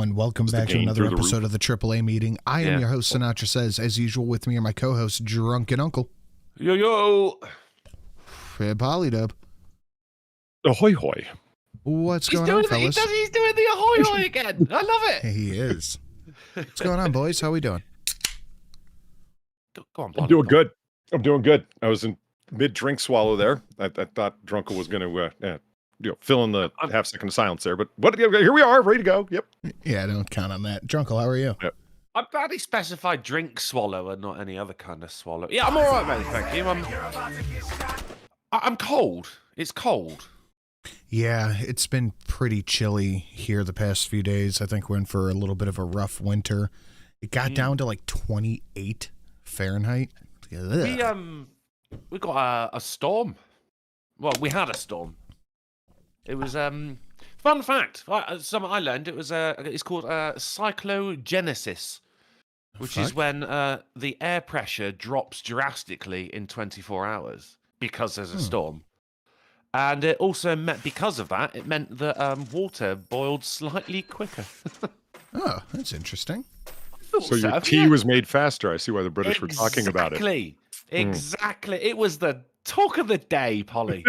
everyone. Welcome back to another episode of the AAA meeting. I am your host, Sinatra Says. As usual, with me are my co-hosts, Drunken Uncle. Yo, yo. And Polydub. Ahoy, hoy. What's going on, fellas? He's doing the ahoy, hoy again. I love it. He is. What's going on, boys? How we doing? Go on, I'm doing good. I'm doing good. I was in mid-drink swallow there. I thought Drunken was going to fill in the half-second of silence there. But here we are, ready to go. Yep. Yeah, don't count on that. Drunkle, how are you? Yep. I'm glad he specified drink swallow and not any other kind of swallow. Yeah, I'm all right, mate. Thank you. I'm cold. It's cold. Yeah, it's been pretty chilly here the past few days. I think we're in for a little bit of a rough winter. It got down to like 28 Fahrenheit. Ugh. We got a storm. Well, we had a storm. It was fun fact. Something I learned. It was it's called cyclogenesis, which is when the air pressure drops drastically in 24 hours because there's a storm. And it also meant, because of that, it meant that water boiled slightly quicker. Oh, that's interesting. So your tea was made faster. I see why the British were talking about it. Exactly. It was the talk of the day, Polly.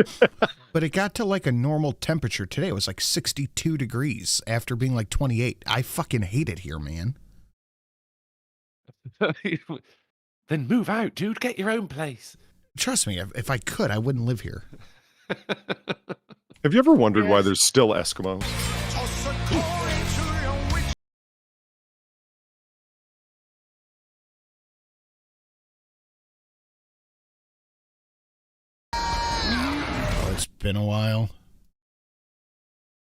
But it got to like a normal temperature today. It was like 62 degrees after being like 28. I fucking hate it here, man. Then move out, dude. Get your own place. Trust me, if I could, I wouldn't live here. Have you ever wondered why there's still Eskimos? Oh, it's been a while.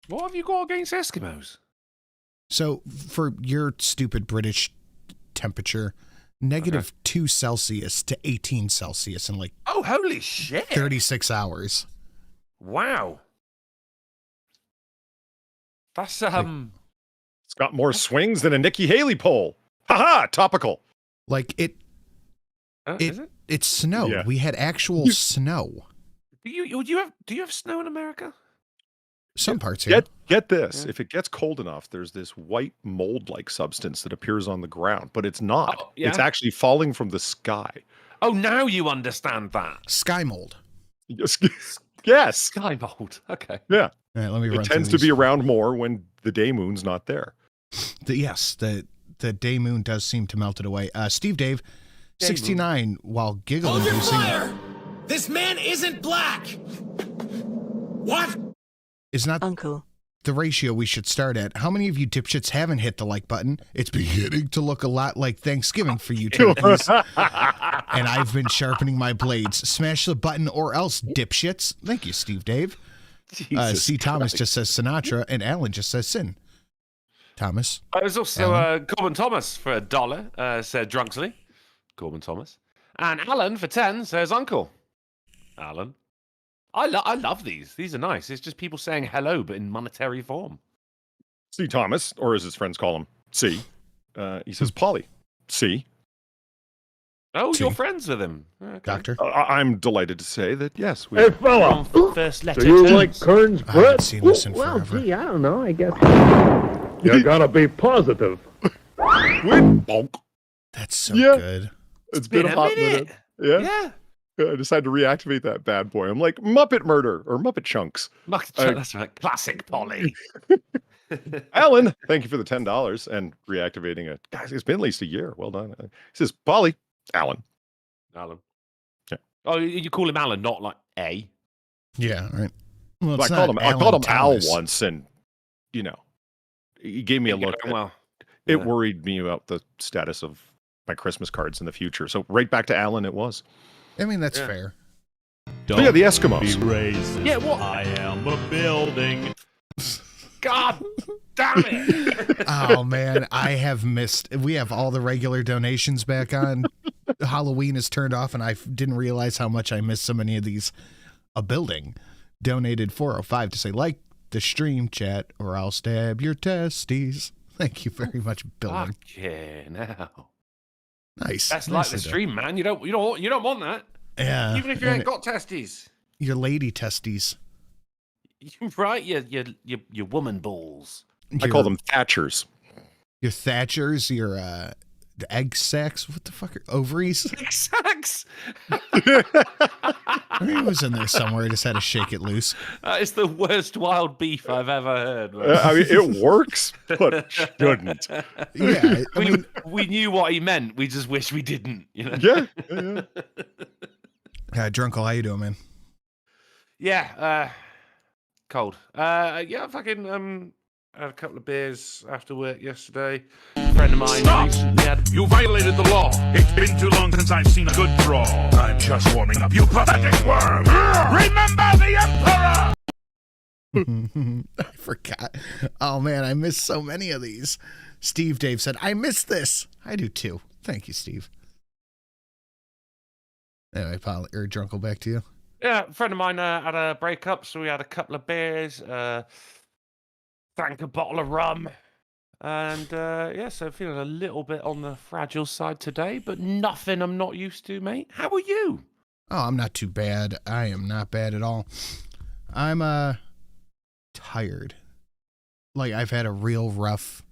What have you got against Eskimos? So, for your stupid British temperature, -2 Celsius to 18 Celsius in like... Oh, holy shit. 36 hours. Wow. That's, It's got more swings than a Nikki Haley poll. Haha, topical. Like, it snowed. Yeah. We had actual snow. Do you have snow in America? Some parts here. Get this. If it gets cold enough, there's this white mold-like substance that appears on the ground, but it's not. Oh, yeah? It's actually falling from the sky. Oh, now you understand that. Sky mold. Yes. Sky mold. Okay. Yeah. All right, let me run It tends to be around more when the day moon's not there. The day moon does seem to melt it away. Steve Dave, 69, while giggling. Hold your fire! This man isn't black! What? Is not Uncle. The ratio we should start at. How many of you dipshits haven't hit the like button? It's beginning to look a lot like Thanksgiving for you turkeys. And I've been sharpening my blades. Smash the button or else, dipshits. Thank you, Steve Dave. C. Thomas just says Sinatra, and Alan just says Sin. Thomas. There's also Corbin Thomas for $1, said Drunksley. Corbin Thomas. And Alan for 10 says Uncle. Alan. I love these. These are nice. It's just people saying hello, but in monetary form. C. Thomas, or as his friends call him, C. He says Polly. C. Oh, C. you're friends with him. Okay. Doctor. I'm delighted to say that, yes. Hey, fella! First letter. Do you like Kern's I haven't bread? seen this in Well, forever. gee, I don't know. I guess you gotta be positive. Bonk. That's so Yeah. good. It's been a hot minute. Yeah. I decided to reactivate that bad boy. I'm like, Muppet Murder or Muppet Chunks. That's right. Classic Polly. Alan, thank you for the $10 and reactivating it. Guys, it's been at least a year. Well done. He says, Polly, Alan. Alan. Yeah. Oh, you call him Alan, not like A. Yeah, right. Well, I it's called not him Alan Al Thomas. once, and he gave me a look. Well, It worried me about the status of my Christmas cards in the future. So right back to Alan it was. I mean, that's fair. But yeah, the Eskimos. Be racist. Yeah, what? I am a building. God damn it. Oh, man, I have missed. We have all the regular donations back on. Halloween is turned off, and I didn't realize how much I missed so many of these. A building donated $4.05 to say, like the stream chat, or I'll stab your testes. Thank you very much, building. Fuck yeah, now. Nice. That's like Nicely the done. stream, man. You don't want that. Yeah. Even if you ain't got testes. Your lady testes. Right? Your woman balls. I call them Thatchers. Your Thatchers, your egg sacs. What the fuck are ovaries? Big sacks. I mean, it was in there somewhere. I just had to shake it loose. That is the worst wild beef I've ever heard. Man. I mean, it works, but it shouldn't. Yeah, I mean, We knew what he meant. We just wish we didn't. You know? Yeah. Drunkle, how you doing, man? Yeah. Cold. Yeah. Fucking. I had a couple of beers after work yesterday. A friend of mine Stop! recently had. You violated the law. It's been too long since I've seen a good draw. I'm just warming up, you pathetic worm. Remember the Emperor! I forgot. Oh man, I missed so many of these. Steve Dave said, I missed this. I do too. Thank you, Steve. Anyway, Drunkle, back to you. Yeah, a friend of mine had a breakup, so we had a couple of beers. Drank a bottle of rum, and yeah, so feeling a little bit on the fragile side today, but nothing I'm not used to, mate. How are you? Oh, I'm not too bad. I am not bad at all. I'm tired. Like, I've had a real rough,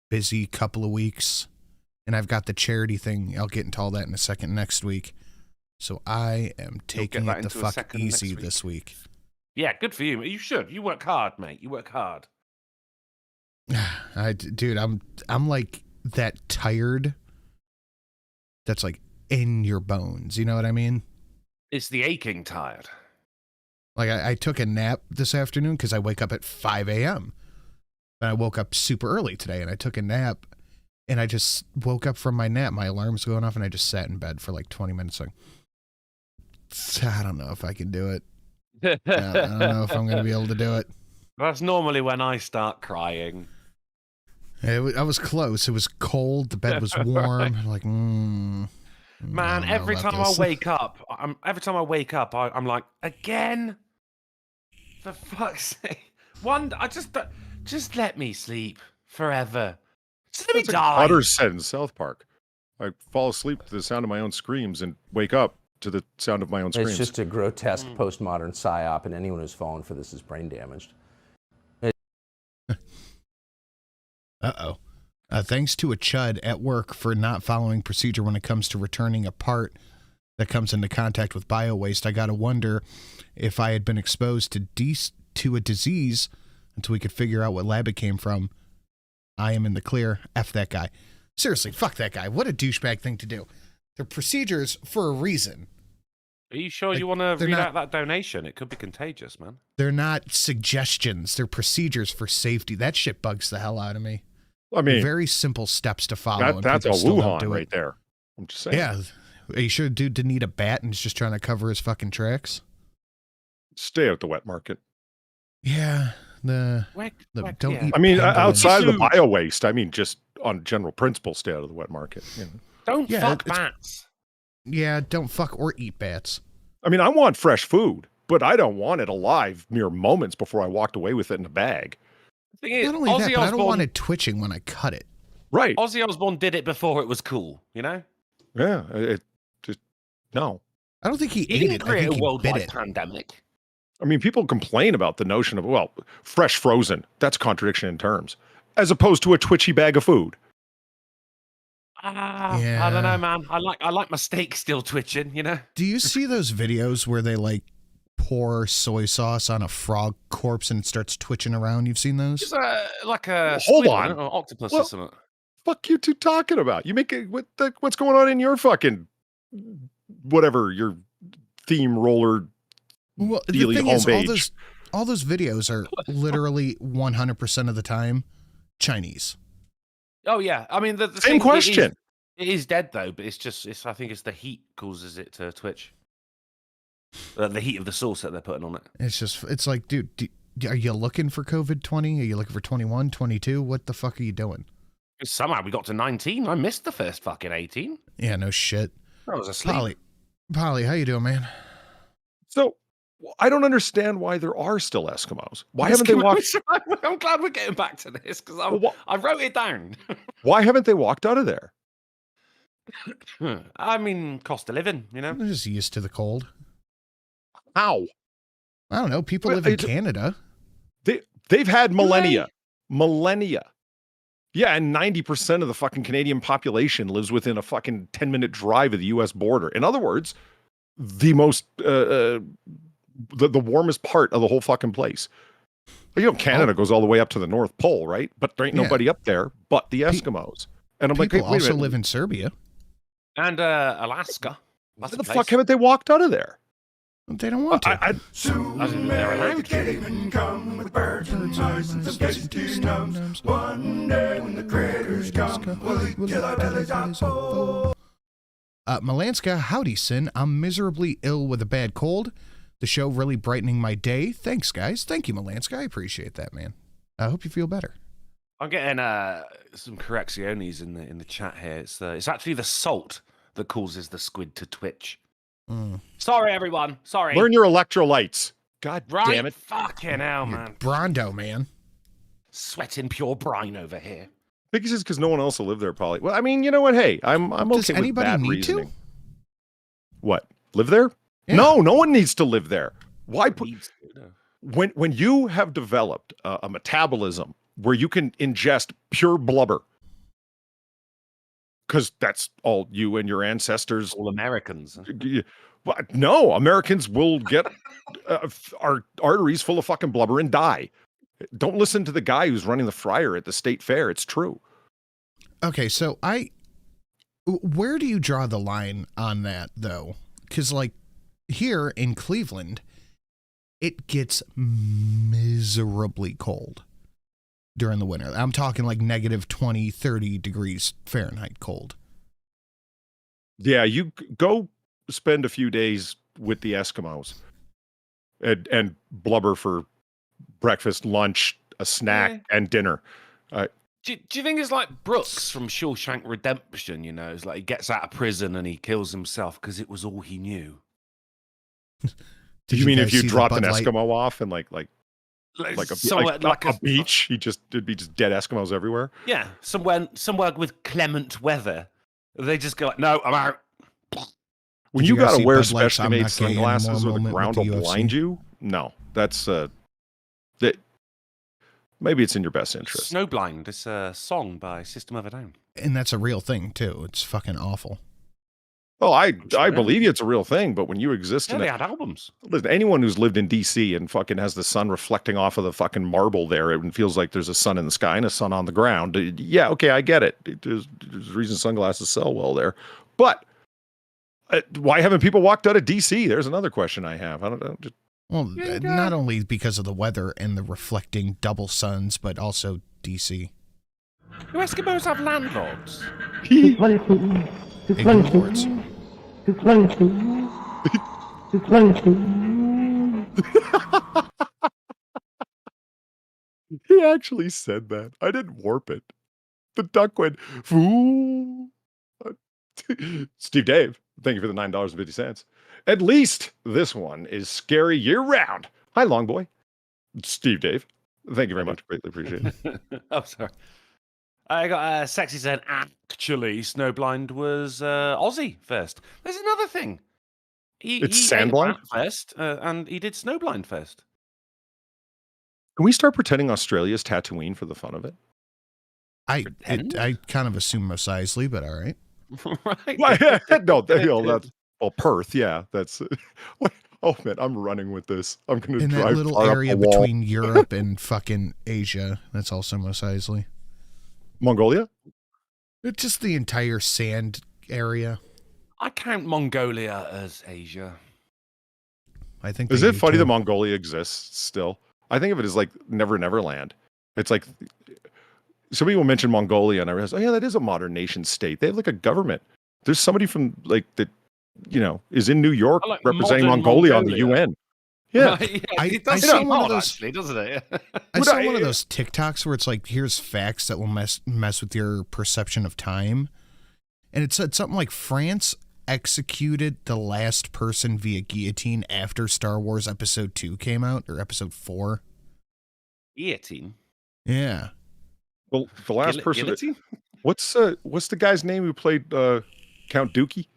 busy couple of weeks, and I've got the charity thing. I'll get into all that in a second next week. So I am taking it the fuck easy this week. Yeah, good for you. You should. You work hard, mate. You work hard. Dude, I'm like that tired. That's like in your bones. You know what I mean? It's the aching tired. Like I took a nap this afternoon because I wake up at 5 a.m. And I woke up super early today, and I took a nap, and I just woke up from my nap. My alarm's going off, and I just sat in bed for like 20 minutes. Like, I don't know if I can do it. I don't know if I'm going to be able to do it. That's normally when I start crying. I was close. It was cold. The bed was warm. I'm like, Man, every time I wake up, I'm like, again? For fuck's sake. Just let me sleep forever. Just let me die. Otter said in South Park, I fall asleep to the sound of my own screams and wake up to the sound of my own screams. It's just a grotesque postmodern psyop, and anyone who's fallen for this is brain damaged. Uh-oh. Thanks to a chud at work for not following procedure when it comes to returning a part that comes into contact with bio-waste, I gotta wonder if I had been exposed to a disease until we could figure out what lab it came from. I am in the clear. F that guy. Seriously, fuck that guy. What a douchebag thing to do. They're procedures for a reason. Are you sure you want to read out that donation? It could be contagious, man. They're not suggestions. They're procedures for safety. That shit bugs the hell out of me. I mean, very simple steps to follow. That's a Wuhan right there. I'm just saying. Yeah. Are you sure dude didn't need a bat and is just trying to cover his fucking tracks? Stay at the wet market. Yeah. Don't eat. I mean, pangolins. outside of the bio waste, I mean, just on general principle, stay out of the wet market. You know? Don't fuck bats. Yeah, don't fuck or eat bats. I mean, I want fresh food, but I don't want it alive mere moments before I walked away with it in a bag. The thing is, Not only that, but I don't want it twitching when I cut it. Right. Ozzy Osbourne did it before it was cool, you know? Yeah. It just, no. I don't think he ate didn't it. I create think a he worldwide bit it. pandemic. I mean, people complain about the notion of, well, fresh frozen. That's a contradiction in terms. As opposed to a twitchy bag of food. I don't know, man. I like my steak still twitching, you know? Do you see those videos where they like pour soy sauce on a frog corpse and it starts twitching around? You've seen those? Just like a Hold squid, on. or octopus Well, or something. Fuck you two talking about? You make it, what's going on in your fucking, whatever, your theme roller Well, the dealy thing home is, page. all those videos are literally 100% of the time Chinese. Oh yeah, I mean the Same thing, question. It is dead though, but I think it's the heat causes it to twitch. The heat of the sauce that they're putting on it. It's like, dude, are you looking for COVID-20? Are you looking for 21, 22? What the fuck are you doing? Somehow we got to 19. I missed the first fucking 18. Yeah, no shit. I was asleep. Polly, how you doing, man? So, I don't understand why there are still Eskimos. Why haven't they walked? I'm glad we're getting back to this because I wrote it down. Why haven't they walked out of there? I mean, cost of living, you know. I'm just used to the cold. How? I don't know. People live in Canada. They've had millennia. Yeah, and 90% of the fucking Canadian population lives within a fucking 10-minute drive of the U.S. border. In other words, the most the warmest part of the whole fucking place. Canada goes all the way up to the North Pole, right? But there ain't nobody up there but the Eskimos. And I'm like, People wait a also minute. live in Serbia. And Alaska. Why the fuck haven't they walked out of there? They don't want to. Soon they're may the cavemen come with birds and mice and some tasty snubs. One day when the critters come, we'll eat till our bellies are full. Malanska, howdy, Sin. I'm miserably ill with a bad cold. The show really brightening my day. Thanks, guys. Thank you, Malanska. I appreciate that, man. I hope you feel better. I'm getting some correcciones in the chat here. It's actually the salt that causes the squid to twitch. Sorry, everyone. Sorry. Learn your electrolytes. God right? damn it. Fucking hell, man. Brondo, man. Sweating pure brine over here. I think it's just because no one else will live there, probably. Well, I mean, you know what? Hey, I'm Does okay with anybody that need reasoning. to? What? Live there? Yeah. No one needs to live there. Why put when you have developed a metabolism where you can ingest pure blubber, because that's all you and your ancestors. All Americans. No, Americans will get our arteries full of fucking blubber and die. Don't listen to the guy who's running the fryer at the state fair. It's true. Okay, so where do you draw the line on that, though? Because, like, here in Cleveland, it gets miserably cold during the winter. I'm talking like negative 20, 30 degrees Fahrenheit cold. Yeah, you go spend a few days with the Eskimos and blubber for breakfast, lunch, a snack, and dinner. Do you think it's like Brooks from Shawshank Redemption? It's like he gets out of prison and he kills himself because it was all he knew. Do you mean if guys you see the dropped an Bud Light? Eskimo off and like a beach, there'd be just dead Eskimos everywhere? Yeah, somewhere with clement weather. They just go like, no, I'm out. When Did you you guys gotta see wear Bud Light's specially I'm made Not Gay sunglasses Anymore or the moment ground with will the UFC? blind you, no, that's that. Maybe it's in your best interest. Snowblind. It's a song by System of a Down. And that's a real thing, too. It's fucking awful. Oh, I believe you, it's a real thing, but when you exist Yeah, in they it, had albums. listen, anyone who's lived in DC and fucking has the sun reflecting off of the fucking marble there, it feels like there's a sun in the sky and a sun on the ground. Yeah, okay, I get it. There's a reason sunglasses sell well there. But why haven't people walked out of DC? There's another question I have. I don't know. Well, not only because of the weather and the reflecting double suns, but also DC. Do Eskimos have landlords? Lords. He actually said that. I didn't warp it. The duck went, "Foo." Steve Dave, thank you for the $9.50. At least this one is scary year round. Hi, Long Boy. Steve Dave, thank you very much. Greatly appreciate it. Oh, sorry. I got Sexy said, actually, Snowblind was Aussie first. There's another thing. It's he Sandblind? ate that first, and he did Snowblind first. Can we start pretending Australia's Tatooine for the fun of it? I kind of assume Mos Eisley, but all right. Right? No, that's Perth. Yeah, that's. Oh man, I'm running with this. I'm gonna In drive that little far up area a wall. between Europe and fucking Asia, that's also Mos Eisley. Mongolia. It's just the entire sand area. I count Mongolia as Asia. I think. Is they it do, funny too. that Mongolia exists still? I think of it as like Never Neverland. It's like some people mention Mongolia, and I realize, oh yeah, that is a modern nation state. They have like a government. There's somebody from like that, is in New York I like representing modern Mongolia on the Mongolia. UN. Yeah, It I does saw seem one of odd, those- actually, doesn't it? I saw one of those TikToks where it's like, here's facts that will mess with your perception of time. And it said something like France executed the last person via guillotine after Star Wars Episode 2 came out, or Episode 4. Guillotine. Yeah. well, the last person. Guillotine? What's the guy's name who played Count Dookie?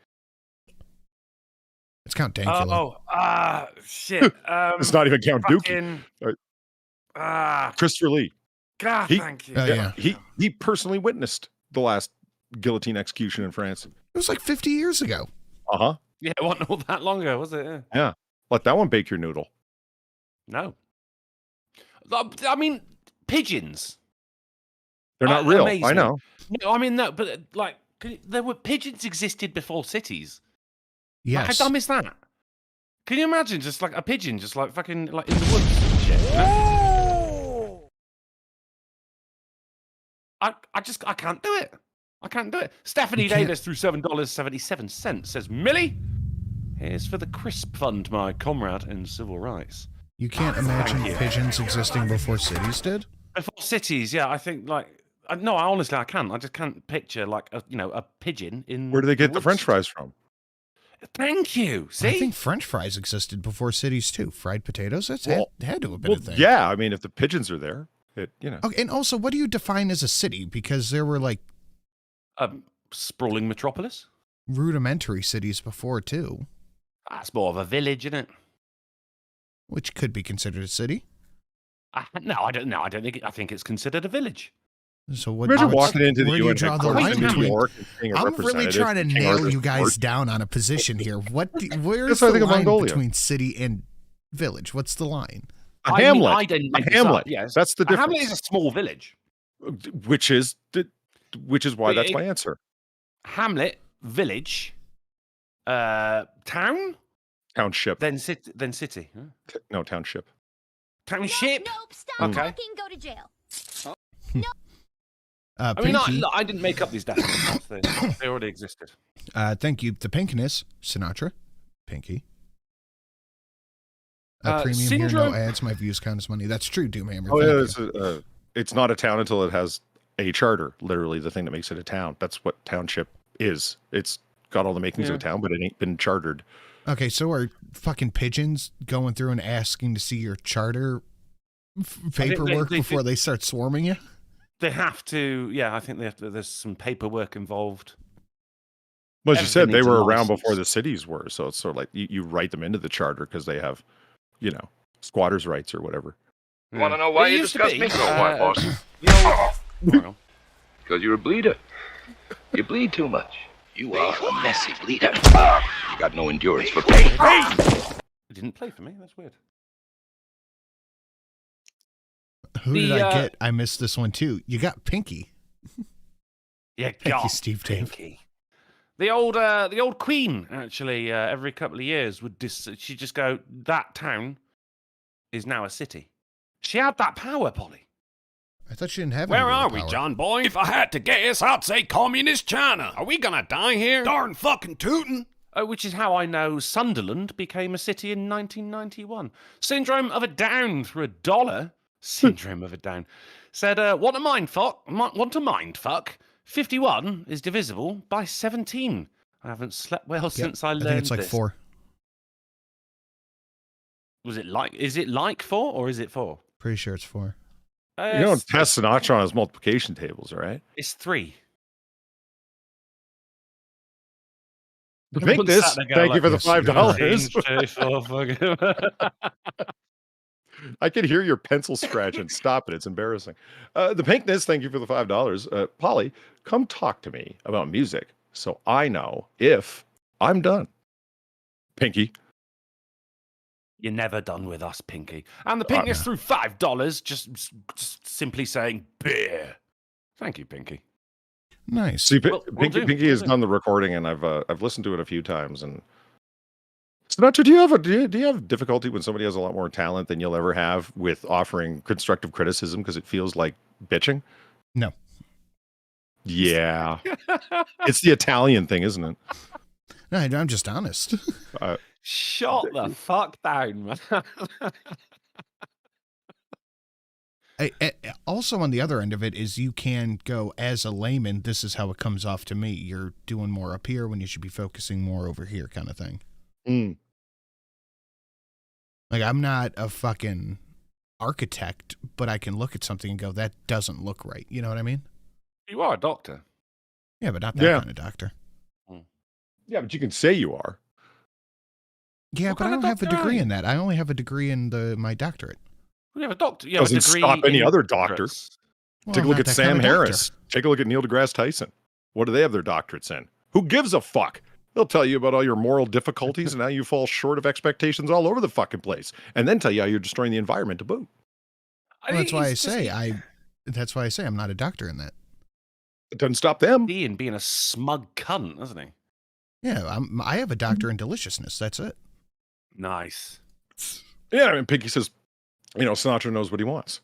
It's Count Dankula. Shit. It's not even Count Dookie. fucking, Christopher Lee. God, He- thank you. Oh, yeah. He personally witnessed the last guillotine execution in France. It was like 50 years ago. Uh-huh. Yeah, it wasn't all that long ago, was it? Yeah. Yeah. Let that one bake your noodle. No. I mean, pigeons. They're not real. Amazing. I know. No, I mean, no, but like, there were pigeons existed before cities. Like, Yes. how dumb is that? Can you imagine just like a pigeon, just like fucking like in the woods and shit? You know? I can't do it. I can't do it. Stephanie You can't- Davis through $7.77 says, Millie, here's for the crisp fund, my comrade in civil rights. You can't imagine you. pigeons existing before cities did? Before cities, yeah, I think like no, honestly, I can't. I just can't picture like a pigeon in. Where do they get the woods. French fries from? Thank you. See, I think French fries existed before cities too. Fried potatoes, that's Well- had to have been a thing. Yeah, I mean, if the pigeons are there, you know. Okay, and also, what do you define as a city? Because there were like sprawling metropolis. rudimentary cities before too, That's more of a village, isn't it? which could be considered a city. No, I don't know. I don't think. I think it's considered a village. So what? Imagine what's- walking into the where do you UN draw the headquarters line in New between? York and seeing a I'm really representative trying to from King nail Arthur's you guys court. down on a position here. Where's That's why I the think of line Mongolia. between city and village? What's the line? A I mean, hamlet. I didn't make A this up, hamlet. yes. That's the A hamlet difference. is a small village. Which is why that's my Big. answer. Hamlet, village, town, Township. then city. Huh? No, township. Township. Nope, stop Okay. talking, go to jail. I mean, Pinky, I didn't make up these definitions. They already existed. thank you. The Pinkiness, Sinatra, Pinky. Premium here, no Syndrome- ads. My views count as money. That's true, Doomhammer. Oh, Thank yeah, you. it's not a town until it has a charter. Literally, the thing that makes it a town. That's what township is. It's got all the makings of a town, but it ain't been chartered. Okay, so are fucking pigeons going through and asking to see your charter paperwork they before they start swarming you? They have to. Yeah, I think they have to. There's some paperwork involved. Well, as you said, Everything they needs a were around license. before the cities were, so it's sort of like you write them into the charter because they have, squatters' rights or whatever. Want to know why you discuss me? No, why, boss? Because you're a bleeder. You bleed too much. You are a messy bleeder. You got no endurance for pain. It didn't play for me. That's weird. Who The, did I get? I missed this one too. You got Pinky. Yeah, Thank you, God, Steve Dave. Pinky. The old Queen actually every couple of years would she'd just go, that town is now a city. She had that power, Polly. I thought she didn't have. Where any are real we, power. John boy? If I had to guess, I'd say communist China. Are we gonna die here? Darn fucking tootin'. Which is how I know Sunderland became a city in 1991. Syndrome of a Down through $1. Syndrome of a Down. Said, want a mind fuck? 51 is divisible by 17. I haven't slept well Yep, since I learned I think it's like this. 4. Is it like 4 or is it 4? Pretty sure it's 4. You don't test Sinatra on his multiplication tables, all right? It's 3. To make this, thank you for the $5. I could hear your pencil scratching. Stop it. It's embarrassing. The Pinkness, thank you for the $5. Polly, come talk to me about music so I know if I'm done. Pinky. You're never done with us, Pinky. And the Pinky is through $5, just simply saying beer. Thank you, Pinky. Nice. See, We'll do. Pinky has done the recording, and I've listened to it a few times. And Sinatra, do you have difficulty when somebody has a lot more talent than you'll ever have with offering constructive criticism because it feels like bitching? No. Yeah, it's the Italian thing, isn't it? No, I'm just honest. Shut the fuck down, man. Also, on the other end of it is you can go as a layman. This is how it comes off to me. You're doing more up here when you should be focusing more over here, kind of thing. Like, I'm not a fucking architect, but I can look at something and go, that doesn't look right. You know what I mean? You are a doctor. Yeah, but not that kind of doctor. Yeah, but you can say you are. Yeah, What but I kind of don't have a doctor are degree you? in that. I only have a degree in my doctorate. You have a doctor. You have Doesn't a degree stop any in other doctor. doctorates. Well, Take a I'm look not at that Sam kind of doctor. Harris. Take a look at Neil deGrasse Tyson. What do they have their doctorates in? Who gives a fuck? They'll tell you about all your moral difficulties and how you fall short of expectations all over the fucking place, and then tell you how you're destroying the environment to boot. Well, that's why That's why I say I'm not a doctor in that. It doesn't stop them. Ian being a smug cunt, doesn't he? Yeah, I have a doctor in deliciousness. That's it. Nice. Yeah, I mean, Pinky says, Sinatra knows what he wants.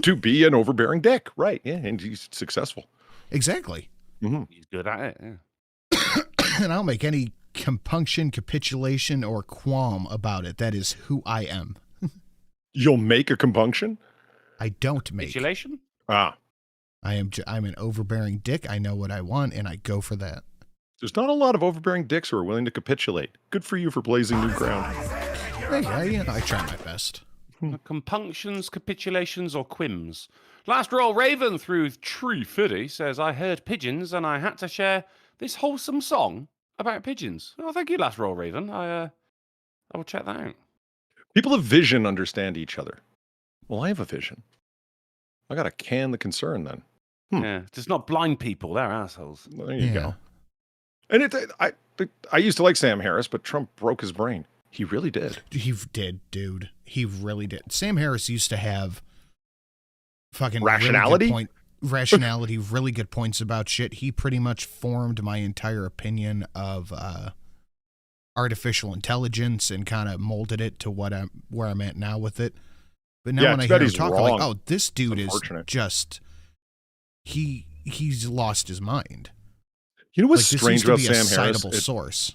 To be an overbearing dick. Right, yeah, and he's successful. Exactly. He's good at it, yeah. And I'll make any compunction, capitulation, or qualm about it. That is who I am. You'll make a compunction? I don't make. Capitulation? Ah. I'm an overbearing dick. I know what I want, and I go for that. There's not a lot of overbearing dicks who are willing to capitulate. Good for you for blazing new ground. Hey, I try my best. Compunctions, capitulations, or quims? Last roll Raven through Treefiddy says, I heard pigeons and I had to share this wholesome song about pigeons. Oh, thank you, Last roll Raven. I will check that out. People of vision understand each other. Well, I have a vision. I gotta can the concern then. Yeah, just not blind people. They're assholes. There you go. And I used to like Sam Harris, but Trump broke his brain. He really did. He did, dude. He really did. Sam Harris used to have fucking rationality, really good points about shit. He pretty much formed my entire opinion of artificial intelligence and kind of molded it to where I'm at now with it. But now when I hear him talk, I'm like, oh, this dude is just he's lost his mind. You know what's strange about Sam Harris? Source.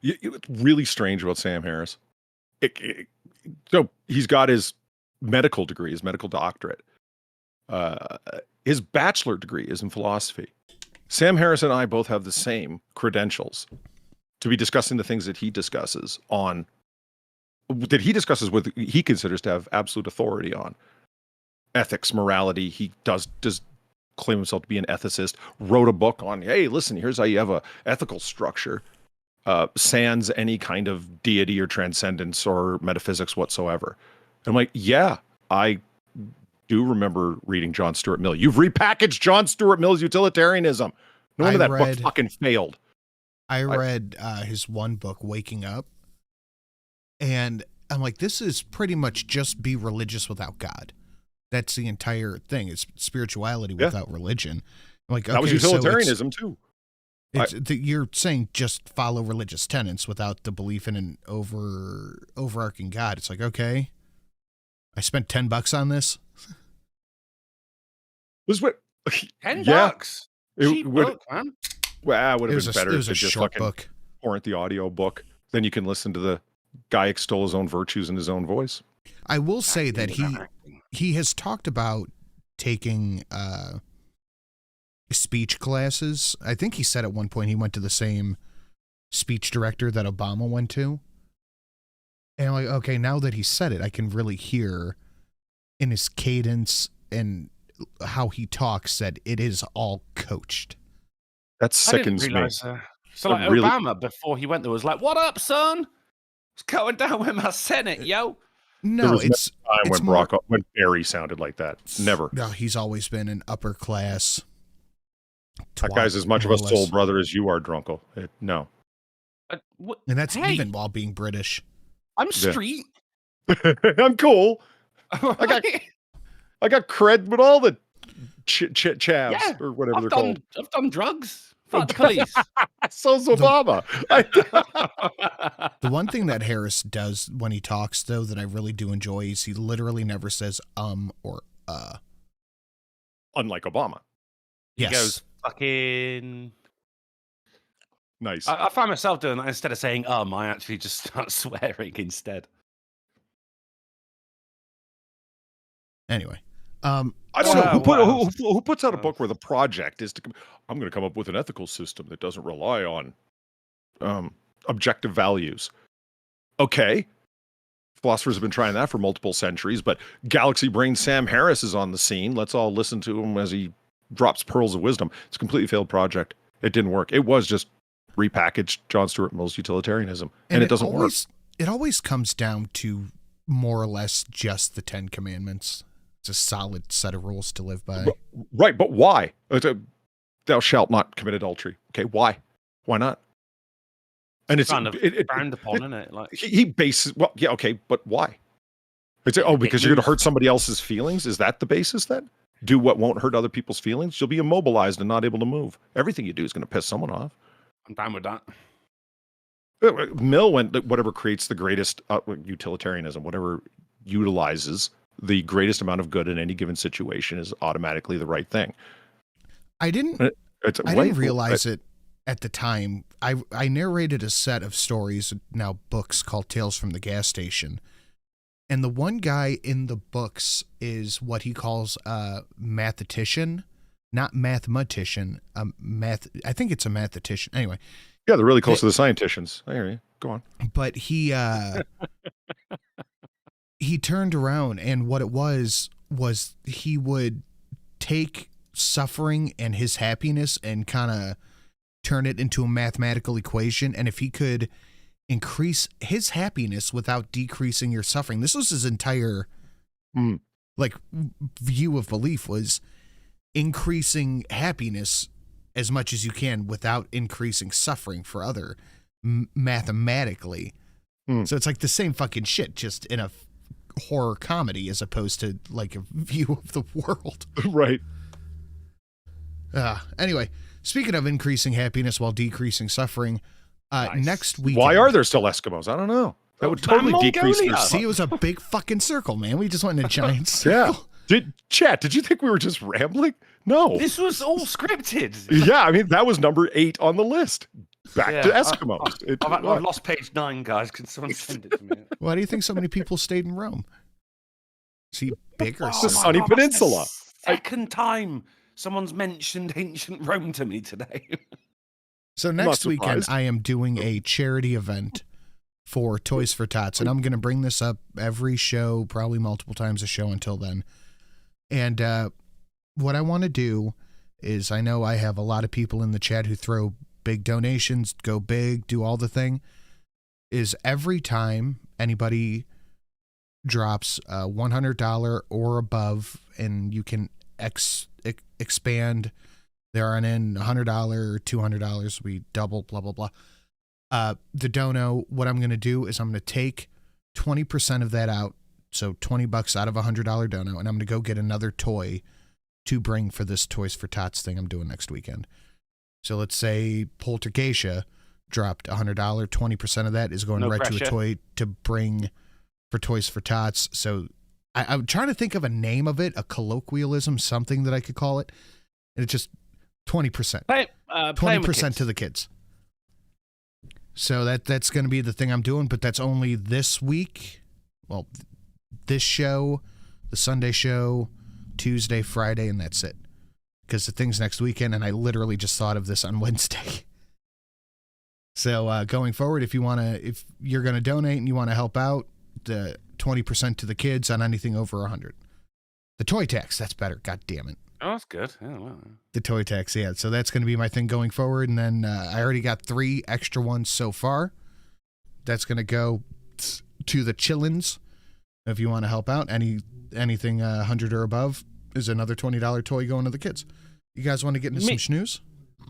It's really strange about Sam Harris. So he's got his medical degree, his medical doctorate. His bachelor degree is in philosophy. Sam Harris and I both have the same credentials to be discussing the things that he discusses with he considers to have absolute authority on. Ethics, morality. He does claim himself to be an ethicist. Wrote a book on, hey, listen, here's how you have a ethical structure. Sans any kind of deity or transcendence or metaphysics whatsoever. And I'm like, yeah, I do remember reading John Stuart Mill. You've repackaged John Stuart Mill's utilitarianism. No wonder that book fucking failed. I read his one book, Waking Up, and I'm like, this is pretty much just be religious without God. That's the entire thing. It's spirituality without religion. I'm like, okay, that was utilitarianism too. You're saying just follow religious tenets without the belief in an overarching God. It's like, okay, I spent $10 on this. This is what $10. Cheap book, man. Well, it would have been better if to just short fucking book. torrent the audio book. Then you can listen to the guy extol his own virtues in his own voice. I will say that he has talked about taking speech classes. I think he said at one point he went to the same speech director that Obama went to. And I'm like, okay, now that he said it, I can really hear in his cadence and how he talks that it is all coached. That sickens me. So like Obama, before he went there, was like, what up, son? It's going down with my Senate, yo. No, it's when Barry sounded like that. Never. No, he's always been an upper class. That guy's as much of a soul brother as you are, Drunkle. No. And that's even while being British. I'm street. I'm cool. I got cred with all the chavs or whatever they're called. I've done drugs. Fuck the police. So's Obama. The one thing that Harris does when he talks, though, that I really do enjoy is he literally never says or Unlike Obama. Yes. He goes fucking nice. I find myself doing that. Instead of saying I actually just start swearing instead. Anyway. I don't know who puts out a book where the project is I'm going to come up with an ethical system that doesn't rely on objective values. Okay. Philosophers have been trying that for multiple centuries, but Galaxy Brain Sam Harris is on the scene. Let's all listen to him as he drops pearls of wisdom. It's a completely failed project. It didn't work. It was just repackaged John Stuart Mill's utilitarianism, and it doesn't work. It always comes down to more or less just the 10 Commandments. It's a solid set of rules to live by. Right, but why? Thou shalt not commit adultery. Okay, why? Why not? And it's kind of frowned upon, isn't it? Like he bases. Well, yeah, okay, but why? It's because you're going to hurt somebody else's feelings. Is that the basis then? Do what won't hurt other people's feelings. You'll be immobilized and not able to move. Everything you do is going to piss someone off. I'm down with that. Mill went whatever creates the greatest utilitarianism, whatever utilizes the greatest amount of good in any given situation is automatically the right thing. I didn't realize it at the time. I narrated a set of stories, now books, called Tales from the Gas Station. And the one guy in the books is what he calls a mathematician, not mathematician, I think it's a mathematician. Anyway. Yeah, they're really close to the scienticians. I hear you. Go on. But he turned around, and what it was he would take suffering and his happiness and kind of turn it into a mathematical equation. And if he could increase his happiness without decreasing your suffering, this was his entire view of belief, was increasing happiness as much as you can without increasing suffering for other mathematically. So it's like the same fucking shit, just in a horror comedy as opposed to like a view of the world. Right. Anyway, speaking of increasing happiness while decreasing suffering, Nice. Next week. Why are there still Eskimos? I don't know. That would totally decrease their See, it was a big fucking circle, man. We just went in a giant circle. Yeah. Did you think we were just rambling? No. This was all scripted. Yeah, I mean, that was number 8 on the list. Back to Eskimos. I've lost page 9, guys. Can someone send it to me? Why do you think so many people stayed in Rome? See, bigger. It's the sunny peninsula. Second time someone's mentioned ancient Rome to me today. So next weekend, I am doing a charity event for Toys for Tots, and I'm going to bring this up every show, probably multiple times a show until then. And what I want to do is, I know I have a lot of people in the chat who throw big donations, go big, do all the thing, is every time anybody drops $100 or above, and you can expand there on in $100 or $200, we double, blah, blah, blah. The dono, what I'm going to do is I'm going to take 20% of that out, so $20 out of $100 dono, and I'm going to go get another toy to bring for this Toys for Tots thing I'm doing next weekend. So let's say Poltergeisha dropped $100, 20% of that is going right to a toy to bring for Toys for Tots. So I'm trying to think of a name of it, a colloquialism, something that I could call it. And it's just 20%. 20% to the kids. So that's going to be the thing I'm doing, but that's only this week. Well, this show, the Sunday show, Tuesday, Friday, and that's it. Because the thing's next weekend, and I literally just thought of this on Wednesday. So going forward, if you're going to donate and you want to help out, the 20% to the kids on anything over 100. The toy tax, that's better. God damn it. Oh, that's good. Yeah, well. The toy tax, yeah. So that's going to be my thing going forward. And then I already got 3 extra ones so far. That's going to go to the chillins. If you want to help out, anything 100 or above is another $20 toy going to the kids. You guys want to get into some schnews?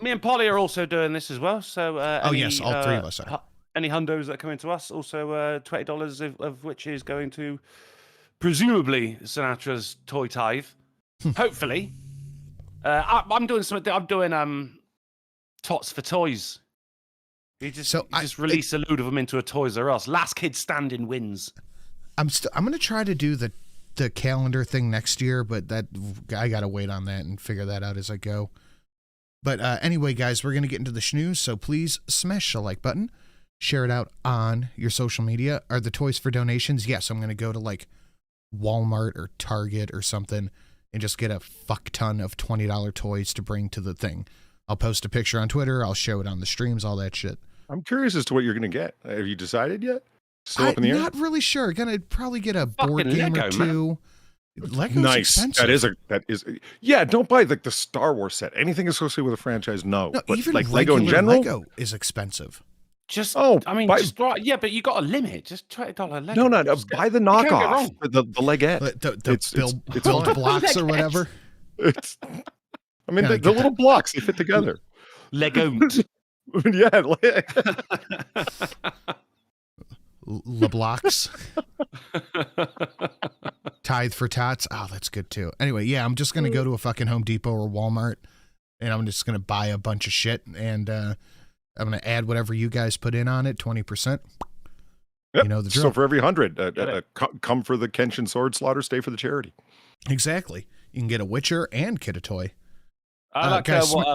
Me and Polly are also doing this as well. So yes, all 3 of us are. Any hundos that come into us, also $20 of which is going to presumably Sinatra's toy tithe. Hopefully. I'm doing something. I'm doing tots for toys. You just release a load of them into a Toys R Us. Last kid standing wins. I'm going to try to do the calendar thing next year, but I got to wait on that and figure that out as I go. But anyway, guys, we're going to get into the schnews, so please smash the like button. Share it out on your social media. Are the toys for donations? Yes, I'm going to go to like Walmart or Target or something and just get a fuck ton of $20 toys to bring to the thing. I'll post a picture on Twitter. I'll show it on the streams, all that shit. I'm curious as to what you're going to get. Have you decided yet? Still up in the air? Not really sure. Gonna probably get a board game Lego, or 2. Lego's nice. expensive. That is. Yeah, don't buy the Star Wars set. Anything associated with a franchise, no. But even like Lego in general, Lego is expensive. Just, Oh, I mean, buy- just right. Yeah, but you got a limit. Just $20 leg. No, no, no. Just Buy the can't go knockoff, wrong. the legette. The build fine. blocks or whatever. It's, I mean, Gotta the get little blocks, they fit together. Legont. Yeah. Le blocks. Tithe for tots. Oh, that's good too. Anyway, yeah, I'm just gonna go to a fucking Home Depot or Walmart, and I'm just gonna buy a bunch of shit, and I'm gonna add whatever you guys put in on it, 20%. Yep. You know the drill. So for every 100, come for the Kenshin sword slaughter, stay for the charity. Exactly. You can get a Witcher and get a toy. I like guys, what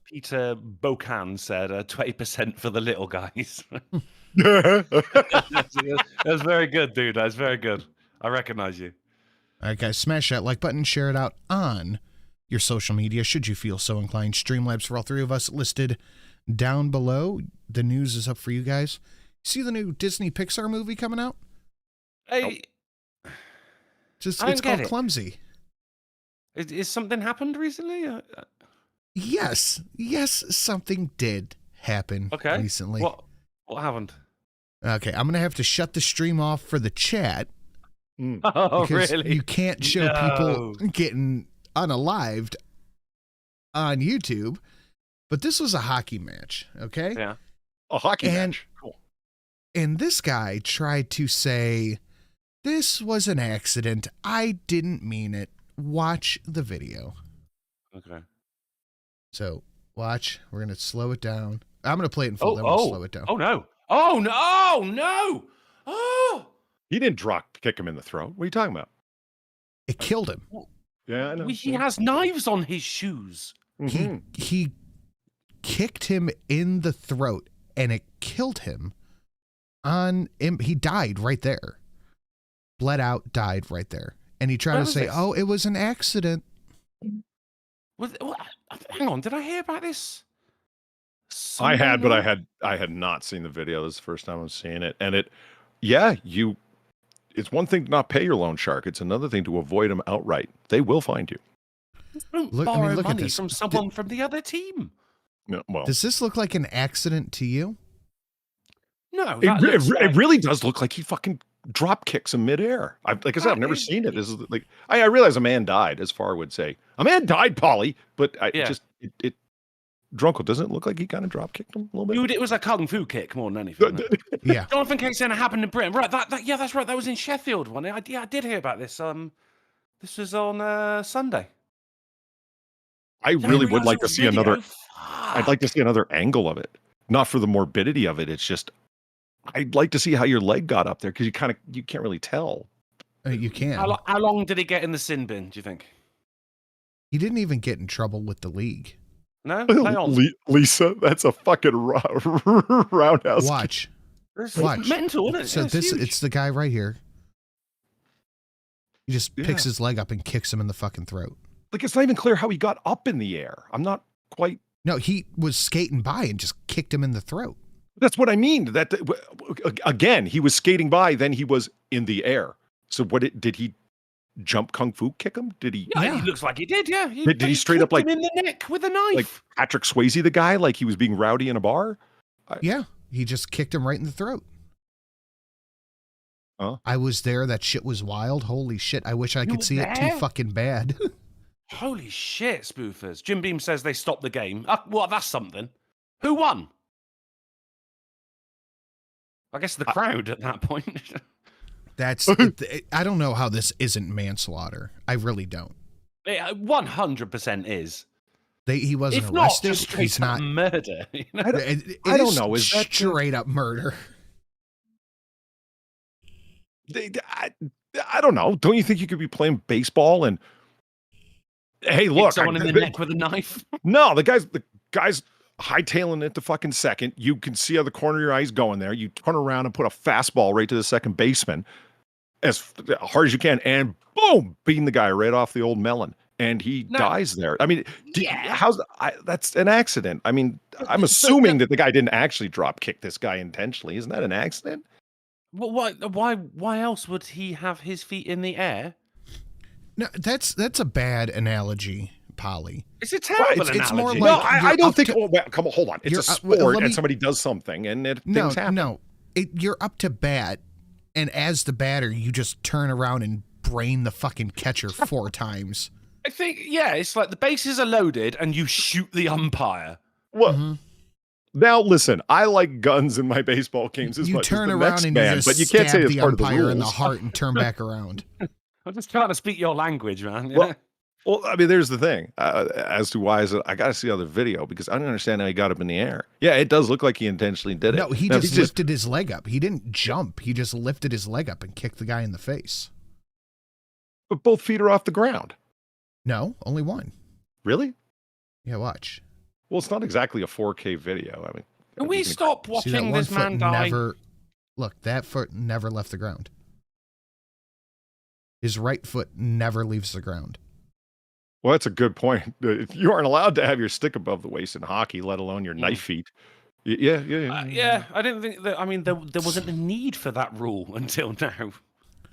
Peter Bocan said, 20% for the little guys. That's very good, dude. That's very good. I recognize you. All right, guys, smash that like button, share it out on your social media, should you feel so inclined. Streamlabs for all three of us listed down below. The news is up for you guys. See the new Disney Pixar movie coming out? Hey, It's I don't called get it. Clumsy. is something happened recently? Yes, something did happen Okay. recently. What happened? Okay, I'm gonna have to shut the stream off for the chat Oh, because really? you can't show people getting unalived on YouTube. But this was a hockey match, okay? Yeah. A hockey match. Cool. And this guy tried to say, this was an accident. I didn't mean it. Watch the video. Okay. So, watch. We're going to slow it down. I'm going to play it in full, then we'll slow it down. Oh, no. Oh, no. Oh, no. Oh. He didn't drop kick him in the throat. What are you talking about? It killed him. Yeah, I know. He has knives on his shoes. Mhm. He kicked him in the throat, and it killed him. He died right there. Bled out, died right there. And he tried Where to was say, this? oh, it was an accident. Hang on. Did I hear about this? I had, Sunday but night? I had not seen the video. This is the first time I'm seeing it. And it's one thing to not pay your loan shark. It's another thing to avoid them outright. They will find you. Don't Look- I mean, borrow look at money this. from someone from the other team. No, well, Does this look like an accident to you? No, it, that re- looks it like- really does look like he fucking drop kicks him midair. Like I said, I've That never is- seen it. This is like I realize a man died, as far would say. A man died, Polly, but Yeah. it Drunkle, doesn't it look like he kind of drop kicked him a little bit? Dude, it was a kung fu kick more than anything. Yeah. Jonathan Case said it happened in Britain. Right, yeah, that's right. That was in Sheffield one. I did hear about this. This was on Sunday. I really would realize like it to was see video. another. I'd like to see another angle of it, not for the morbidity of it. It's just I'd like to see how your leg got up there because you can't really tell. You can. How long did he get in the sin bin, do you think? He didn't even get in trouble with the league. No? Play on. Lisa, that's a fucking roundhouse. Watch. It's Watch. mental, isn't it? So Yeah, this, huge. it's the guy right here. He just picks Yeah. his leg up and kicks him in the fucking throat. Like it's not even clear how he got up in the air. I'm not quite. No, he was skating by and just kicked him in the throat. That's what I mean. That again, he was skating by, then he was in the air. So did he jump kung fu kick him? Did he? Yeah, Yeah. he looks like he did, yeah. Did he straight up, kicked like- him in the neck with a knife? Like Patrick Swayze, the guy, like he was being rowdy in a bar? Yeah, he just kicked him right in the throat. Huh? I was there. That shit was wild. Holy shit. I wish I You could were see it there? too fucking bad. Holy shit, spoofers. Jim Beam says they stopped the game. Well, that's something. Who won? I guess the crowd at that point. That's, I don't know how this isn't manslaughter. I really don't. It 100% is. He wasn't If not, arrested. just straight He's up not. murder. You know? I don't is know. Is that straight up murder? I don't know. Don't you think you could be playing baseball and hey, Hit look, someone in the neck with a knife. No, the guy's hightailing it the fucking second. You can see out the corner of your eye he's going there. You turn around and put a fastball right to the second baseman as hard as you can, and boom, beating the guy right off the old melon, and he dies there. I mean, that's an accident. I mean, I'm assuming that the guy didn't actually drop kick this guy intentionally. Isn't that an accident? Well, why else would he have his feet in the air? No, that's a bad analogy poly. It's a terrible It's analogy. more like- No, I you're don't up think. to- Oh, well, come on, hold on. It's you're a up- well, sport, let and me- somebody does something, and No, things happen. no. You're up to bat, and as the batter, you just turn around and brain the fucking catcher 4 times. I think, yeah, it's like the bases are loaded and you shoot the umpire. Well, Mm-hmm. now listen. I like guns in my baseball games as You much turn as the around next and man, you just but you can't stab say it's the part of the umpire in the rules. heart and turn back around. I'm just trying to speak your language, man. Well, Well, I mean, there's the thing as to why is it. I got to see the other video because I don't understand how he got up in the air. Yeah, it does look like he intentionally did it. No, he Now, just lifted his leg up. He didn't jump. He just lifted his leg up and kicked the guy in the face. But both feet are off the ground. No, only one. Really? Yeah, watch. Well, it's not exactly a 4K video. I mean, Can we stop See that watching one this foot man die? never. Look, that foot never left the ground. His right foot never leaves the ground. Well, that's a good point. You aren't allowed to have your stick above the waist in hockey, let alone your knife feet. Yeah. Yeah, I didn't think that. I mean, there wasn't a need for that rule until now.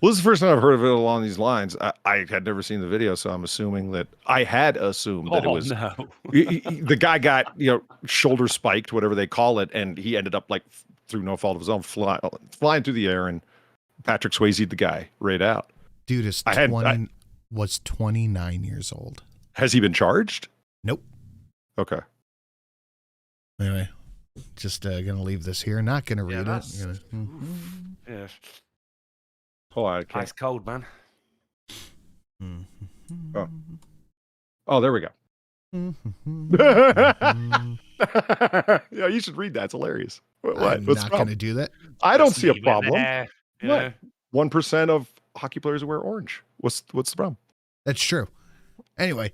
Well, this is the first time I've heard of it along these lines. I had never seen the video, so I'm assuming that I had assumed that it was no. the guy got shoulder spiked, whatever they call it, and he ended up like through no fault of his own flying through the air, and Patrick Swayze the guy right out. Dude is was 29 years old. Has he been charged? Nope. Okay. Anyway, just gonna leave this here. Not gonna read it. Yeah. Hold on. Ice cold, man. Oh, there we go. Yeah, you should read that. It's hilarious. What? I'm What's not the gonna problem? do that. I don't Just see a leave it problem. there, you know? What? 1% of hockey players who wear orange. What's the problem? That's true. Anyway,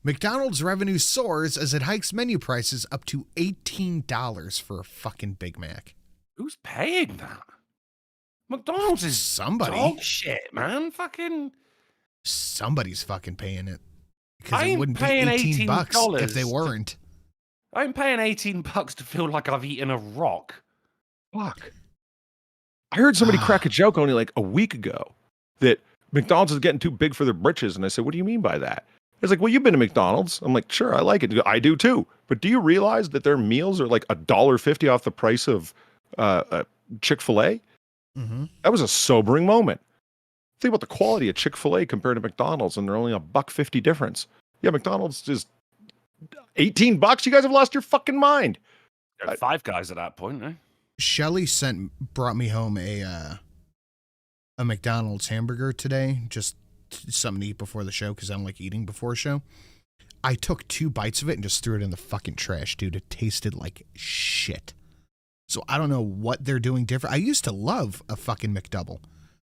McDonald's revenue soars as it hikes menu prices up to $18 for a fucking Big Mac. Who's paying that? McDonald's is Somebody. dog shit, man. Fucking. Somebody's fucking paying it. I Because it ain't wouldn't be paying $18 if they $18 weren't. I'm paying $18 to feel like I've eaten a rock. Fuck. I heard somebody crack a joke only like a week ago that McDonald's is getting too big for their britches. And I said, what do you mean by that? It's like, well, you've been to McDonald's. I'm like, sure, I like it. I do too. But do you realize that their meals are like $1.50 off the price of Chick-fil-A? Mm-hmm. That was a sobering moment. Think about the quality of Chick-fil-A compared to McDonald's, and they're only $1.50 difference. Yeah, McDonald's is $18. You guys have lost your fucking mind. There are 5 guys at that point, eh? Shelly brought me home a McDonald's hamburger today, just something to eat before the show because I don't like eating before a show. I took 2 bites of it and just threw it in the fucking trash, dude. It tasted like shit. So I don't know what they're doing different. I used to love a fucking McDouble.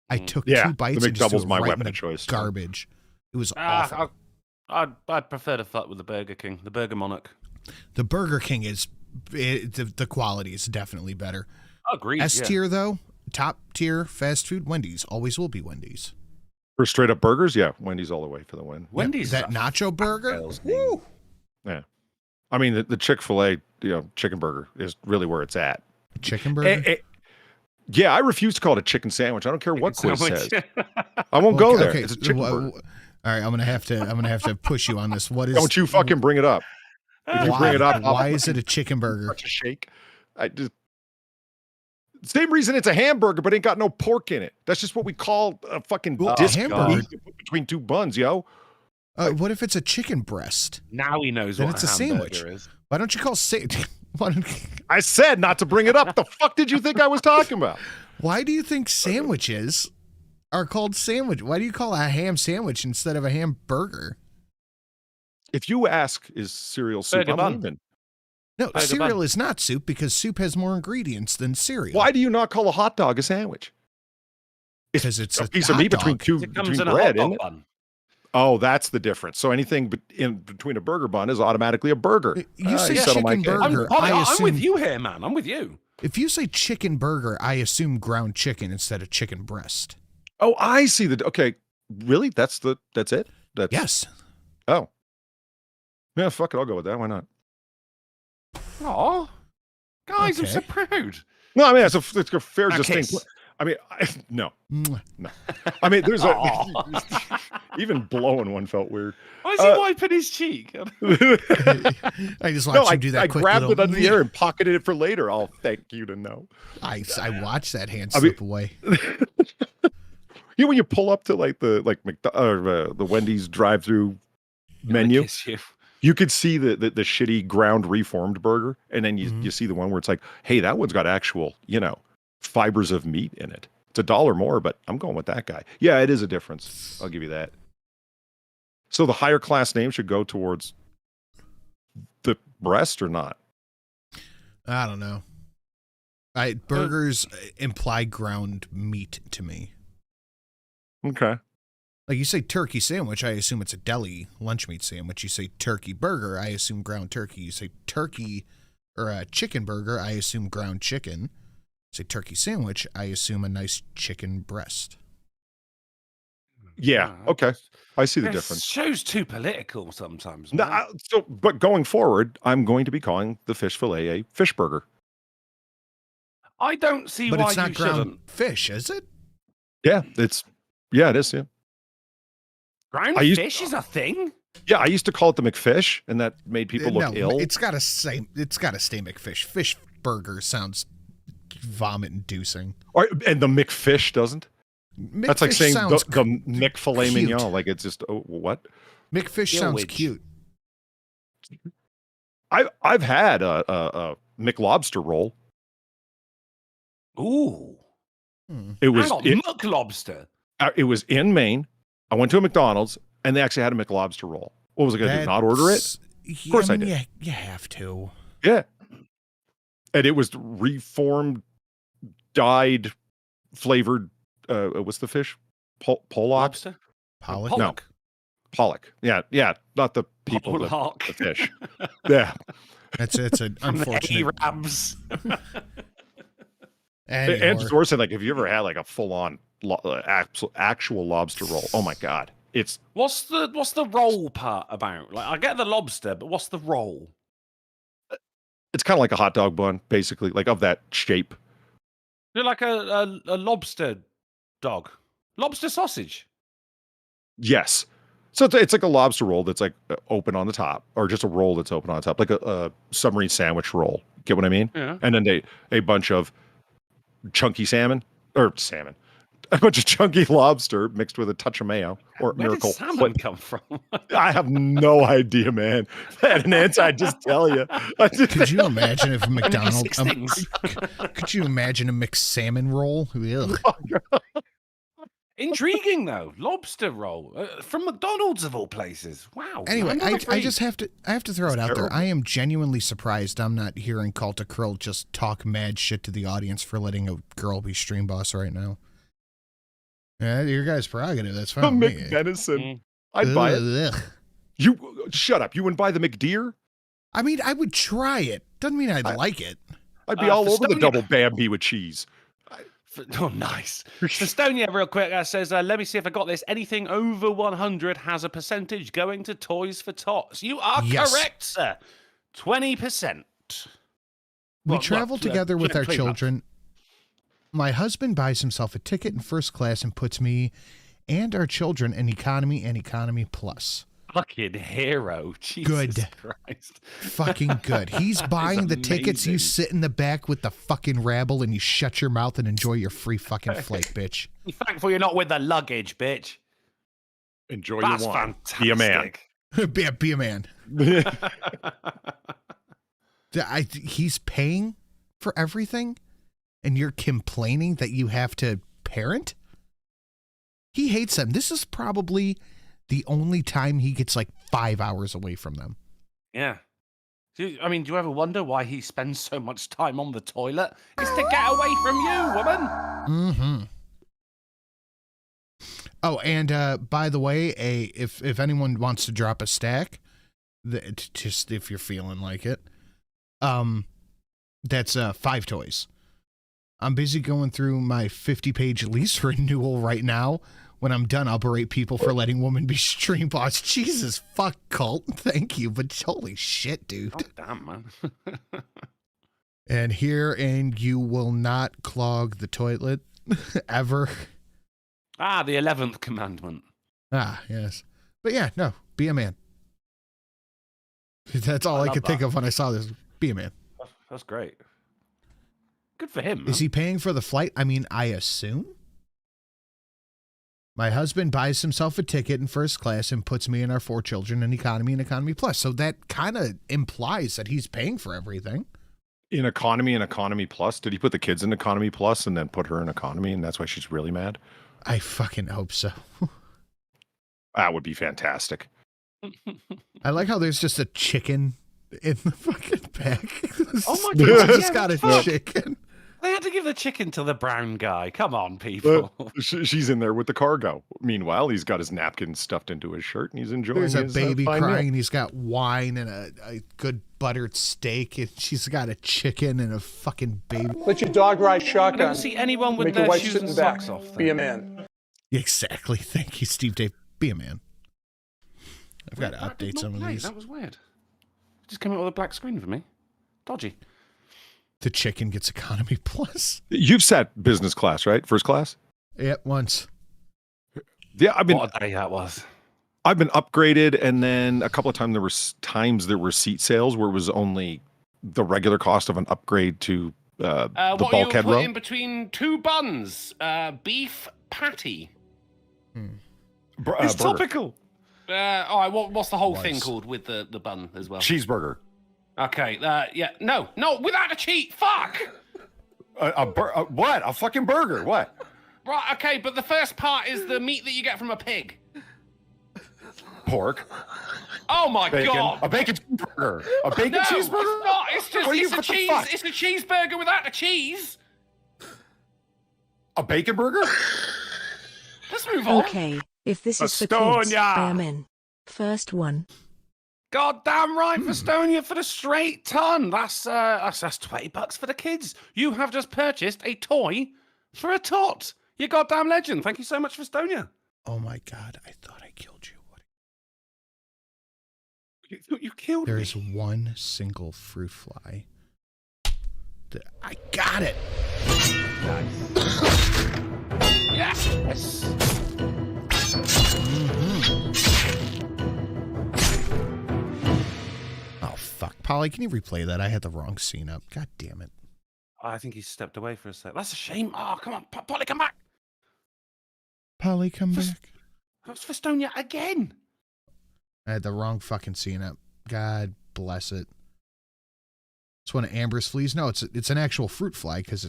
I took 2 bites the and just threw McDouble's it my right weapon in of the choice. garbage. It was awful. I'd prefer to fuck with the Burger King, the Burger Monarch. The Burger King is the quality is definitely better. Agreed. S tier though, top tier fast food, Wendy's always will be Wendy's. For straight up burgers, yeah, Wendy's all the way for the win. Wendy's that nacho burger. Woo. Yeah, I mean the Chick-fil-A, chicken burger is really where it's at. Chicken burger. Yeah, I refuse to call it a chicken sandwich. I don't care what quiz Sandwich. says. I won't go there. Okay, It's a chicken burger. all right, I'm gonna have to push you on this. What is? Don't you fucking bring it up. If you Why, bring it up, why is it a chicken burger? Such a shake. I just same reason it's a hamburger, but ain't got no pork in it. That's just what we call a fucking disc hamburger. between 2 buns, yo. What if it's a chicken breast? Now he knows Then what it's a hamburger sandwich. is. Why don't you call I said not to bring it up. The fuck did you think I was talking about? Why do you think sandwiches are called sandwich? Why do you call a ham sandwich instead of a hamburger? If you ask, is cereal soup? Burger I'm bun. leaving. No, Burger cereal bun. is not soup because soup has more ingredients than cereal. Why do you not call a hot dog a sandwich? Because it's A piece of hot meat between dog. two It comes between in a hot bread, isn't dog it? bun. Oh, that's the difference. So anything in between a burger bun is automatically a burger. You say settle my chicken case. burger. I'm with you here, man. I'm with you. If you say chicken burger, I assume ground chicken instead of chicken breast. Oh, I see okay. Really? That's it? That's Yes. Oh. Yeah, fuck it. I'll go with that. Why not? Oh, guys, I'm Okay. so proud. No, I mean it's a fair Okay. distinct. I mean, no. Mwah. I mean, there's even blowing one felt weird. Why is he wiping his cheek? I just watched him do that I quick grabbed little, it under the air and pocketed it for later. I'll thank you to know. I watched that hand slip away. You know when you pull up to like the Wendy's drive-through menu, you could see the shitty ground reformed burger, and then you see the one where it's like, hey, that one's got actual, fibers of meat in it. It's $1 more, but I'm going with that guy. Yeah, it is a difference. I'll give you that. So the higher class name should go towards the breast or not? I don't know. Burgers imply ground meat to me. Okay. Like you say turkey sandwich, I assume it's a deli lunch meat sandwich. You say turkey burger, I assume ground turkey. You say turkey or a chicken burger, I assume ground chicken. Say turkey sandwich, I assume a nice chicken breast. Yeah. Okay. I see the difference. Show's too political sometimes. No, but going forward, I'm going to be calling the fish fillet a fish burger. I don't see but why it's not you ground shouldn't. fish, is it? Yeah, it is. Yeah. Ground fish is a thing. Yeah, I used to call it the McFish, and that made people look ill. It's got to stay McFish. Fish burger sounds vomit-inducing. And the McFish doesn't. McFish That's like saying the Mick filet mignon. Like it's just what? McFish sounds cute. I've had a McLobster roll. Ooh. It was McLobster. It was in Maine. I went to a McDonald's and they actually had a McLobster roll. What was I going to do? Not order it? Of course I did. Yeah, you have to. Yeah. And it was reformed, dyed, flavored. What's the fish? Pollock? Pollock? No. Pollock. Yeah. Not the people. The fish. Yeah. It's an unfortunate. Arabs. And just worse than like, have you ever had like a full-on actual lobster roll? Oh my god, it's what's the roll part about? Like, I get the lobster, but what's the roll? It's kind of like a hot dog bun, basically, like of that shape. You're like a lobster dog, lobster sausage. Yes, so it's like a lobster roll that's like open on the top, or just a roll that's open on the top, like a submarine sandwich roll. Get what I mean? Yeah. And then a bunch of chunky salmon, a bunch of chunky lobster mixed with a touch of mayo or Where miracle. did salmon come from? I have no idea, man. That an answer, I just tell you. Could you imagine if McDonald's? Could you imagine a mixed salmon roll? Intriguing though, lobster roll from McDonald's of all places. Wow. Anyway, I just have to throw it out there. I am genuinely surprised I'm not hearing Culta Krill just talk mad shit to the audience for letting a girl be stream boss right now. Yeah, your guys' prerogative. That's fine. McVenison. I'd buy it. You shut up. You wouldn't buy the McDeer? I mean, I would try it. Doesn't mean I'd like it. I'd be all over the double Bambi with cheese. Oh, nice. Festonia, real quick, says, let me see if I got this. Anything over 100 has a percentage going to Toys for Tots. You are correct, sir. 20%. We travel together with our children. My husband buys himself a ticket in first class and puts me and our children in economy and economy plus. Fucking hero. Jesus good. Christ. Fucking good. He's buying the tickets. You sit in the back with the fucking rabble and you shut your mouth and enjoy your free fucking flight, bitch. You're thankful you're not with the luggage, bitch. Enjoy That's your wine. Fantastic. Be a man. Be a man. He's paying for everything and you're complaining that you have to parent? He hates them. This is probably the only time he gets like 5 hours away from them. Yeah. I mean, do you ever wonder why he spends so much time on the toilet? It's to get away from you, woman. Mm-hmm. Oh, and by the way, if anyone wants to drop a stack, just if you're feeling like it, that's 5 toys. I'm busy going through my 50-page lease renewal right now. When I'm done, I'll berate people for letting women be stream boss. Jesus, fuck, Cult. Thank you, but holy shit, dude. Oh, damn, man. And you will not clog the toilet. ever. Ah, the 11th commandment. Ah, yes. But yeah, no, be a man. That's all I could think of when I saw this. Be a man. That's great. Good for him. Is he paying for the flight? I mean, I assume. My husband buys himself a ticket in first class and puts me and our 4 children in economy and economy plus. So that kind of implies that he's paying for everything. In economy and economy plus? Did he put the kids in economy plus and then put her in economy, and that's why she's really mad? I fucking hope so. That would be fantastic. I like how there's just a chicken in the fucking back. Oh my God. He's got a chicken. They had to give the chicken to the brown guy. Come on, people. She's in there with the cargo. Meanwhile, he's got his napkin stuffed into his shirt and he's enjoying There's his a baby fine crying meal. and he's got wine and a good buttered steak. And she's got a chicken and a fucking baby. Let your dog ride I shotgun. don't see anyone with Make your their wife shoes sit and in back. socks off. Be a man. Exactly. Thank you, Steve Dave. Be a man. I've got to That did update not some of play. these. That was weird. It just came out with a black screen for me. Dodgy. The chicken gets economy plus. You've sat business class, right? First class? Yep, once. Yeah, What a day that was. I've been upgraded, and then a couple of times there were seat sales where it was only the regular cost of an upgrade to the What you bulkhead put row. in between 2 buns, beef patty. It's burger. topical. All right, what's the whole Was. thing called with the bun as well? Cheeseburger. Okay, yeah, no, without a cheat, fuck! What? A fucking burger? What? Right, okay, but the first part is the meat that you get from a pig. Pork. Oh my Bacon. God! A bacon cheeseburger. A bacon No, cheeseburger? it's not. It's just What are you- it's a what the cheese. fuck? It's a cheeseburger without the cheese. A bacon burger? Let's move on. Okay, if this is for kids, Estonia. I am in. First one. God damn right, Estonia for the straight ton. That's $20 for the kids. You have just purchased a toy for a tot. You goddamn legend. Thank you so much, Estonia. Oh my God, I thought I killed you. You killed There's me. one single fruit fly. I got it. Yes. Oh, fuck. Polly, can you replay that? I had the wrong scene up. God damn it. I think he stepped away for a sec. That's a shame. Oh, come on, Polly, come back. Polly, come back. That's Festonia again. I had the wrong fucking scene up. God bless it. It's one of Amber's fleas. No, it's an actual fruit fly because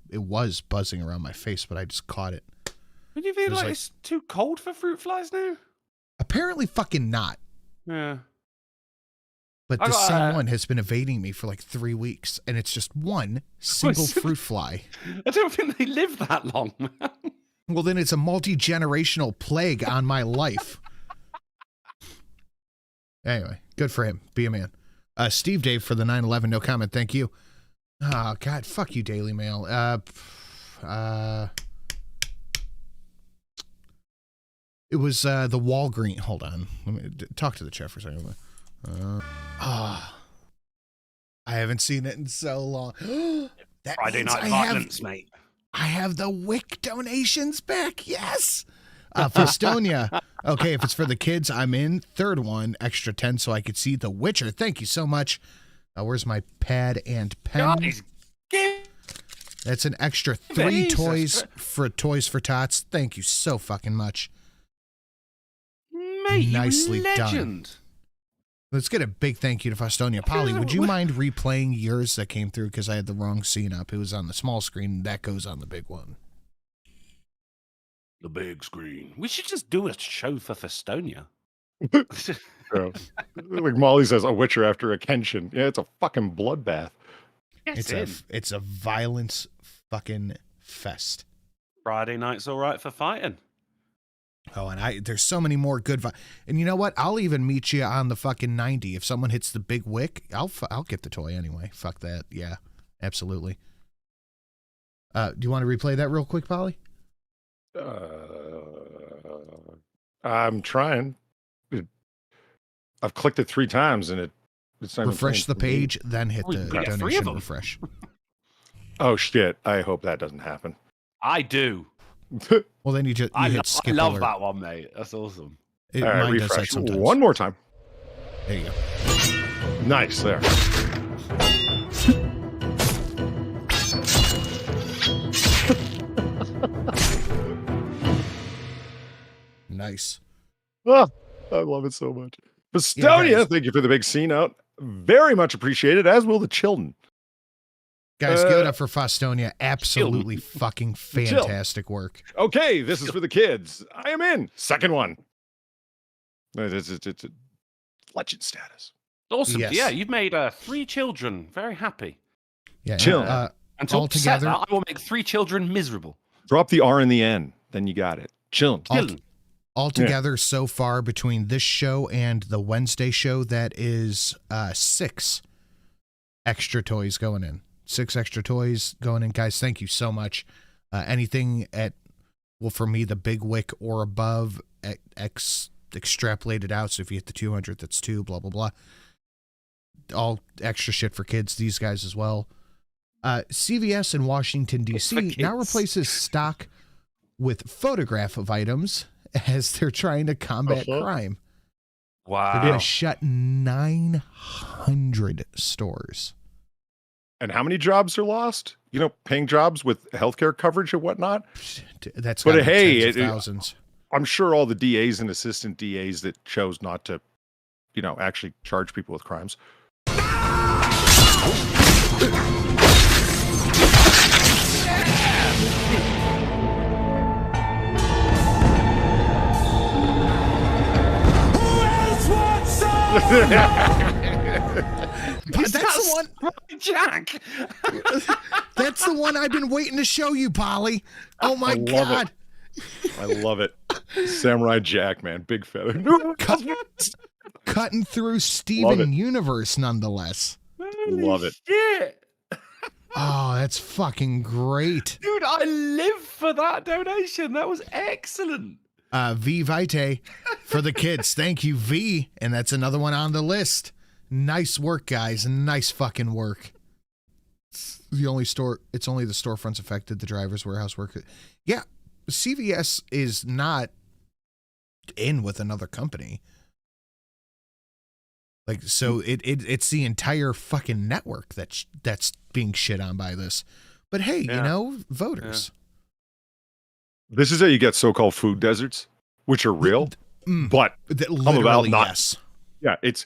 it was buzzing around my face, but I just caught it. Would you feel was like like- it's too cold for fruit flies now? Apparently fucking not. Yeah. But I the got, same one has been evading me for like 3 weeks, and it's just one single fruit fly. I don't think they live that long, man. Well, then it's a multi-generational plague on my life. Anyway, good for him. Be a man. Steve Dave for the 9/11, no comment. Thank you. Oh, God, fuck you, Daily Mail. It was the Walgreen. Hold on. Let me talk to the chat for a second. I haven't seen it in so long. That Friday means night I have- violence, mate. I have the WIC donations back. Yes. For Estonia. Okay, if it's for the kids, I'm in. Third one, extra 10 so I could see The Witcher. Thank you so much. Where's my pad and pen? God, he's That's an extra 3 Jesus. Toys for Tots. Thank you so fucking much. Mate, Nicely you done. legend. Let's get a big thank you to Festonia. Polly, would you mind replaying yours that came through because I had the wrong scene up? It was on the small screen. That goes on the big one. The big screen. We should just do a show for Festonia. Yeah. Like Molly says, a Witcher after a Kenshin. Yeah, it's a fucking bloodbath. It's a violence fucking fest. Friday night's all right for fighting. Oh, and there's so many more good and you know what? I'll even meet you on the fucking 90. If someone hits the big wick, I'll get the toy anyway. Fuck that. Yeah, absolutely. Do you want to replay that real quick, Polly? I'm trying. I've clicked it 3 times and it's not even Refresh the playing for me. page, then hit Oh, you the got 3 of donation them. refresh. Oh shit! I hope that doesn't happen. I do. Well, then you hit skip I love alert. that one, mate. That's awesome. It, All right, mine does that refresh. sometimes. One more time. There you go. Nice there. Nice. Oh, I love it so much. Bestonia, guys. thank you for the big scene out. Very much appreciated, as will the children. Guys, give it up for Fostonia. Absolutely fucking fantastic work. Okay, this is for the kids. I am in. Second one. It's legend status. Awesome. Yes. Yeah, you've made 3 children very happy. Yeah. Chill. And to All upset together- that, I will make 3 children miserable. Drop the R in the N, then you got it. Chillin'. Altogether, so far between this show and the Wednesday show, that is 6 extra toys going in. 6 extra toys going in. Guys, thank you so much. Anything at, well, for me, the big wick or above, extrapolated out. So if you hit the 200, that's 2, blah, blah, blah. All extra shit for kids. These guys as well. CVS in Washington, D.C. now replaces stock with photograph of items as they're trying to combat crime. Wow. They're going to shut 900 stores. And how many jobs are lost? You know, paying jobs with healthcare coverage and whatnot. That's But gotta be hey, tens of thousands. I'm sure all the DAs and assistant DAs that chose not to, you know, actually charge people with crimes. That's the one, Jack. that's the one I've been waiting to show you, Polly. Oh my God. I love it. Samurai Jack, man. Big feather. Cutting through Steven Universe, nonetheless. Love it. Shit. Oh, that's fucking great. Dude, I live for that donation. That was excellent. V Vite for the kids. Thank you, V. And that's another one on the list. Nice work, guys. Nice fucking work. It's only the storefronts affected, the driver's warehouse worker. Yeah, CVS is not in with another company. Like, so it's the entire fucking network that's being shit on by this. But hey, you know, voters. This is how you get so-called food deserts, which are real, but I'm about not. Yes. Yeah, it's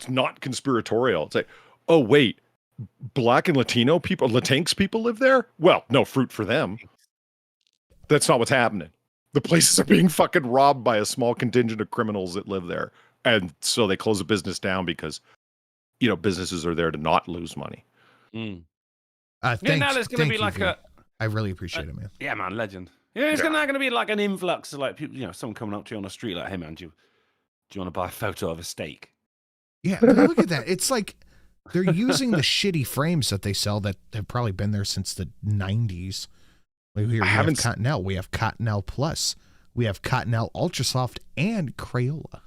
not conspiratorial. It's like, oh wait, Black and Latino people, Latinx people live there? Well, no fruit for them. That's not what's happening. The places are being fucking robbed by a small contingent of criminals that live there. And so they close the business down because, you know, businesses are there to not lose money. Mm. Now there's going to be like I really appreciate it, man. Yeah, man, legend. Yeah, it's not going to be like an influx of like people, you know, someone coming up to you on the street like, hey, man, do you want to buy a photo of a steak? Yeah, but look at that. It's like they're using the shitty frames that they sell that have probably been there since the 90s. Like here, we have Cottonelle. We have Cottonelle Plus. We have Cottonelle Ultra Soft and Crayola.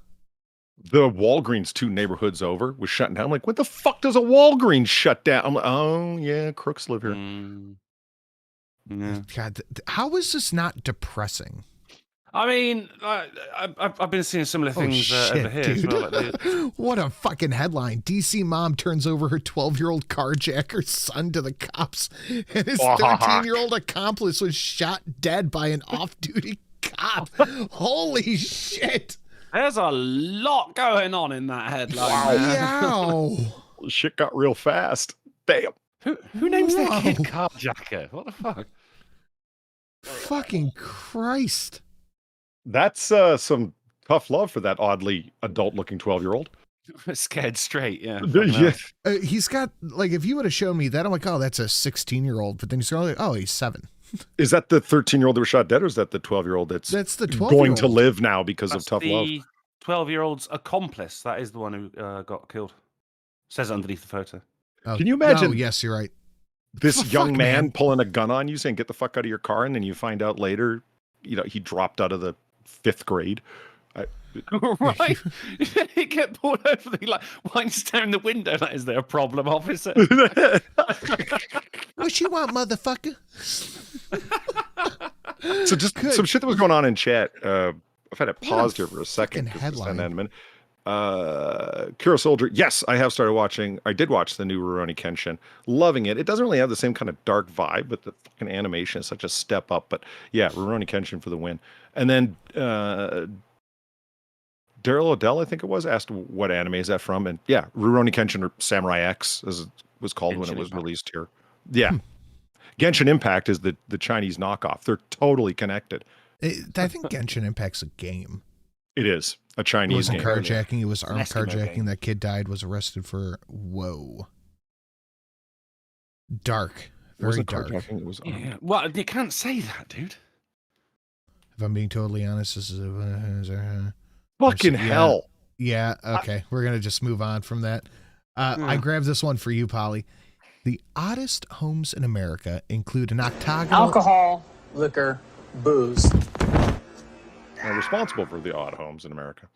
The Walgreens 2 neighborhoods over was shutting down. I'm like, what the fuck does a Walgreens shut down? I'm like, oh, yeah, crooks live here. Yeah. God, how is this not depressing? I mean, I've been seeing similar things over here. Dude. As well, like What a fucking headline. DC mom turns over her 12-year-old carjacker's son to the cops, and his 13-year-old accomplice was shot dead by an off-duty cop. Holy shit. There's a lot going on in that headline. Wow. Shit got real fast. Damn. Who names their kid carjacker? What the fuck? Fucking Christ. That's some tough love for that oddly adult-looking 12-year-old. Scared straight, yeah. He's got, like, if you would have shown me that, I'm like, oh, that's a 16-year-old. But then he's going, oh, he's 7. Is that the 13-year-old that was shot dead, or is that the 12-year-old that's the 12-year-old going to live now because That's of tough love? the 12-year-old's accomplice. That is the one who got killed. Says it underneath the photo. Oh, Can you imagine? Oh, yes, you're right. This young man pulling a gun on you, saying, "Get the fuck out of your car," and then you find out later, you know, he dropped out of the 5th grade. Right? He get pulled over. He like winds down the window. Like, is there a problem, officer? What you want, motherfucker? So just Good. some shit that was going on in chat. I've had it paused here for a second. fucking headline. Kira Soldier. Yes, I have started watching. I did watch the new Rurouni Kenshin. Loving it. It doesn't really have the same kind of dark vibe, but the fucking animation is such a step up. But yeah, Rurouni Kenshin for the win. And then Daryl Odell, I think it was, asked what anime is that from, and yeah, Rurouni Kenshin or Samurai X, as it was called when it was released here. Yeah, Genshin Impact is the Chinese knockoff. They're totally connected. I think Genshin Impact's a game. It is a It Chinese wasn't game. carjacking. It was armed Eskimo carjacking. game. That kid died. Was arrested for dark. It Very wasn't dark. carjacking. It was Yeah. Well, you can't say that, dude. If I'm being totally honest, this is fucking yeah. hell. Yeah, okay. We're going to just move on from that. I grabbed this one for you, Polly. The oddest homes in America include an octagonal... Alcohol, liquor, booze. Are responsible for the odd homes in America.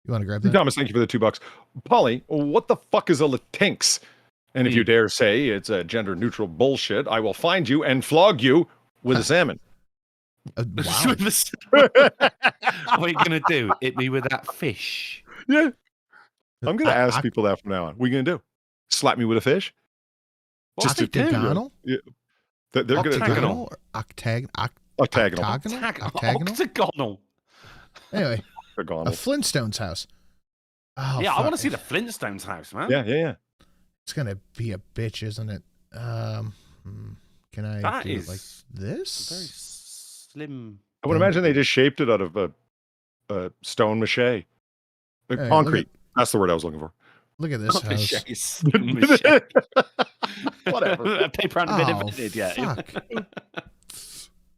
You want to grab that? Thomas, thank you for the $2. Polly, what the fuck is a Latinx? And if you dare say it's a gender-neutral bullshit, I will find you and flog you with a salmon. Wow. What are you going to do? Hit me with that fish? Yeah. I'm going to ask people that from now on. What are you going to do? Slap me with a fish? Just to octagonal? Yeah. They're going to Octagonal? Octagonal? Octagonal. Anyway, a Octagonal. Flintstones house. Oh, Yeah, I fuck. want to see the Flintstones house, man. Yeah. It's going to be a bitch, isn't it? Can I That do is it like this? very slim. I would imagine they just shaped it out of a stone mache. Hey, Concrete. That's the word I was looking for. Look at this house. Whatever. Paper hasn't been Oh, invented yet. fuck.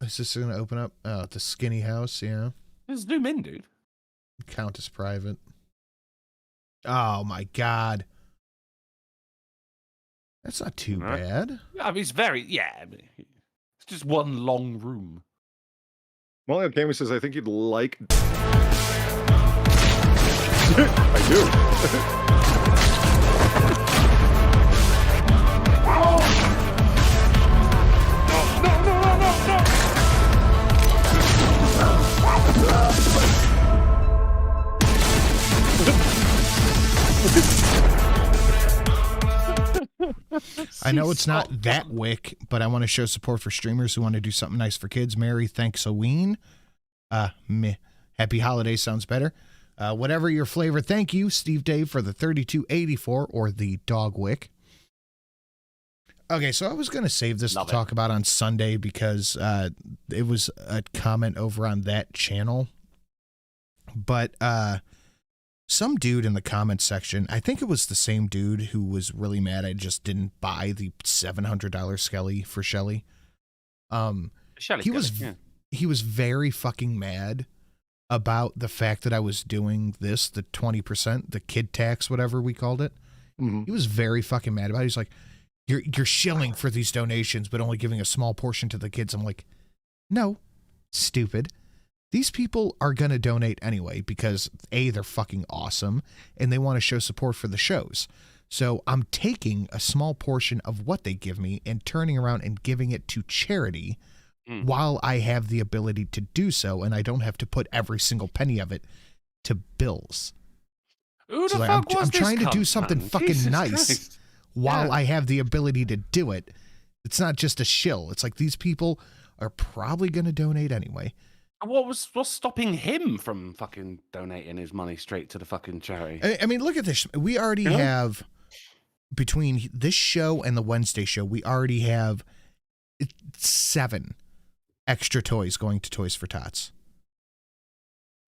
Is this going to open up? Oh, the skinny house, yeah. Just zoom in, dude. Count as private. Oh, my God. That's not too bad. I mean, it's very, yeah. It's just one long room. Molly Cammy says, I think you'd like... I do. I know it's not that wick, but I want to show support for streamers who want to do something nice for kids. Merry Thanksoween. Meh. Happy Holidays sounds better. Whatever your flavor, thank you, Steve Dave, for the 3284 or the dog wick. Okay, so I was going to save this to talk about on Sunday because it was a comment over on that channel. But some dude in the comments section, I think it was the same dude who was really mad I just didn't buy the $700 Skelly for Shelly. He was very fucking mad about the fact that I was doing this, the 20%, the kid tax, whatever we called it. Mm-hmm. He was very fucking mad about it. He's like, you're shilling for these donations, but only giving a small portion to the kids. I'm like, no, stupid. These people are going to donate anyway because A, they're fucking awesome and they want to show support for the shows. So I'm taking a small portion of what they give me and turning around and giving it to charity while I have the ability to do so. And I don't have to put every single penny of it to bills. Who So the like, fuck I'm was this trying to do cunt, something man? fucking Jesus nice Christ. while Yeah. I have the ability to do it. It's not just a shill. It's like these people are probably going to donate anyway. What's stopping him from fucking donating his money straight to the fucking charity? I mean, look at this. We already have, between this show and the Wednesday show, we already have 7 extra toys going to Toys for Tots.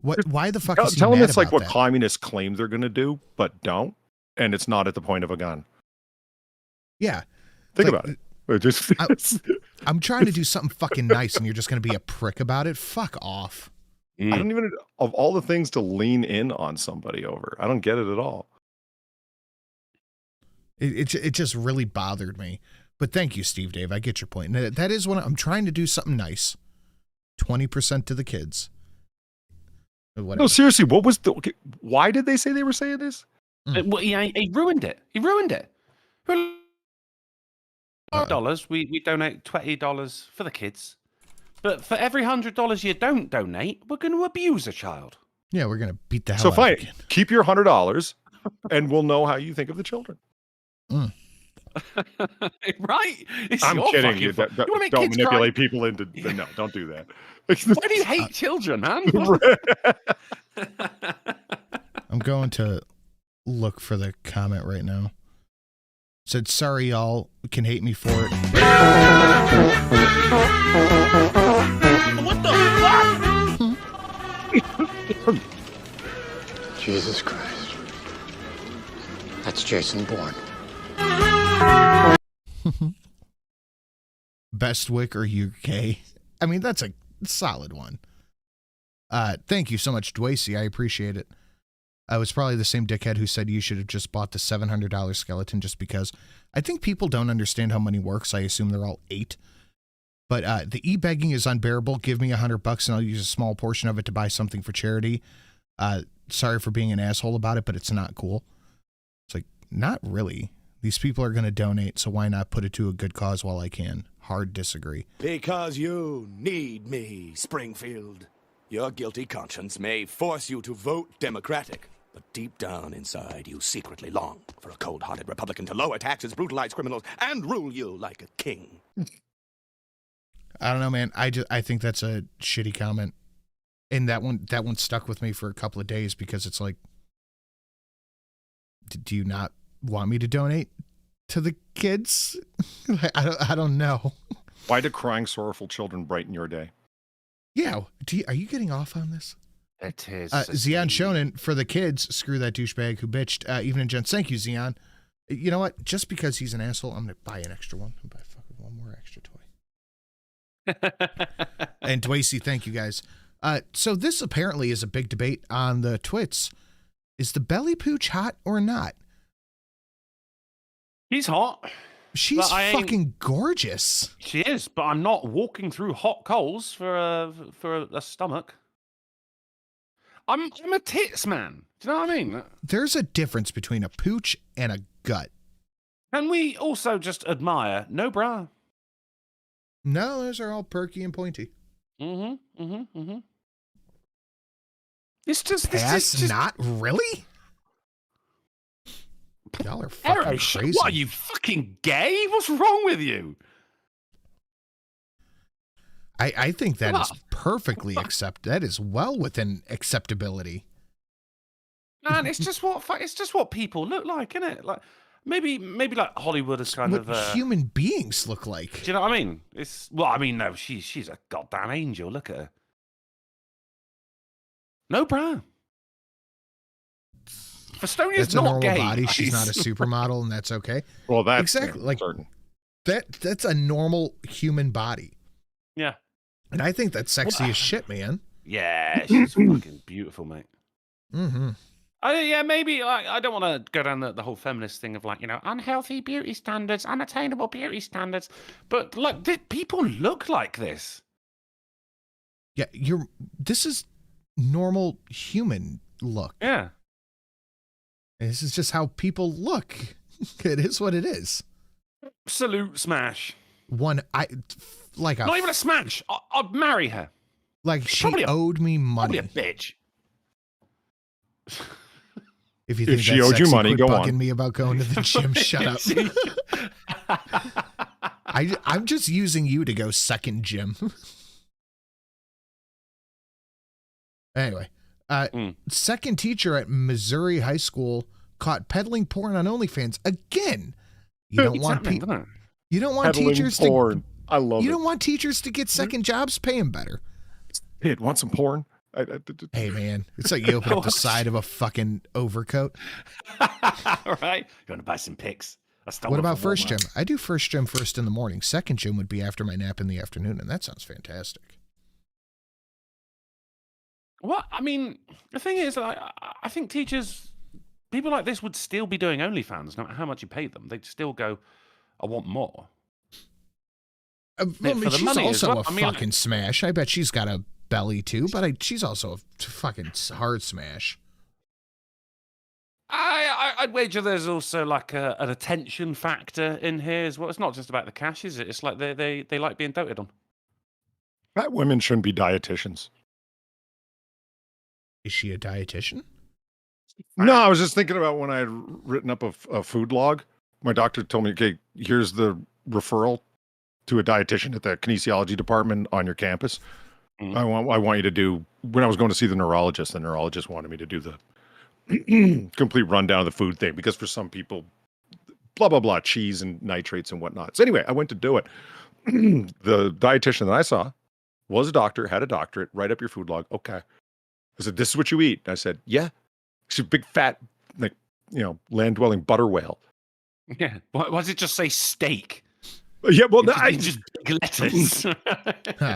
Why the fuck is he Tell them mad it's like about what that? communists claim they're going to do, but don't. And it's not at the point of a gun. Yeah. Think Like, about it. It just, I'm trying to do something fucking nice and you're just going to be a prick about it? Fuck off. I don't even, of all the things to lean in on somebody over, I don't get it at all. It just really bothered me. But thank you, Steve Dave. I get your point. And that is what I'm trying to do something nice. 20% to the kids. Whatever. No, seriously, what was the, okay, why did they say they were saying this? Well, he ruined it. He ruined it. $5, we donate $20 for the kids. But for every $100 you don't donate, we're going to abuse a child. Yeah, we're gonna beat the hell So out fine, of it. keep your $100, and we'll know how you think of the children. Right? It's I'm your kidding. fucking You fault. don't You wanna make don't kids manipulate cry? people into. No, don't do that. Why do you hate children, man? I'm going to look for the comment right now. Said, sorry, y'all can hate me for it. What the fuck? Jesus Christ. That's Jason Bourne. Bestwick or UK? I mean, that's a solid one. Thank you so much, Dwacey. I appreciate it. I was probably the same dickhead who said you should have just bought the $700 skeleton just because. I think people don't understand how money works. I assume they're all 8. But the e-begging is unbearable. Give me $100 and I'll use a small portion of it to buy something for charity. Sorry for being an asshole about it, but it's not cool. It's like, not really. These people are going to donate, so why not put it to a good cause while I can? Hard disagree. Because you need me, Springfield. Your guilty conscience may force you to vote Democratic, but deep down inside you secretly long for a cold-hearted Republican to lower taxes, brutalize criminals, and rule you like a king. I don't know, man. I think that's a shitty comment. And that one stuck with me for a couple of days because it's like, do you not want me to donate to the kids? I don't know. Why do crying, sorrowful children brighten your day? Yeah. Are you getting off on this? It is. Zion Shonen, for the kids, screw that douchebag who bitched. Evening, gents. Thank you, Zion. You know what? Just because he's an asshole, I'm going to buy an extra one. I'll buy fucking one more extra toy. And Dwacey, thank you, guys. So this apparently is a big debate on the twits. Is the belly pooch hot or not? He's hot. She's fucking gorgeous. She is, but I'm not walking through hot coals for a stomach. I'm a tits man. Do you know what I mean? There's a difference between a pooch and a gut. Can we also just admire no bra? No, those are all perky and pointy. It's just not really. Y'all are fucking crazy. What are you, fucking gay? What's wrong with you? I think that is perfectly that is well within acceptability. Man, it's just what people look like, isn't it? Like maybe like Hollywood is kind what of human beings look like. Do you know what I mean? No, she's a goddamn angel. Look at her. No bra. Estonia's That's a not normal gay. body. She's not a supermodel, and that's okay. Well, that's exactly like certain. That's a normal human body. Yeah. And I think that's sexy as shit, man. Yeah, she's fucking beautiful, mate. Mm-hmm. Yeah, maybe I don't want to go down the whole feminist thing of like, unhealthy beauty standards, unattainable beauty standards. But like, people look like this. Yeah, this is normal human look. Yeah. This is just how people look. It is what it is. Absolute smash. Not even a smash. I'd marry her. Like she owed me money. Probably a bitch. If you think she owed you money, quit go bugging on. me about going to the gym. Shut up. I'm just using you to go second gym. Anyway, second teacher at Missouri High School caught peddling porn on OnlyFans again. You don't want Peddling teachers porn. I love You it. don't want teachers to get second jobs, pay them better. Hey, want some porn? Hey man, it's like you open up the side of a fucking overcoat. Right? You want to buy some pics? What about first gym? I do first gym first in the morning. Second gym would be after my nap in the afternoon, and that sounds fantastic. What? I mean, the thing is, I think people like this would still be doing OnlyFans, no matter how much you pay them. They'd still go, I want more. She's also a fucking smash. I bet she's got a belly too, but she's also a fucking hard smash. I'd wager there's also like an attention factor in here as well. It's not just about the cash, is it? It's like they like being doted on. Fat women shouldn't be dietitians. Is she a dietitian? No, I was just thinking about when I had written up a food log. My doctor told me, okay, here's the referral to a dietitian at the kinesiology department on your campus. I want you to do, when I was going to see the neurologist wanted me to do the complete rundown of the food thing, because for some people, blah, blah, blah, cheese and nitrates and whatnot. So anyway, I went to do it. The dietitian that I saw was a doctor, had a doctorate, write up your food log. Okay. I said, this is what you eat. I said, yeah. She's a big fat, like, land-dwelling butter whale. Yeah. Why does it just say steak? Yeah, well, just big letters.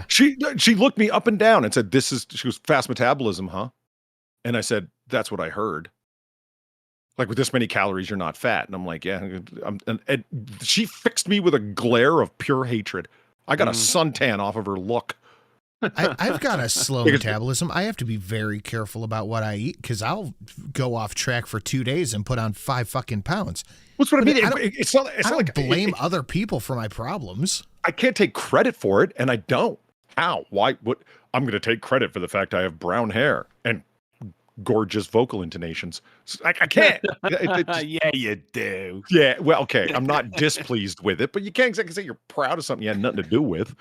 She looked me up and down and said, she was fast metabolism, huh? And I said, that's what I heard. Like, with this many calories, you're not fat. And I'm like, yeah. And she fixed me with a glare of pure hatred. I got a suntan off of her look. I've got a slow metabolism. I have to be very careful about what I eat because I'll go off track for 2 days and put on 5 fucking pounds. What's what I mean? It's not like blame other people for my problems. I can't take credit for it, and I don't. How? Why? What? I'm going to take credit for the fact I have brown hair and gorgeous vocal intonations. I can't. Yeah, you do. Yeah. Well, okay. I'm not displeased with it, but you can't exactly say you're proud of something you had nothing to do with.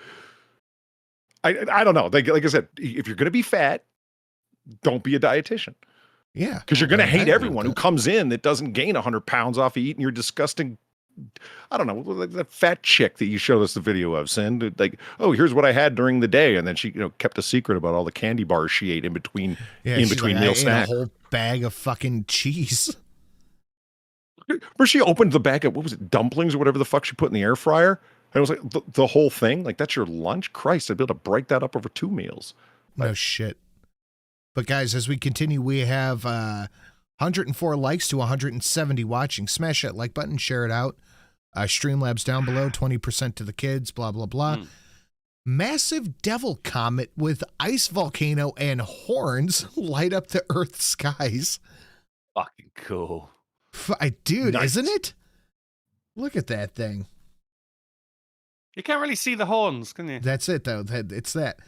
I don't know. Like I said, if you're going to be fat, don't be a dietitian. Yeah. Because you're going to hate everyone who comes in that doesn't gain 100 pounds off of eating your disgusting, I don't know, like that fat chick that you showed us the video of, Sin. Like, oh, here's what I had during the day. And then she kept a secret about all the candy bars she ate in between meal snacks. A whole bag of fucking cheese. Where she opened the bag of, what was it, dumplings or whatever the fuck she put in the air fryer. And it was like the whole thing. Like, that's your lunch? Christ, I'd be able to break that up over 2 meals. No shit. But guys, as we continue, we have 104 likes to 170 watching. Smash that like button, share it out. Streamlabs down below, 20% to the kids, blah, blah, blah. Massive devil comet with ice volcano and horns light up the Earth's skies. Fucking cool. Dude, Nice. Isn't it? Look at that thing. You can't really see the horns, can you? That's it, though. It's that.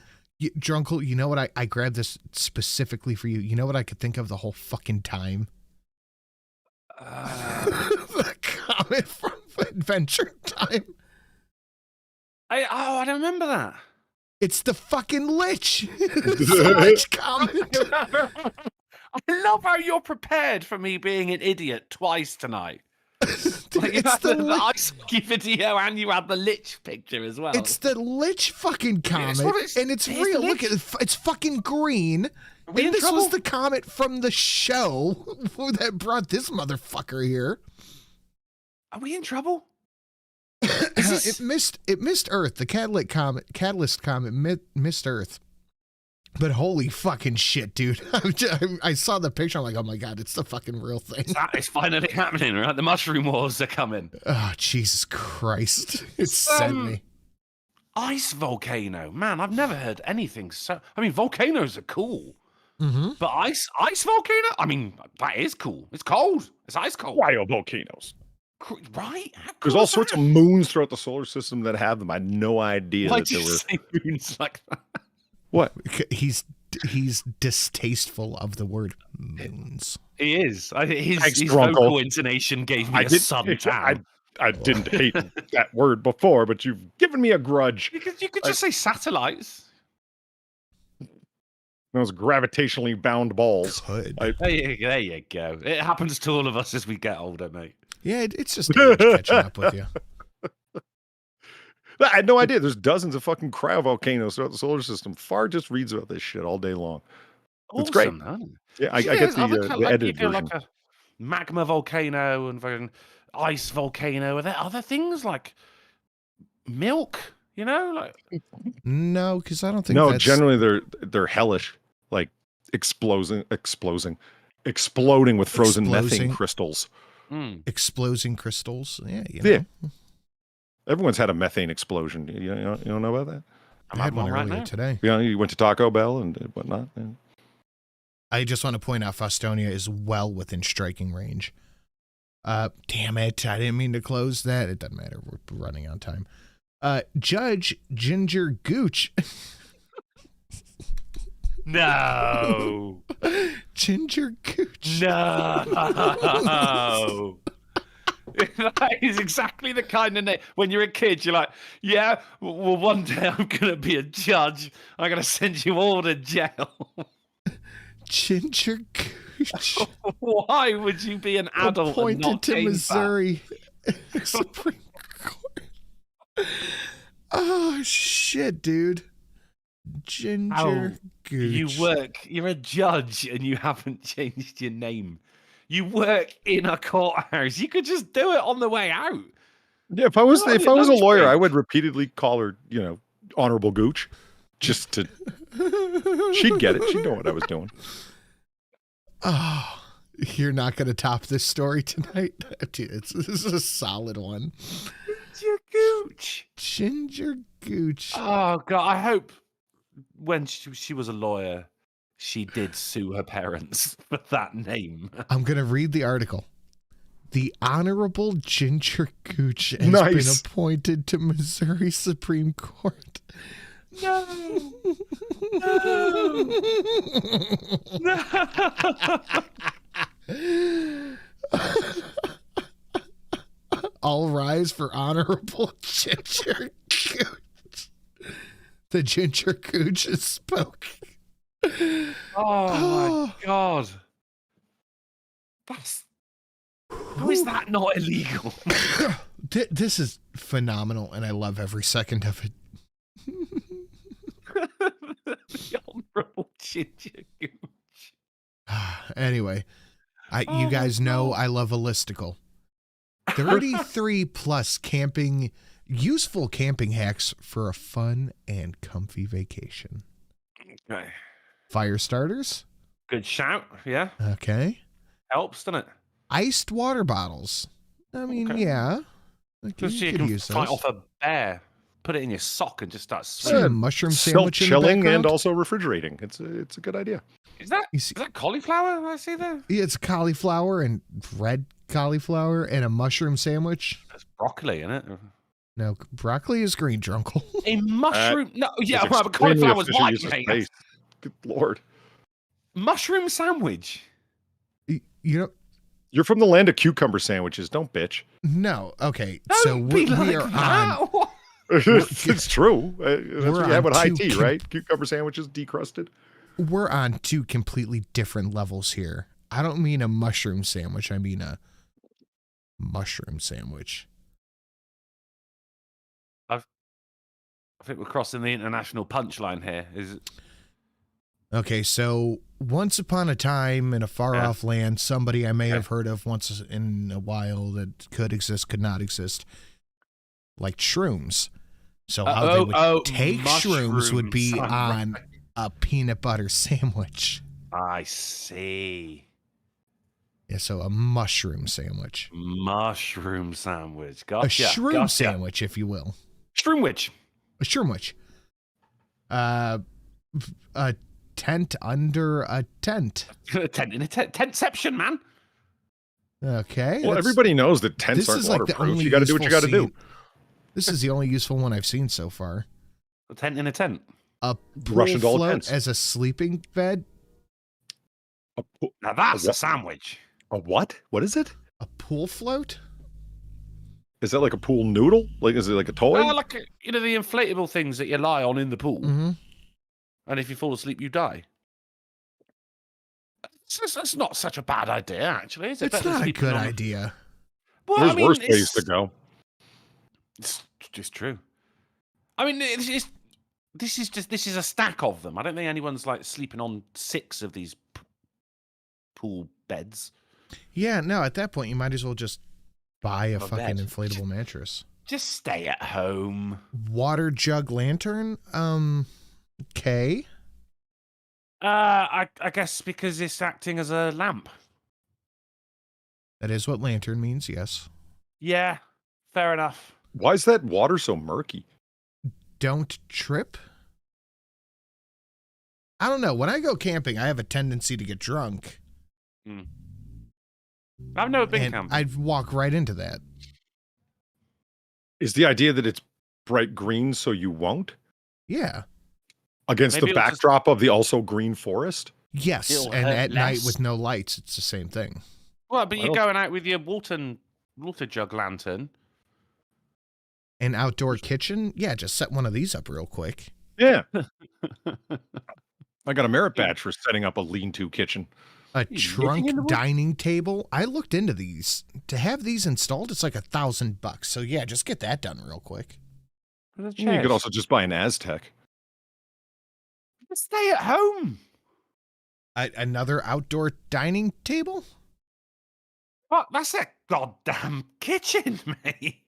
Drunkle, you know what? I grabbed this specifically for you. You know what I could think of the whole fucking time? The comet from Adventure Time. I don't remember that. It's the fucking Lich. It's the Lich comet. I love how you're prepared for me being an idiot twice tonight. Like, It's the ice hockey video and you had the Lich picture as well. It's the Lich fucking comet, and it's it's real. the Look at it. It's fucking green. And we in this trouble? was the comet from the show that brought this motherfucker here. Are we in trouble? It missed Earth. The Catalyst comet missed Earth. But holy fucking shit, dude. I saw the picture. I'm like, oh my God, it's the fucking real thing. It's finally happening, right? The mushroom wars are coming. Oh, Jesus Christ. It sent me. Ice volcano. Man, I've never heard anything so... I mean, volcanoes are cool. Mm-hmm. But ice volcano? I mean, that is cool. It's cold. It's ice cold. Cryovolcanoes. Right? There's all sorts of moons throughout the solar system that have them. I had no idea Why that do there you were... say moons like that? What? He's distasteful of the word moons. He is. His Drunkle. vocal intonation gave me a suntan. I didn't hate that word before, but you've given me a grudge. You could just say satellites. Those gravitationally bound balls. There you go. It happens to all of us as we get older, mate. Yeah, it's just age catching up with you. I had no idea. There's dozens of fucking cryovolcanoes throughout the solar system. Far just reads about this shit all day long. It's great. Huh? Yeah, I get the edited version. Like a magma volcano and fucking ice volcano. Are there other things like milk? You know, like no, because I don't think. No, that's... generally they're hellish, like exploding with frozen methane crystals. Exploding crystals. Yeah, you know. Yeah. Everyone's had a methane explosion. You don't know about that? I had one earlier today. Yeah, you went to Taco Bell and whatnot. Yeah. I just want to point out Fostonia is well within striking range. Damn it. I didn't mean to close that. It doesn't matter. We're running on time. Judge Ginger Gooch. No. Ginger Gooch. No. That is exactly the kind of name. When you're a kid, you're like, yeah, well, one day I'm going to be a judge. I'm going to send you all to jail. Ginger Gooch. Why would you be an adult Appointed and not to change Missouri Supreme Court. Oh, shit, dude. Ginger Gooch. You're a judge and you haven't changed your name. You work in a courthouse. You could just do it on the way out. Yeah, if I was a lawyer, I would repeatedly call her, Honorable Gooch, just to. She'd get it. She'd know what I was doing. Oh, you're not going to top this story tonight, dude. This is a solid one. Ginger Gooch. Ginger Gooch. Oh God, I hope when she was a lawyer, she did sue her parents for that name. I'm going to read the article. The Honorable Ginger Gooch has been appointed to Missouri Supreme Court. No. No. All rise for Honorable Ginger Gooch. The Ginger Gooch has spoken. Oh my God. How is that not illegal? This is phenomenal, and I love every second of it. The Honorable Ginger Gooch. Anyway, you guys know I love a listicle. 33 plus useful camping hacks for a fun and comfy vacation. Okay. Fire starters. Good shout. Yeah. Okay. Helps, doesn't it? Iced water bottles. I mean, Okay. yeah. Just so you can fight off a bear. Put it in your sock and just start See a mushroom sandwich in the chilling background? and also refrigerating. It's a good idea. Is that cauliflower I see there? Yeah, it's cauliflower and red cauliflower and a mushroom sandwich. That's broccoli, isn't it? No, broccoli is green, Drunkle. A mushroom? No, yeah, It's right, but extremely cauliflower's efficient white, use of mate. space. Good Lord. Mushroom sandwich? You're from the land of cucumber sandwiches. Don't bitch. No, okay. Don't so be we like are that. on. It's true. That's what you have with high on tea, right? Cucumber sandwiches, decrusted. We're on two completely different levels here. I don't mean a mushroom sandwich. I mean a mushroom sandwich. I think we're crossing the international punchline here. Is it? Okay, so once upon a time in a far-off land, somebody I may have heard of once in a while that could exist, could not exist, like shrooms. So how they would take shrooms would be on a peanut butter sandwich. I see. Yeah, so a mushroom sandwich. Mushroom sandwich. Gotcha. A shroom sandwich, if you will. Shroomwich. A shroomwich. A tent under a tent. A tent in a tent. Tentception, man. Okay. Well, everybody knows that tents aren't waterproof. You got to do what you got to do. This is the only useful one I've seen so far. A tent in a tent. A pool Russian doll float tents. as a sleeping bed. Now that's a sandwich. A what? What is it? A pool float? Is that like a pool noodle? Like, is it like a toy? Oh, like the inflatable things that you lie on in the pool, and if you fall asleep, you die. That's not such a bad idea, actually. Is it? It's not a good idea. Well, There's I mean, worse ways to go. It's just true. I mean, this is a stack of them. I don't think anyone's like sleeping on 6 of these pool beds. Yeah, no, at that point, you might as well just buy a A fucking bed. inflatable mattress. Just stay at home. Water jug lantern? Okay. I guess because it's acting as a lamp. That is what lantern means, yes. Yeah, fair enough. Why is that water so murky? Don't trip? I don't know. When I go camping, I have a tendency to get drunk. I've never been and camping. I'd walk right into that. Is the idea that it's bright green so you won't? Yeah. Against Maybe the it'll just- backdrop of the also green forest? Yes, It'll and hurt at night less. with no lights, it's the same thing. Well, but I you're don't- going out with your water jug lantern. An outdoor kitchen? Yeah, just set one of these up real quick. Yeah. I got a merit badge for setting up a lean-to kitchen. A You trunk living in the woods? dining table. I looked into these. To have these installed, it's like $1,000. So yeah, just get that done real quick. The You could chairs. also just buy an Aztec. Stay at home. Another outdoor dining table? What? That's a goddamn kitchen, mate.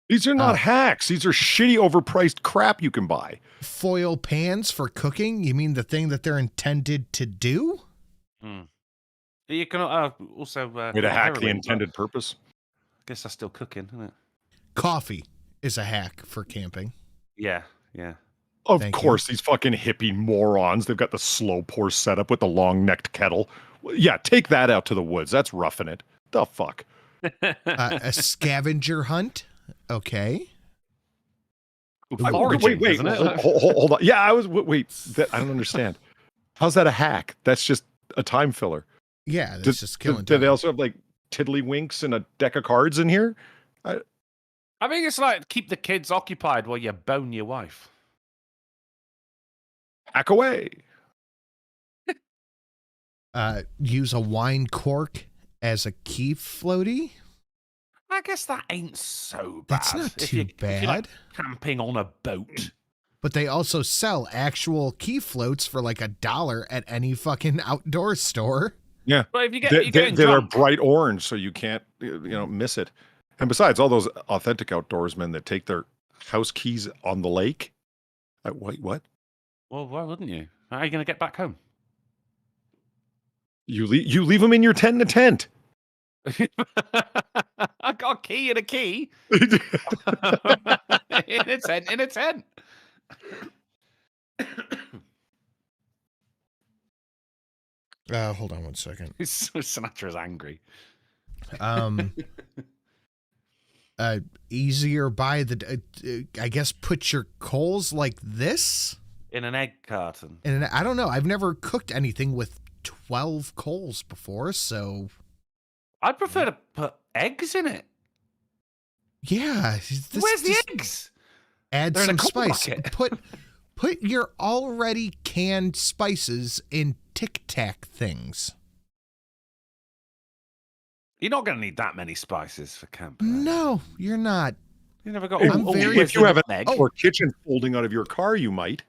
These are not hacks. These are shitty, overpriced crap you can buy. Foil pans for cooking? You mean the thing that they're intended to do? You can also Way to hack the heroin, intended purpose. I guess that's still cooking, isn't it? Coffee is a hack for camping. Yeah, yeah. Of Thank course, these fucking hippie morons. They've got the slow pour setup with the long-necked kettle. Yeah, take that out to the woods. That's roughing it. The fuck? A scavenger hunt? Okay. Foraging, wait, isn't it? hold on. Yeah, I don't understand. How's that a hack? That's just a time filler. Yeah, that's just killing Do time. they also have like tiddlywinks and a deck of cards in here? I think it's like keep the kids occupied while you bone your wife. Hack away. Use a wine cork as a key floaty? I guess that ain't so bad. That's not If too if you're, like, bad. camping on a boat. But they also sell actual key floats for like $1 at any fucking outdoor store. Yeah. But if you get They're you're getting they're drunk, bright orange, so you can't miss it. And besides, all those authentic outdoorsmen that take their house keys on the lake. Wait, what? well, why wouldn't you? How are you going to get back home? You leave them in your tent in a tent. I got a key and a key. in a tent, in a tent. Hold on one second. Sinatra's angry. Easier by the, I guess, put your coals like this? In an egg carton. And I don't know. I've never cooked anything with 12 coals before, so I'd prefer to put eggs in it. yeah. Where's the eggs? Add They're in a some cookbook spice. bucket. Put your already canned spices in Tic Tac things. You're not going to need that many spices for camping. No, you're not. You never got. I'm very- If you have an egg. or kitchen folding out of your car, you might.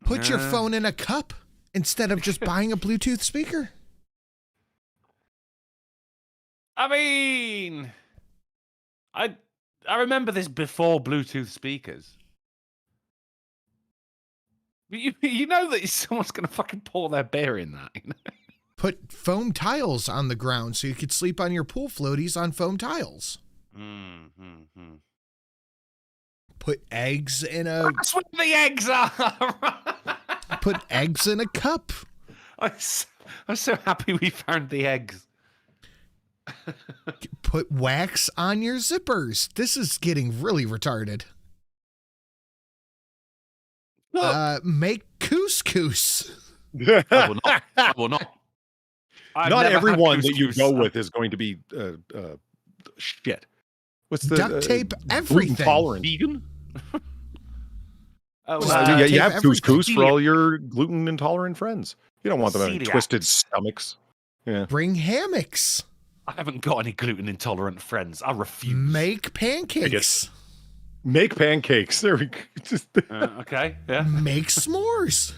Put your phone in a cup instead of just buying a Bluetooth speaker. I mean, I remember this before Bluetooth speakers. But you know that someone's going to fucking pour their beer in that. You know? Put foam tiles on the ground so you could sleep on your pool floaties on foam tiles. Put eggs in a... That's what the eggs are. Put eggs in a cup. I'm so happy we found the eggs. Put wax on your zippers. This is getting really retarded. Make couscous. I will not. I will not. I've Not never had everyone that you couscous. go with is going to be shit. What's the Duct tape gluten everything. tolerant? Vegan? You tape have everything. couscous for all your gluten intolerant friends. You don't want them having Celiac. twisted stomachs. Yeah. Bring hammocks. I haven't got any gluten intolerant friends. I refuse. Make pancakes. Make pancakes. There we go. Just, Okay, yeah. Make s'mores.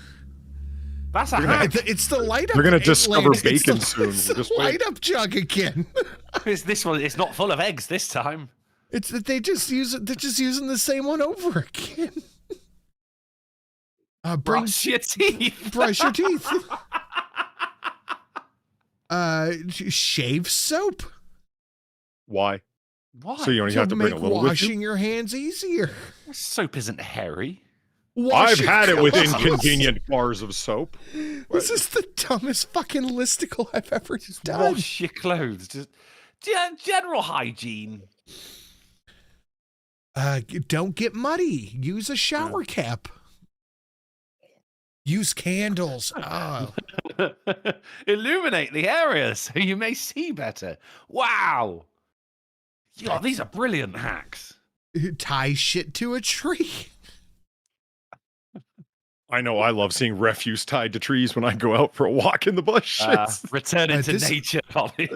That's a hack. It's the light up. We're gonna discover it's bacon the- soon. It's We'll the just wait. light up jug again. It's this one. It's not full of eggs this time. It's that they just use it. They're just using the same one over again. Bring Brush your teeth. brush your teeth. Shave soap. Why? Why? So you only To have to bring make a little with washing you? your hands easier. Soap isn't hairy. I've had it with clothes. inconvenient bars of soap. This is the dumbest fucking listicle I've ever done. Wash your clothes. Just general hygiene. Don't get muddy. Use a shower cap. Use candles. Oh. Illuminate the area so you may see better. Wow. Yeah, these are brilliant hacks. Tie shit to a tree. I know I love seeing refuse tied to trees when I go out for a walk in the bush. Return into nature, Ollie.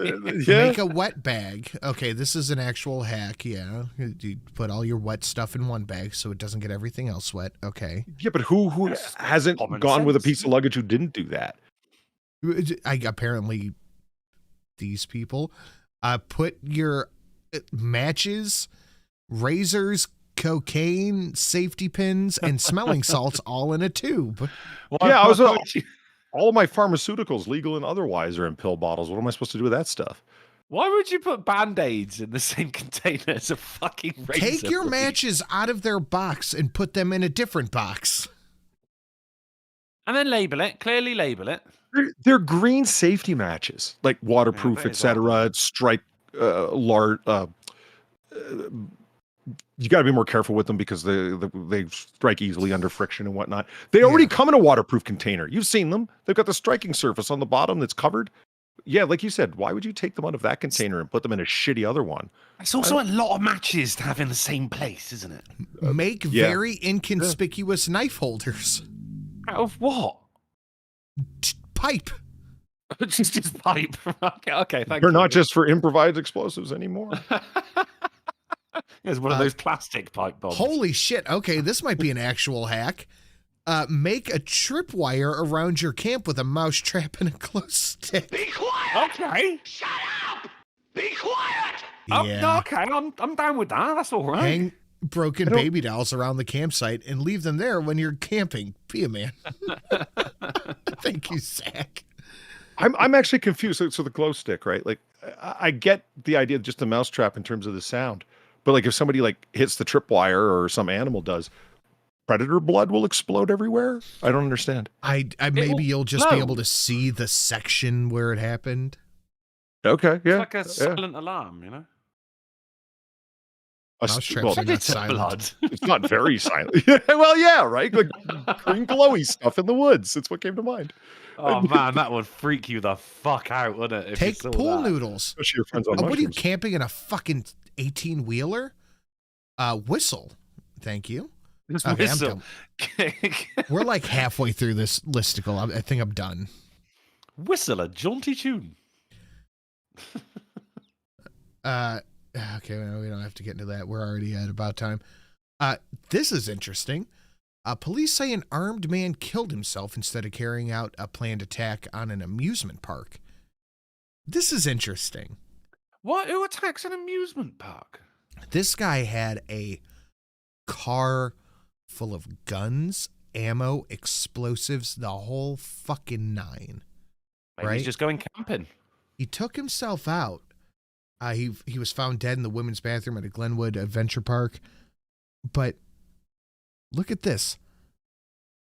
Make a wet bag. Okay, this is an actual hack, yeah. You put all your wet stuff in one bag so it doesn't get everything else wet. Okay. Yeah, but who hasn't gone with a piece of luggage who didn't do that? Apparently, these people. Put your matches, razors, cocaine, safety pins, and smelling salts all in a tube. Yeah, all of my pharmaceuticals, legal and otherwise, are in pill bottles. What am I supposed to do with that stuff? Why would you put Band-Aids in the same container as a fucking razor? Take your matches out of their box and put them in a different box. And then label it. Clearly label it. They're green safety matches, like waterproof, etc. Strike large. You got to be more careful with them because they strike easily under friction and whatnot. They already come in a waterproof container. You've seen them. They've got the striking surface on the bottom that's covered. Yeah, like you said, why would you take them out of that container and put them in a shitty other one? It's also a lot of matches to have in the same place, isn't it? Make very inconspicuous knife holders. Out of what? Pipe. just pipe. Okay, thank you. They're not just for improvised explosives anymore. It's one of those plastic pipe bombs. Holy shit. Okay, this might be an actual hack. Make a tripwire around your camp with a mouse trap and a glow stick. Be quiet! Okay. Shut up! Be quiet! Yeah. Okay, I'm down with that. That's all right. Hang broken baby dolls around the campsite and leave them there when you're camping. Be a man. Thank you, Zach. I'm actually confused. So the glow stick, right? Like, I get the idea of just a mouse trap in terms of the sound, but like if somebody like hits the tripwire or some animal does, predator blood will explode everywhere. I don't understand. I maybe you'll just be able to see the section where it happened. Okay, yeah. It's like a silent alarm, you know. Mouse traps are not silent. Blood. It's not very silent. Well, yeah, right. Like green glowy stuff in the woods. It's what came to mind. Oh man, that would freak you the fuck out, wouldn't it? If Take you saw pool that? noodles. Especially your friends on What are you mushrooms. camping in a fucking 18-wheeler? Whistle. Thank you. Just Okay, I'm whistle. done. We're like halfway through this listicle. I think I'm done. Whistle a jaunty tune. Okay, well, we don't have to get into that. We're already at about time. This is interesting. Police say an armed man killed himself instead of carrying out a planned attack on an amusement park. This is interesting. What? Who attacks an amusement park? This guy had a car full of guns, ammo, explosives, the whole fucking nine. Maybe right? He's just going camping. He took himself out. He was found dead in the women's bathroom at a Glenwood Adventure Park. But look at this.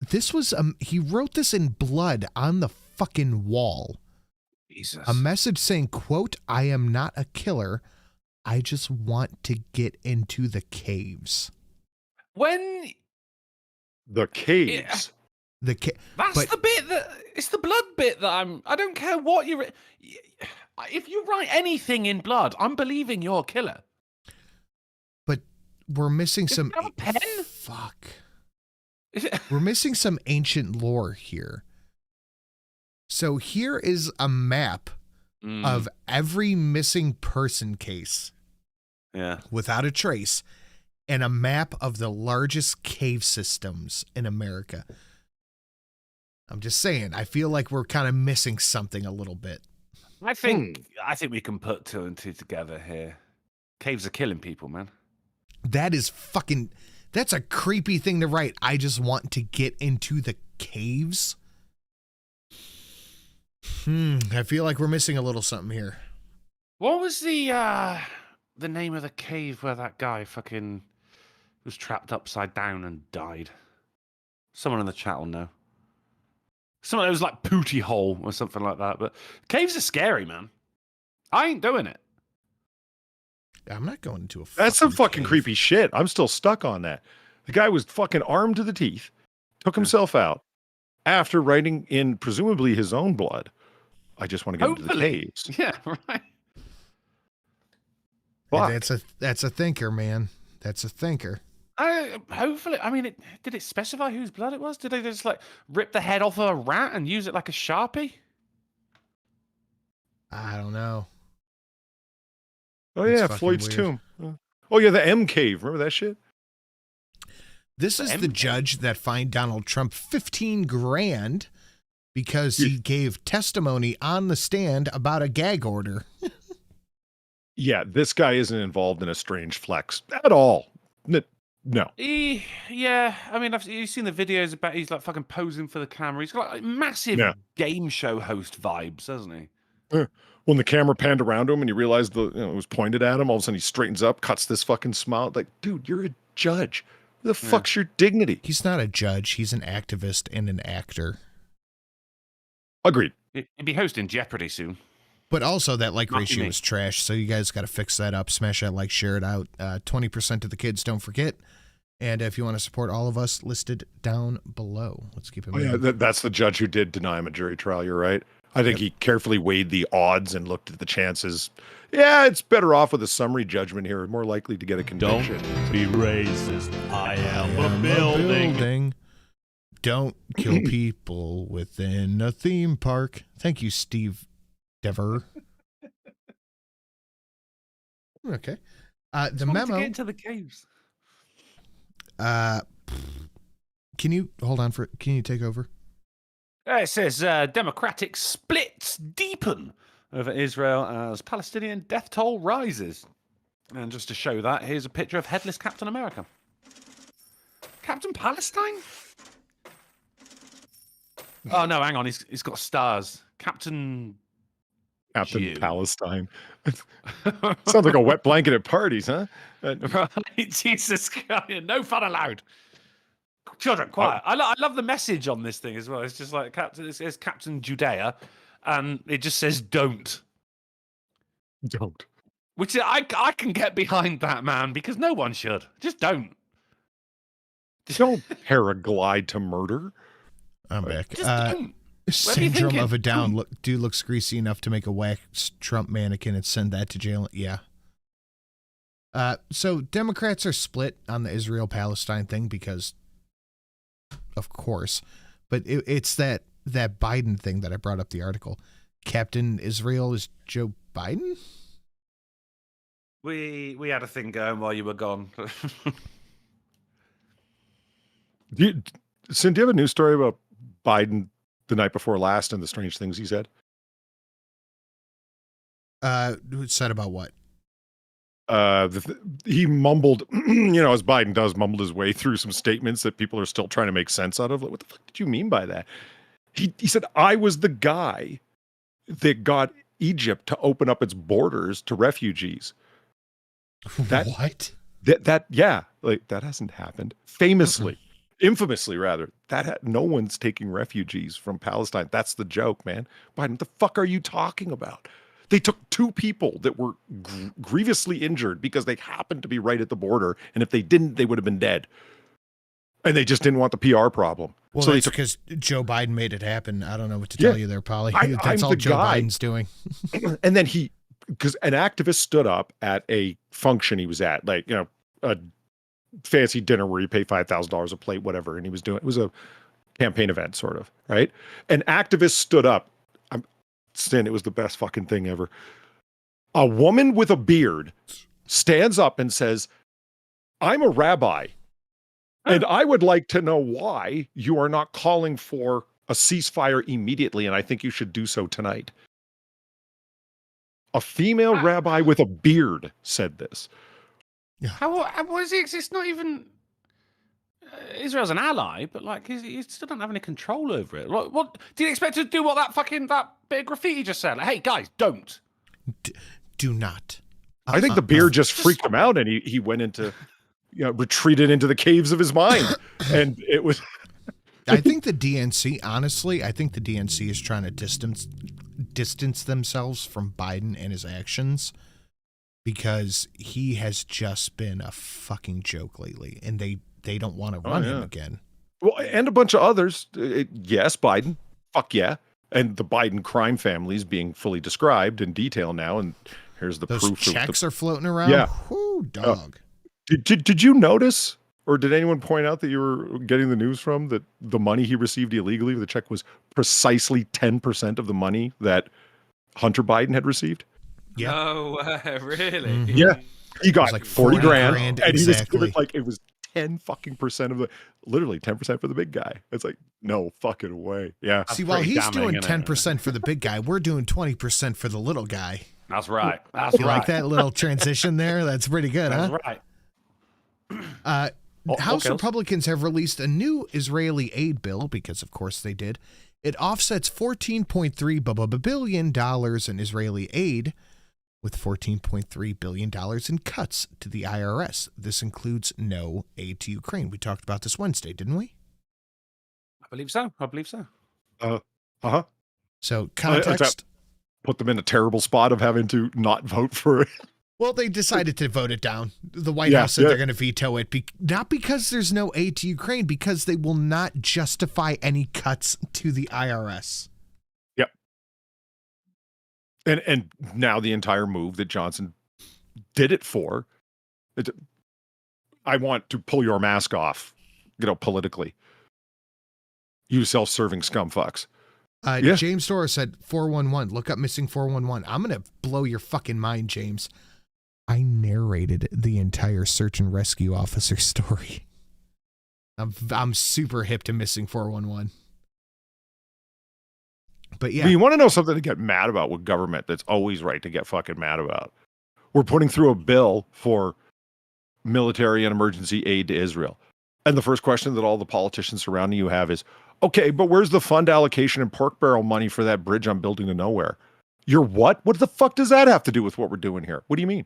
This was he wrote this in blood on the fucking wall. Jesus. A message saying, quote, "I am not a killer. I just want to get into the caves." When the caves. That's the bit that it's the blood bit that I don't care what you if you write anything in blood, I'm believing you're a killer. But we're missing some have a pen? Fuck. We're missing some ancient lore here. So here is a map of every missing person case. Yeah. Without a trace, and a map of the largest cave systems in America. I'm just saying, I feel like we're kind of missing something a little bit. I think we can put two and two together here. Caves are killing people, man. That is fucking, that's a creepy thing to write. I just want to get into the caves. I feel like we're missing a little something here. What was the name of the cave where that guy fucking was trapped upside down and died? Someone in the chat will know. Someone that was like Pooty Hole or something like that. But caves are scary, man. I ain't doing it. I'm not going into a That's some fucking cave. creepy shit. I'm still stuck on that. The guy was fucking armed to the teeth, took himself out, after writing in presumably his own blood, I just want to get into the Hopefully. caves. Yeah, right. Fuck. That's a thinker, man. That's a thinker. Hopefully, I mean, did it specify whose blood it was? Did they just like rip the head off a rat and use it like a Sharpie? I don't know. Oh It's yeah, fucking Floyd's weird. tomb. Oh yeah, the M cave. Remember that shit? This is the judge that fined Donald Trump 15 grand because he gave testimony on the stand about a gag order. Yeah, this guy isn't involved in a strange flex at all. No. Yeah, I mean, you've seen the videos about he's like fucking posing for the camera. He's got like massive game show host vibes, hasn't he? When the camera panned around him and you realized it was pointed at him, all of a sudden he straightens up, cuts this fucking smile. Like, dude, you're a judge. Who the fuck's your dignity? He's not a judge. He's an activist and an actor. Agreed. He'd be hosting Jeopardy soon. But also that like Not ratio me. is trash, so you guys got to fix that up. Smash that like, share it out. 20% of the kids, don't forget. And if you want to support all of us, listed down below. Let's keep it moving. Yeah, that's the judge who did deny him a jury trial. You're right. I think he carefully weighed the odds and looked at the chances. Yeah, it's better off with a summary judgment here. More likely to get a conviction. Don't be racist. I am a building. Don't kill people within a theme park. Thank you, Steve Dever. Okay. The memo. To get into the caves. Can you hold on for? Can you take over? It says democratic splits deepen over Israel as Palestinian death toll rises. And just to show that, here's a picture of headless Captain America. Captain Palestine? Oh no, hang on, he's got stars. Captain Palestine. Sounds like a wet blanket at parties, huh? Right, Jesus Christ, no fun allowed. Children, quiet. I love the message on this thing as well. It's just like it says Captain Judea, and it just says don't. Don't. Which I can get behind that, man, because no one should. Just don't. Don't paraglide to murder. I'm back. Just don't. Syndrome of a Down. Dude looks greasy enough to make a wax Trump mannequin and send that to jail. Yeah. So Democrats are split on the Israel-Palestine thing because, of course, but it's that Biden thing that I brought up the article. Captain Israel is Joe Biden? We had a thing going while you were gone. Sin, do you have a news story about Biden the night before last and the strange things he said? Said about what? He mumbled, as Biden does, mumbled his way through some statements that people are still trying to make sense out of. Like, what the fuck did you mean by that? He said, I was the guy that got Egypt to open up its borders to refugees. What? That hasn't happened. Famously, infamously rather, no one's taking refugees from Palestine. That's the joke, man. Biden, what the fuck are you talking about? They took two people that were grievously injured because they happened to be right at the border, and if they didn't, they would have been dead. And they just didn't want the PR problem. Well, so that's because Joe Biden made it happen. I don't know what to tell you there, Polly. That's all Joe Biden's doing. And then because an activist stood up at a function he was at, like, a fancy dinner where you pay $5,000 a plate, whatever. And it was a campaign event, sort of, right? An activist stood up. It was the best fucking thing ever. A woman with a beard stands up and says, I'm a rabbi, and I would like to know why you are not calling for a ceasefire immediately, and I think you should do so tonight. A female rabbi with a beard said this. How is it? It's not even... Israel's an ally, but like he still don't have any control over it. What do you expect to do? What that bit of graffiti just said? Like, hey guys, don't. Do not. I think the beard just freaked him out, and he went into, retreated into the caves of his mind, and it was. I think the DNC, honestly, is trying to distance themselves from Biden and his actions because he has just been a fucking joke lately, and they don't want to run him again. Well, and a bunch of others. Yes, Biden. Fuck yeah. And the Biden crime family is being fully described in detail now. And here's the Those proof. checks are floating around. Yeah. Whoo, dog. Did you notice, or did anyone point out that you were getting the news from that the money he received illegally, the check was precisely 10% of the money that Hunter Biden had received? Yeah. No, really? Mhm. Yeah. He got like 40 grand, and exactly. he was given, like, it was 10 fucking percent of the, literally 10% for the big guy. It's like, no fucking way. Yeah. See, while he's doing 10% for the big guy, we're doing 20% for the little guy. That's right. That's You right. like that little transition there? That's pretty good, That's huh? right. House okay. Republicans have released a new Israeli aid bill because, of course, they did. It offsets $14.3 billion in Israeli aid with $14.3 billion in cuts to the IRS. This includes no aid to Ukraine. We talked about this Wednesday, didn't we? I believe so. I believe so. Uh-huh. So context. Put them in a terrible spot of having to not vote for it. Well, they decided to vote it down. The White House said they're going to veto it, not because there's no aid to Ukraine, because they will not justify any cuts to the IRS. Yep. And now the entire move that Johnson did it for, I want to pull your mask off, politically. You self-serving scumfucks. James Dora said 411. Look up missing 411. I'm going to blow your fucking mind, James. I narrated the entire search and rescue officer story. I'm super hip to missing 411. But yeah. But you want to know something to get mad about with government that's always right to get fucking mad about? We're putting through a bill for military and emergency aid to Israel. And the first question that all the politicians surrounding you have is, okay, but where's the fund allocation and pork barrel money for that bridge I'm building to nowhere? You're what? What the fuck does that have to do with what we're doing here? What do you mean?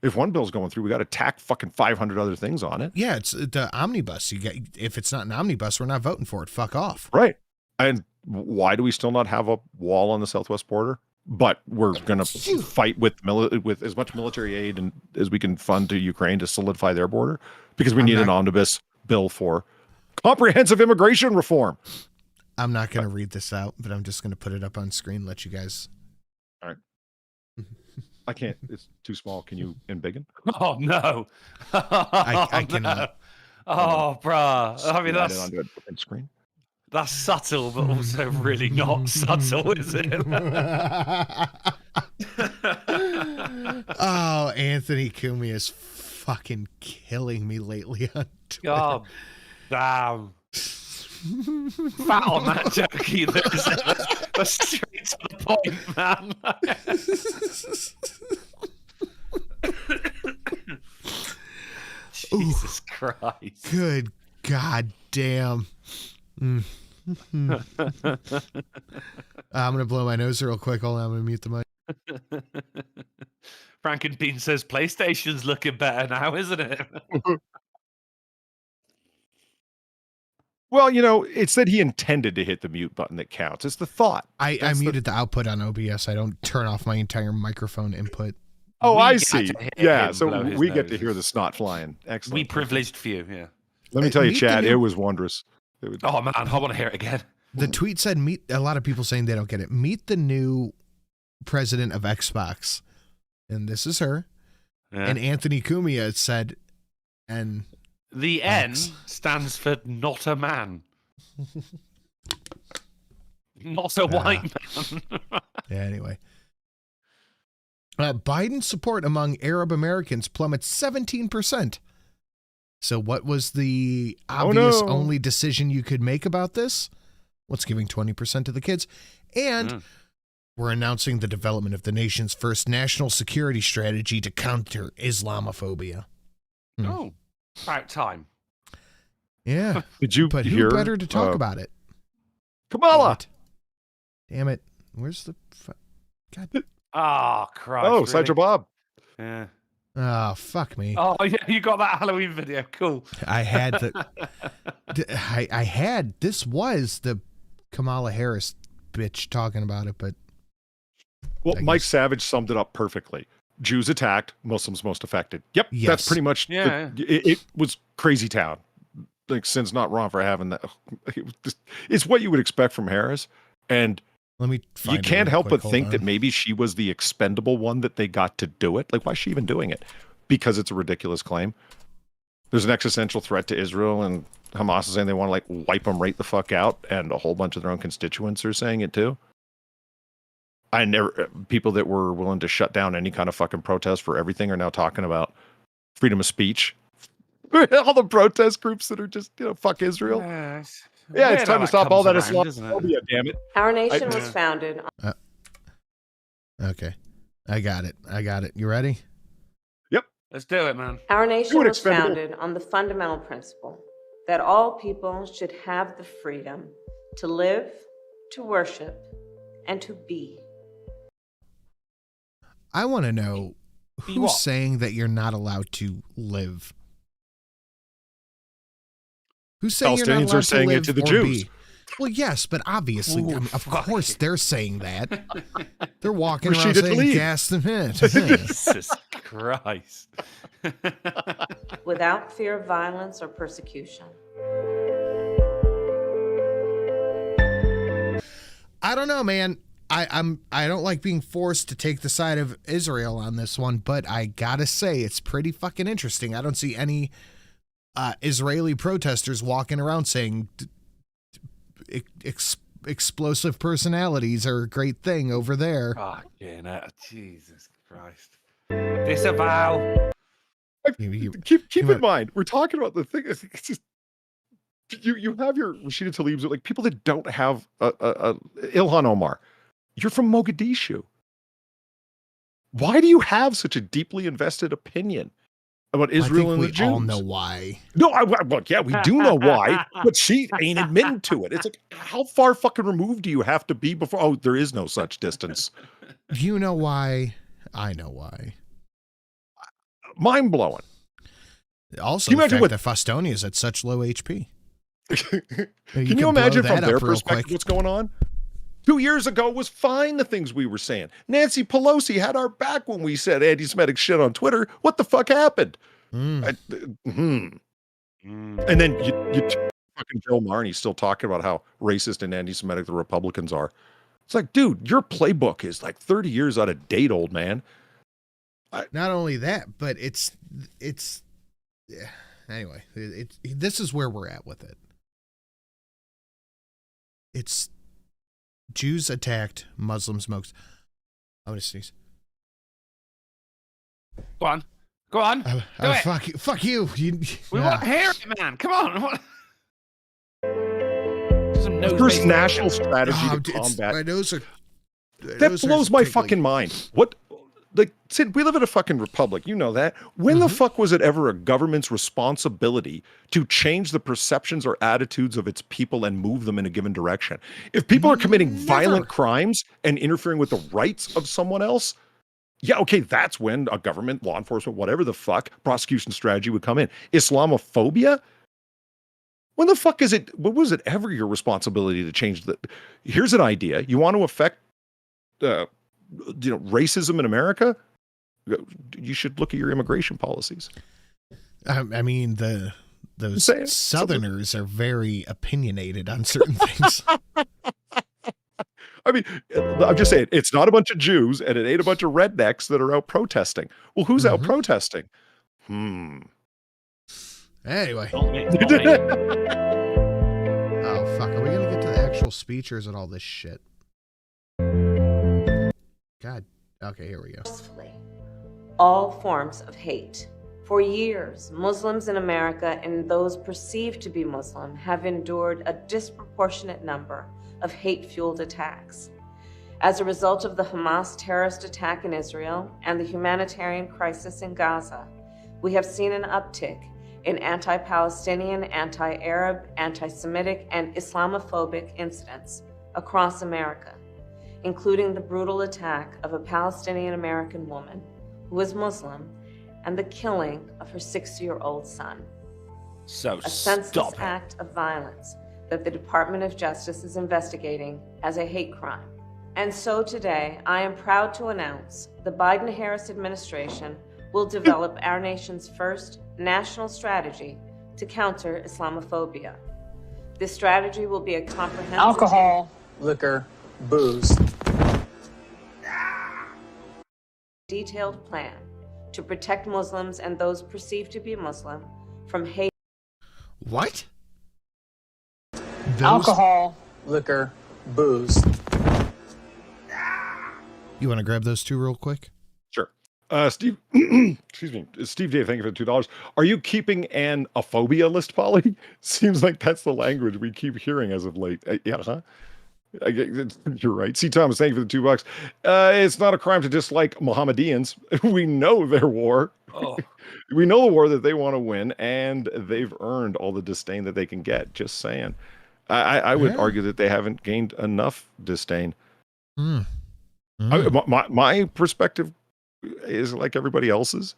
If one bill's going through, we got to tack fucking 500 other things on it. Yeah, it's the omnibus. If it's not an omnibus, we're not voting for it. Fuck off. Right. And why do we still not have a wall on the southwest border? But we're going to fight with as much military aid and as we can fund to Ukraine to solidify their border because we need an omnibus bill for comprehensive immigration reform. I'm not going to read this out, but I'm just going to put it up on screen. Let you guys. All right. I can't. It's too small. Can you embiggen? Oh no! I cannot. Oh, bruh. I mean, that's on a different screen. That's subtle, but also really not subtle, is it? Oh, Anthony Cumia is fucking killing me lately on Twitter. God damn. Fat on that jerky. That's straight to the point, man. Jesus Christ. Good God damn. I'm going to blow my nose real quick. Hold on, I'm going to mute the mic. Frankenbean says PlayStation's looking better now, isn't it? Well, it's that he intended to hit the mute button that counts. It's the thought. I muted the output on OBS. I don't turn off my entire microphone input. Oh, I see. Yeah, so we get nose. to hear the snot flying. Excellent. We privileged few, yeah. Let me tell you, Chad, it was wondrous. Oh, man, I want to hear it again. The tweet said, a lot of people saying they don't get it. Meet the new president of Xbox. And this is her. Yeah. And Anthony Cumia said, and... The N stands for not a man. Not a white man. Yeah, anyway. Biden's support among Arab Americans plummets 17%. So what was the obvious only decision you could make about this? What's giving 20% to the kids? And we're announcing the development of the nation's first national security strategy to counter Islamophobia. Oh, about time. Yeah. Did you But hear, who better to talk about it? Kamala. Damn it. Where's the... God. Oh, Christ. Oh, really? Sideshow Bob. Yeah. Oh, fuck me. Oh, yeah, you got that Halloween video. Cool. I had I had... This was the Kamala Harris bitch talking about it, but... Well, Mike Savage summed it up perfectly. Jews attacked, Muslims most affected. Yep, yes. That's pretty much... Yeah. It was crazy town. like Sin's not wrong for having that. It's what you would expect from Harris, and Let me. you can't help but think that maybe she was the expendable one that they got to do it. Like, why is she even doing it? Because it's a ridiculous claim. There's an existential threat to Israel, and Hamas is saying they want to like wipe them right the fuck out, and a whole bunch of their own constituents are saying it too. People that were willing to shut down any kind of fucking protest for everything are now talking about freedom of speech. All the protest groups that are just, fuck Israel. Yeah, it's time to stop all that Islamophobia, damn it. Our nation was founded on... Okay. I got it. You ready? Yep. Let's do it, man. Our nation was founded on the fundamental principle that all people should have the freedom to live, to worship, and to be. I want to know who's saying that you're not allowed to live. Who's saying you're not allowed Palestinians are saying it to the Jews. Be? Well, yes, but obviously, of course, they're saying that. They're walking around saying gas them in. Jesus Christ. Without fear of violence or persecution. I don't know, man. I don't like being forced to take the side of Israel on this one, but I gotta say it's pretty fucking interesting. I don't see any Israeli protesters walking around saying explosive personalities are a great thing over there. Jesus Christ. Disavow. Keep in mind, we're talking about the thing. It's just, you have your Rashida Tlaibs, like people that don't have Ilhan Omar. You're from Mogadishu. Why do you have such a deeply invested opinion about Israel and the Jews? We all know why. No, yeah, we do know why, but she ain't admitting to it. It's like, how far fucking removed do you have to be before? Oh, there is no such distance. You know why? I know why. Mind blowing. Also, the fact that Fostonia is at such low HP. Can you imagine from their perspective what's going on? 2 years ago was fine, the things we were saying. Nancy Pelosi had our back when we said anti-Semitic shit on Twitter. What the fuck happened? And then you fucking Joe Marnie still talking about how racist and anti-Semitic the Republicans are. It's like, dude, your playbook is like 30 years out of date, old man. Not only that, but it's anyway, this is where we're at with it. It's Jews attacked, Muslims smoked. I'm gonna sneeze. Go on. Do it. Fuck you. We want to hear it, man. Come on. First national strategy to combat. My nose are. That blows my fucking mind. What? Like, Sid, we live in a fucking republic. You know that. When the fuck was it ever a government's responsibility to change the perceptions or attitudes of its people and move them in a given direction? If people are committing violent crimes and interfering with the rights of someone else, yeah, okay, that's when a government, law enforcement, whatever the fuck, prosecution strategy would come in. Islamophobia? When the fuck is it? What was it ever your responsibility to change the? Here's an idea. You want to affect racism in America? You should look at your immigration policies. I mean, those Southerners are very opinionated on certain things. I mean, I'm just saying, it's not a bunch of Jews and it ain't a bunch of rednecks that are out protesting. Well, who's out protesting? Anyway. Oh, fuck. Are we going to get to the actual speech or is it all this shit? God. Okay, here we go. All forms of hate. For years, Muslims in America and those perceived to be Muslim have endured a disproportionate number of hate-fueled attacks. As a result of the Hamas terrorist attack in Israel and the humanitarian crisis in Gaza, we have seen an uptick in anti-Palestinian, anti-Arab, anti-Semitic, and Islamophobic incidents across America, including the brutal attack of a Palestinian-American woman who was Muslim and the killing of her 6-year-old son. A senseless act of violence that the Department of Justice is investigating as a hate crime. And so today, I am proud to announce the Biden-Harris administration will develop our nation's first national strategy to counter Islamophobia. This strategy will be a comprehensive Alcohol, liquor, booze. detailed plan to protect Muslims and those perceived to be Muslim from hate. What? Alcohol, liquor, booze. You want to grab those two real quick? Sure. Steve, excuse me, Steve J, thank you for the $2. Are you keeping an aphobia list, Polly? Seems like that's the language we keep hearing as of late. Yeah, huh? You're right. C. Thomas, thank you for the $2. It's not a crime to dislike Mohammedans. We know their war. Oh. We know the war that they want to win, and they've earned all the disdain that they can get. Just saying. I would argue that they haven't gained enough disdain. My perspective is like everybody else's.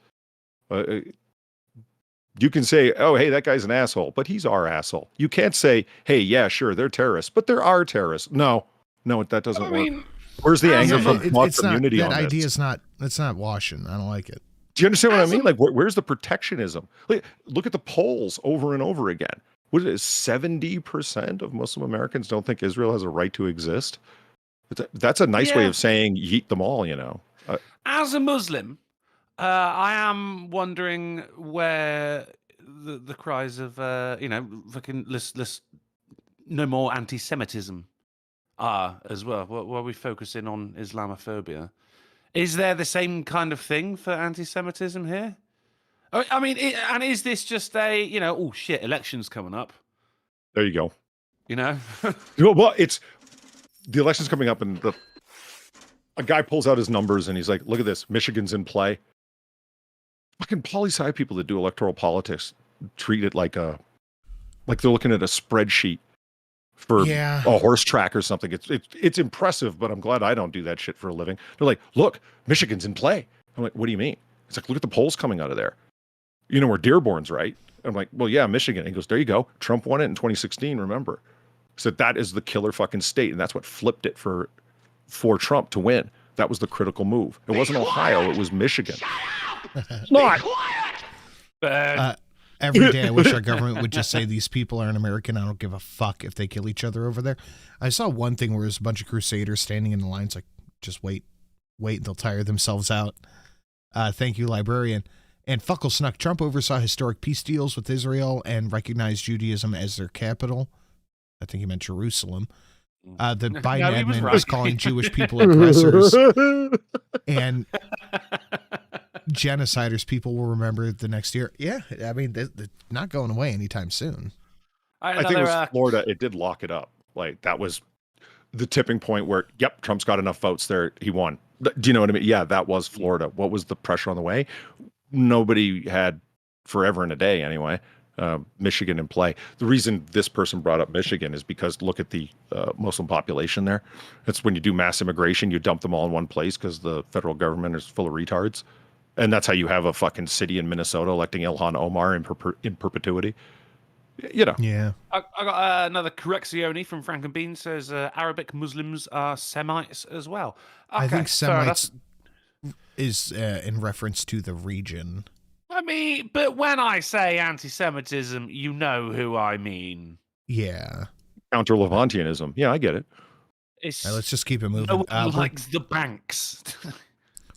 You can say, oh, hey, that guy's an asshole, but he's our asshole. You can't say, hey, yeah, sure, they're terrorists, but there are terrorists. No, that doesn't work. Where's the anger from the community that on this? idea is not, it's not washing. I don't like it. Do you understand what I mean? Like, where's the protectionism? Look at the polls over and over again. What is it? 70% of Muslim Americans don't think Israel has a right to exist. That's a nice way of saying yeet them all, you know. As a Muslim, I am wondering where the cries of fucking let's no more anti-Semitism are as well. Why are we focusing on Islamophobia? Is there the same kind of thing for anti-Semitism here? I mean, and is this just a oh shit, elections coming up? There you go. Well, it's the election's coming up, and a guy pulls out his numbers, and he's like, "Look at this, Michigan's in play." Fucking poli-sci people that do electoral politics treat it like they're looking at a spreadsheet for a horse track or something. It's impressive, but I'm glad I don't do that shit for a living. They're like, "Look, Michigan's in play." I'm like, "What do you mean?" It's like, "Look at the polls coming out of there. You know where Dearborn's, right?" I'm like, "Well, yeah, Michigan." And he goes, "There you go. Trump won it in 2016, remember?" So that is the killer fucking state, and that's what flipped it for Trump to win. That was the critical move. It wasn't Ohio, it was Michigan. Not. Every day I wish our government would just say these people aren't American. I don't give a fuck if they kill each other over there. I saw one thing where there's a bunch of crusaders standing in the lines like, just wait, they'll tire themselves out. Thank you, librarian. And Fuckle snuck. Trump oversaw historic peace deals with Israel and recognized Judaism as their capital. I think he meant Jerusalem. The Biden admin was calling Jewish people aggressors. And genociders, people will remember the next year. Yeah, I mean, they're not going away anytime soon. I think it was Florida. It did lock it up. Like, that was the tipping point where, yep, Trump's got enough votes there. He won. Do you know what I mean? Yeah, that was Florida. What was the pressure on the way? Nobody had forever and a day anyway. Michigan in play. The reason this person brought up Michigan is because look at the Muslim population there. It's when you do mass immigration, you dump them all in one place because the federal government is full of retards. And that's how you have a fucking city in Minnesota electing Ilhan Omar in perpetuity. Yeah. I got another correczione from Frank and Bean says Arabic Muslims are Semites as well. Okay, I think Semites is in reference to the region. I mean, but when I say anti-Semitism, you know who I mean. Yeah. Counter-Levantianism. Yeah, I get it. Right, let's just keep it moving. No one likes the banks.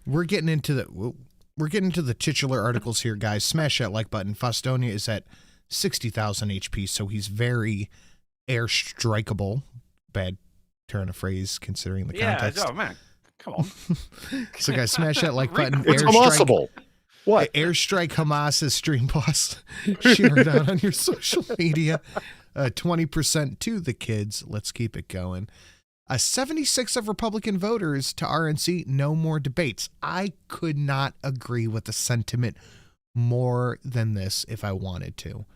We're getting into the titular articles here, guys. Smash that like button. Fostonia is at 60,000 HP, so he's very airstrikeable. Bad turn of phrase considering the context. Yeah, oh man, come on. So guys, smash that like button. It's impossible. What? Airstrike Hamas's stream boss. Share it out on your social media. 20% to the kids. Let's keep it going. 76 of Republican voters to RNC. No more debates. I could not agree with the sentiment more than this if I wanted to.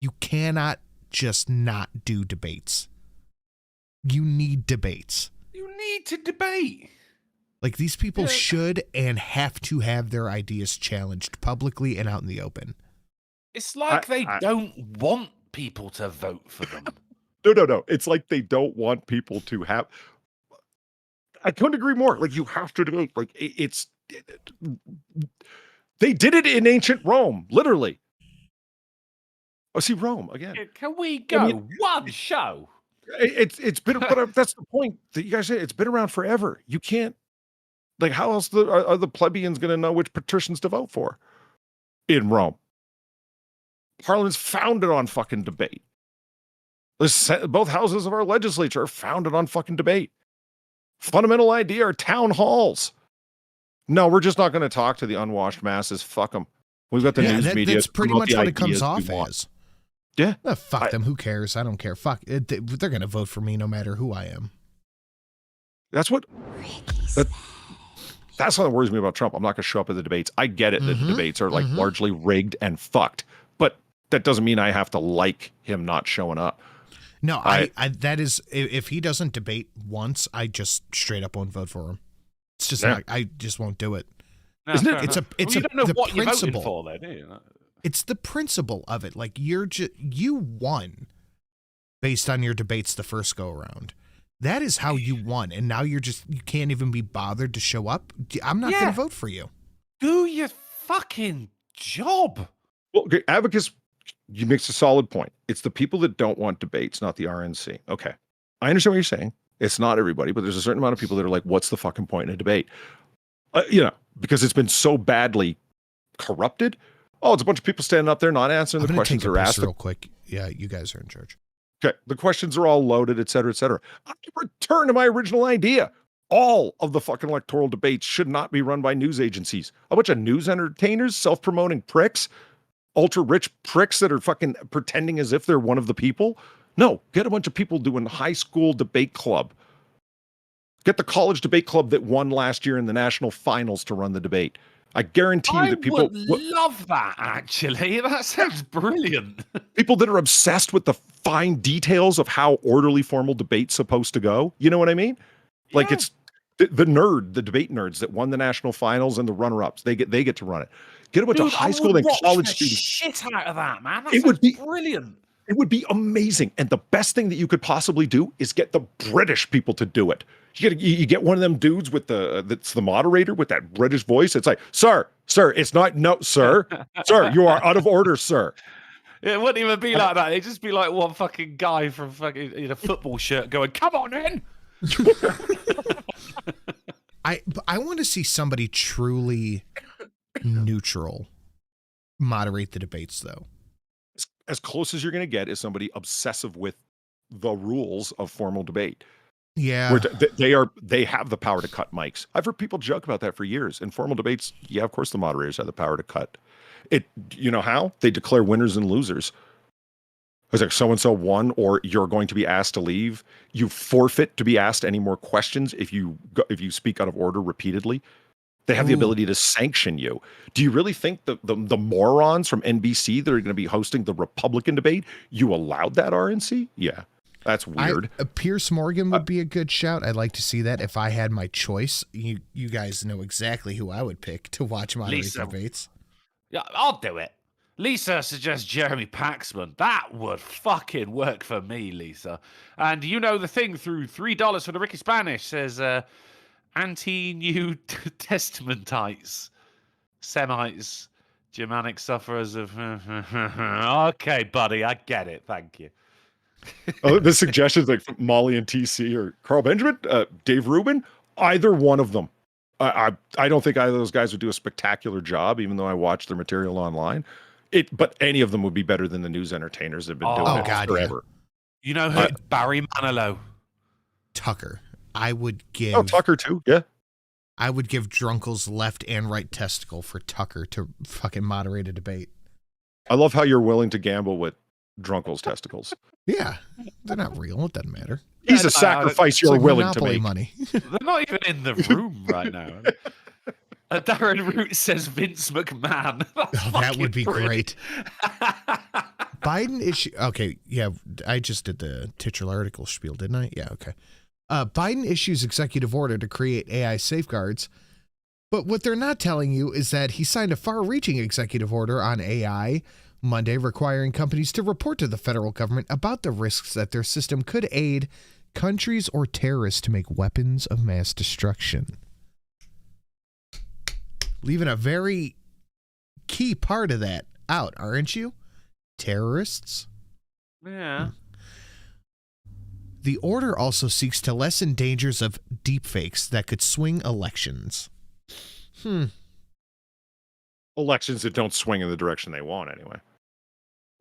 You cannot just not do debates. You need debates. You need to debate. Like, these people should and have to have their ideas challenged publicly and out in the open. It's like they don't want people to vote for them. No. It's like they don't want people to have. I couldn't agree more. Like, you have to debate. Like, they did it in ancient Rome, literally. Oh, see, Rome again. Can we go one show? It's been, but that's the point that you guys say. It's been around forever. You can't, like, how else are the plebeians going to know which patricians to vote for in Rome? Parliament's founded on fucking debate. Both houses of our legislature are founded on fucking debate. Fundamental idea are town halls. No, we're just not going to talk to the unwashed masses. Fuck them. We've got the news media. That's pretty much what it comes off as. Yeah. Fuck them. Who cares? I don't care. Fuck it. They're going to vote for me no matter who I am. That's what worries me about Trump. I'm not going to show up at the debates. I get it that the debates are like largely rigged and fucked, but that doesn't mean I have to like him not showing up. No, I that is, if he doesn't debate once, I just straight up won't vote for him. It's just not, I just won't do it. No, Isn't it? you don't know what you're voting for, though, do you? It's the principle of it. Like, you won based on your debates the first go around. That is how you won, and now you can't even be bothered to show up. I'm not going to vote for you. Do your fucking job. Well, okay, Abacus, you makes a solid point. It's the people that don't want debates, not the RNC. Okay, I understand what you're saying. It's not everybody, but there's a certain amount of people that are like, what's the fucking point in a debate? Because it's been so badly corrupted. Oh, it's a bunch of people standing up there not answering the questions they're asked. Real quick. Yeah, you guys are in charge. Okay, the questions are all loaded, et cetera, et cetera. I return to my original idea. All of the fucking electoral debates should not be run by news agencies. A bunch of news entertainers, self-promoting pricks, ultra-rich pricks that are fucking pretending as if they're one of the people. No, get a bunch of people doing high school debate club. Get the college debate club that won last year in the national finals to run the debate. I guarantee you that people would love that, actually. That sounds brilliant. People that are obsessed with the fine details of how orderly formal debate's supposed to go. You know what I mean? Yeah. Like, it's the debate nerds that won the national finals and the runner-ups. They get to run it. Get a bunch of high school and college students. Shit out of that, man. That would be brilliant. It would be amazing. And the best thing that you could possibly do is get the British people to do it. You get one of them dudes with that's the moderator with that British voice. It's like, sir, it's not, no, sir, you are out of order, sir. It wouldn't even be like that. It'd just be like one fucking guy from fucking in a football shirt going, come on in. I want to see somebody truly neutral moderate the debates, though. As close as you're going to get is somebody obsessive with the rules of formal debate. Yeah, where they have the power to cut mics. I've heard people joke about that for years. In formal debates, yeah, of course the moderators have the power to cut it. You know how? They declare winners and losers. It's like so-and-so won, or you're going to be asked to leave. You forfeit to be asked any more questions if you speak out of order repeatedly. They have the ability to sanction you. Do you really think the morons from NBC that are going to be hosting the Republican debate, you allowed that, RNC? Yeah. That's weird. Piers Morgan would be a good shout. I'd like to see that if I had my choice. You guys know exactly who I would pick to watch moderate debates. Yeah, I'll do it. Lisa suggests Jeremy Paxman. That would fucking work for me, Lisa. And you know the thing through $3 for the Ricky Spanish says anti-New Testamentites, Semites, Germanic sufferers of... Okay, buddy, I get it. Thank you. The suggestions like from Molly and TC or Carl Benjamin, Dave Rubin, either one of them. I don't think either of those guys would do a spectacular job, even though I watch their material online. But any of them would be better than the news entertainers that have been doing it forever. Yeah. You know who? Barry Manilow. Tucker. I would give... Tucker too, yeah. I would give Drunkle's left and right testicle for Tucker to fucking moderate a debate. I love how you're willing to gamble with Drunkle's testicles. Yeah, they're not real. It doesn't matter. He's a sacrifice you're willing to make. Money. They're not even in the room right now. Darren Root says Vince McMahon. That would be great. Biden issue. Okay, yeah, I just did the titular article spiel, didn't I? Yeah, okay. Biden issues executive order to create AI safeguards, but what they're not telling you is that he signed a far-reaching executive order on AI Monday requiring companies to report to the federal government about the risks that their system could aid countries or terrorists to make weapons of mass destruction. Leaving a very key part of that out, aren't you? terrorists. Yeah. The order also seeks to lessen dangers of deepfakes that could swing elections. Elections that don't swing in the direction they want, anyway.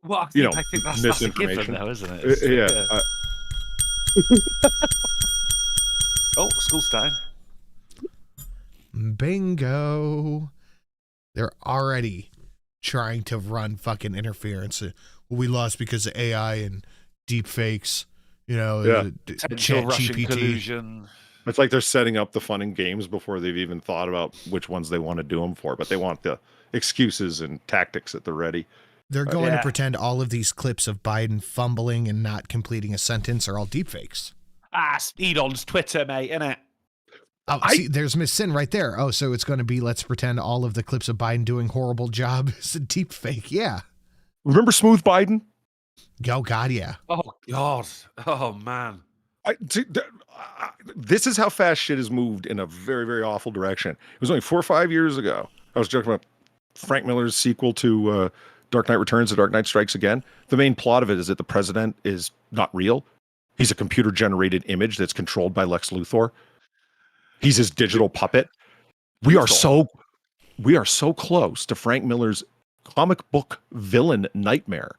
Well, I think that's a given, though, isn't it? Yeah. Oh, school's starting. Bingo. They're already trying to run fucking interference. We lost because of AI and deep fakes. Potential Russian GPT. collusion. It's like they're setting up the fun and games before they've even thought about which ones they want to do them for, but they want the excuses and tactics at the ready. They're going to pretend all of these clips of Biden fumbling and not completing a sentence are all deepfakes. Elon's Twitter, mate, innit? Oh, see, there's Miss Sin right there. Oh, so it's going to be, let's pretend all of the clips of Biden doing horrible job is a deepfake. Yeah. Remember Smooth Biden? Oh, God, yeah. Oh, God. Oh, man. This is how fast shit has moved in a very, very awful direction. It was only 4 or 5 years ago. I was joking about Frank Miller's sequel to Dark Knight Returns, The Dark Knight Strikes Again. The main plot of it is that the president is not real. He's a computer-generated image that's controlled by Lex Luthor. He's his digital puppet. We are so close to Frank Miller's comic book villain nightmare.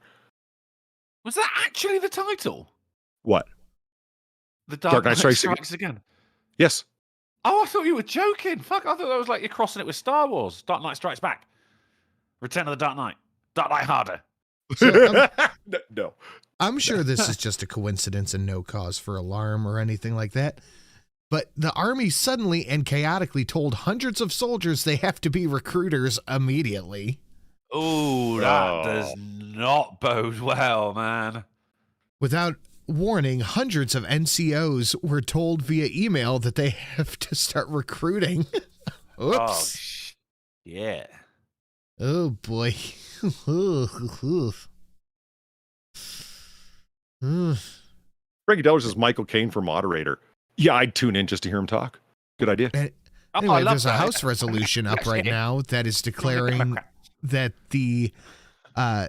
Was that actually the title? What? The Dark Knight Strikes Again. Yes. Oh, I thought you were joking. Fuck, I thought that was like you're crossing it with Star Wars. Dark Knight Strikes Back. Return of the Dark Knight. Dark Knight Harder. So, no. I'm sure this is just a coincidence and no cause for alarm or anything like that. But the army suddenly and chaotically told hundreds of soldiers they have to be recruiters immediately. Oh, that does not bode well, man. Without warning, hundreds of NCOs were told via email that they have to start recruiting. Oops. Oh, yeah. Oh, boy. Frankie Dellers is Michael Caine for moderator. Yeah, I'd tune in just to hear him talk. Good idea. Anyway, there's a House resolution up right now that is declaring that the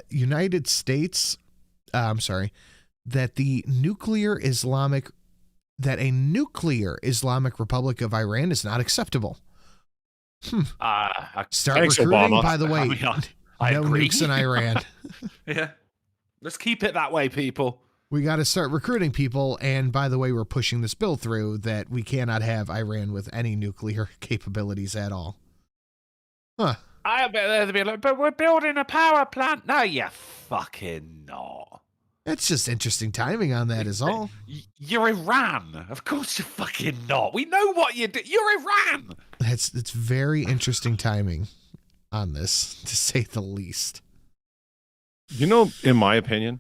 United States, that a nuclear Islamic Republic of Iran is not acceptable. Start Thanks, recruiting, Obama. by the way. I no agree. nukes in Iran. Yeah. Let's keep it that way, people. We got to start recruiting people. And by the way, we're pushing this bill through that we cannot have Iran with any nuclear capabilities at all. Huh. I bet they'd be like, but we're building a power plant. No, you fucking not. It's just interesting timing on that is all. You're Iran. Of course you're fucking not. We know what you do. You're Iran. It's very interesting timing on this, to say the least. You know, in my opinion,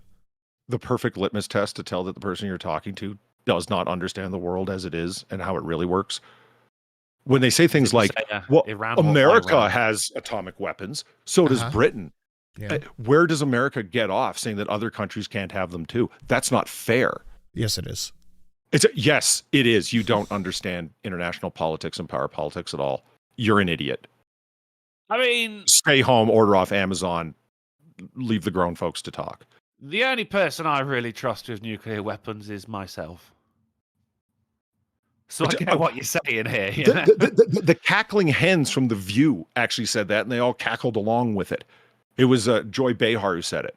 the perfect litmus test to tell that the person you're talking to does not understand the world as it is and how it really works. When they say things like, well, America has atomic weapons, so does Britain. Yeah. Where does America get off saying that other countries can't have them too? That's not fair. Yes, it is. Yes, it is. You don't understand international politics and power politics at all. You're an idiot. I mean, stay home, order off Amazon, leave the grown folks to talk. The only person I really trust with nuclear weapons is myself. So I get what you're saying here. You know? The cackling hens from The View actually said that, and they all cackled along with it. It was Joy Behar who said it.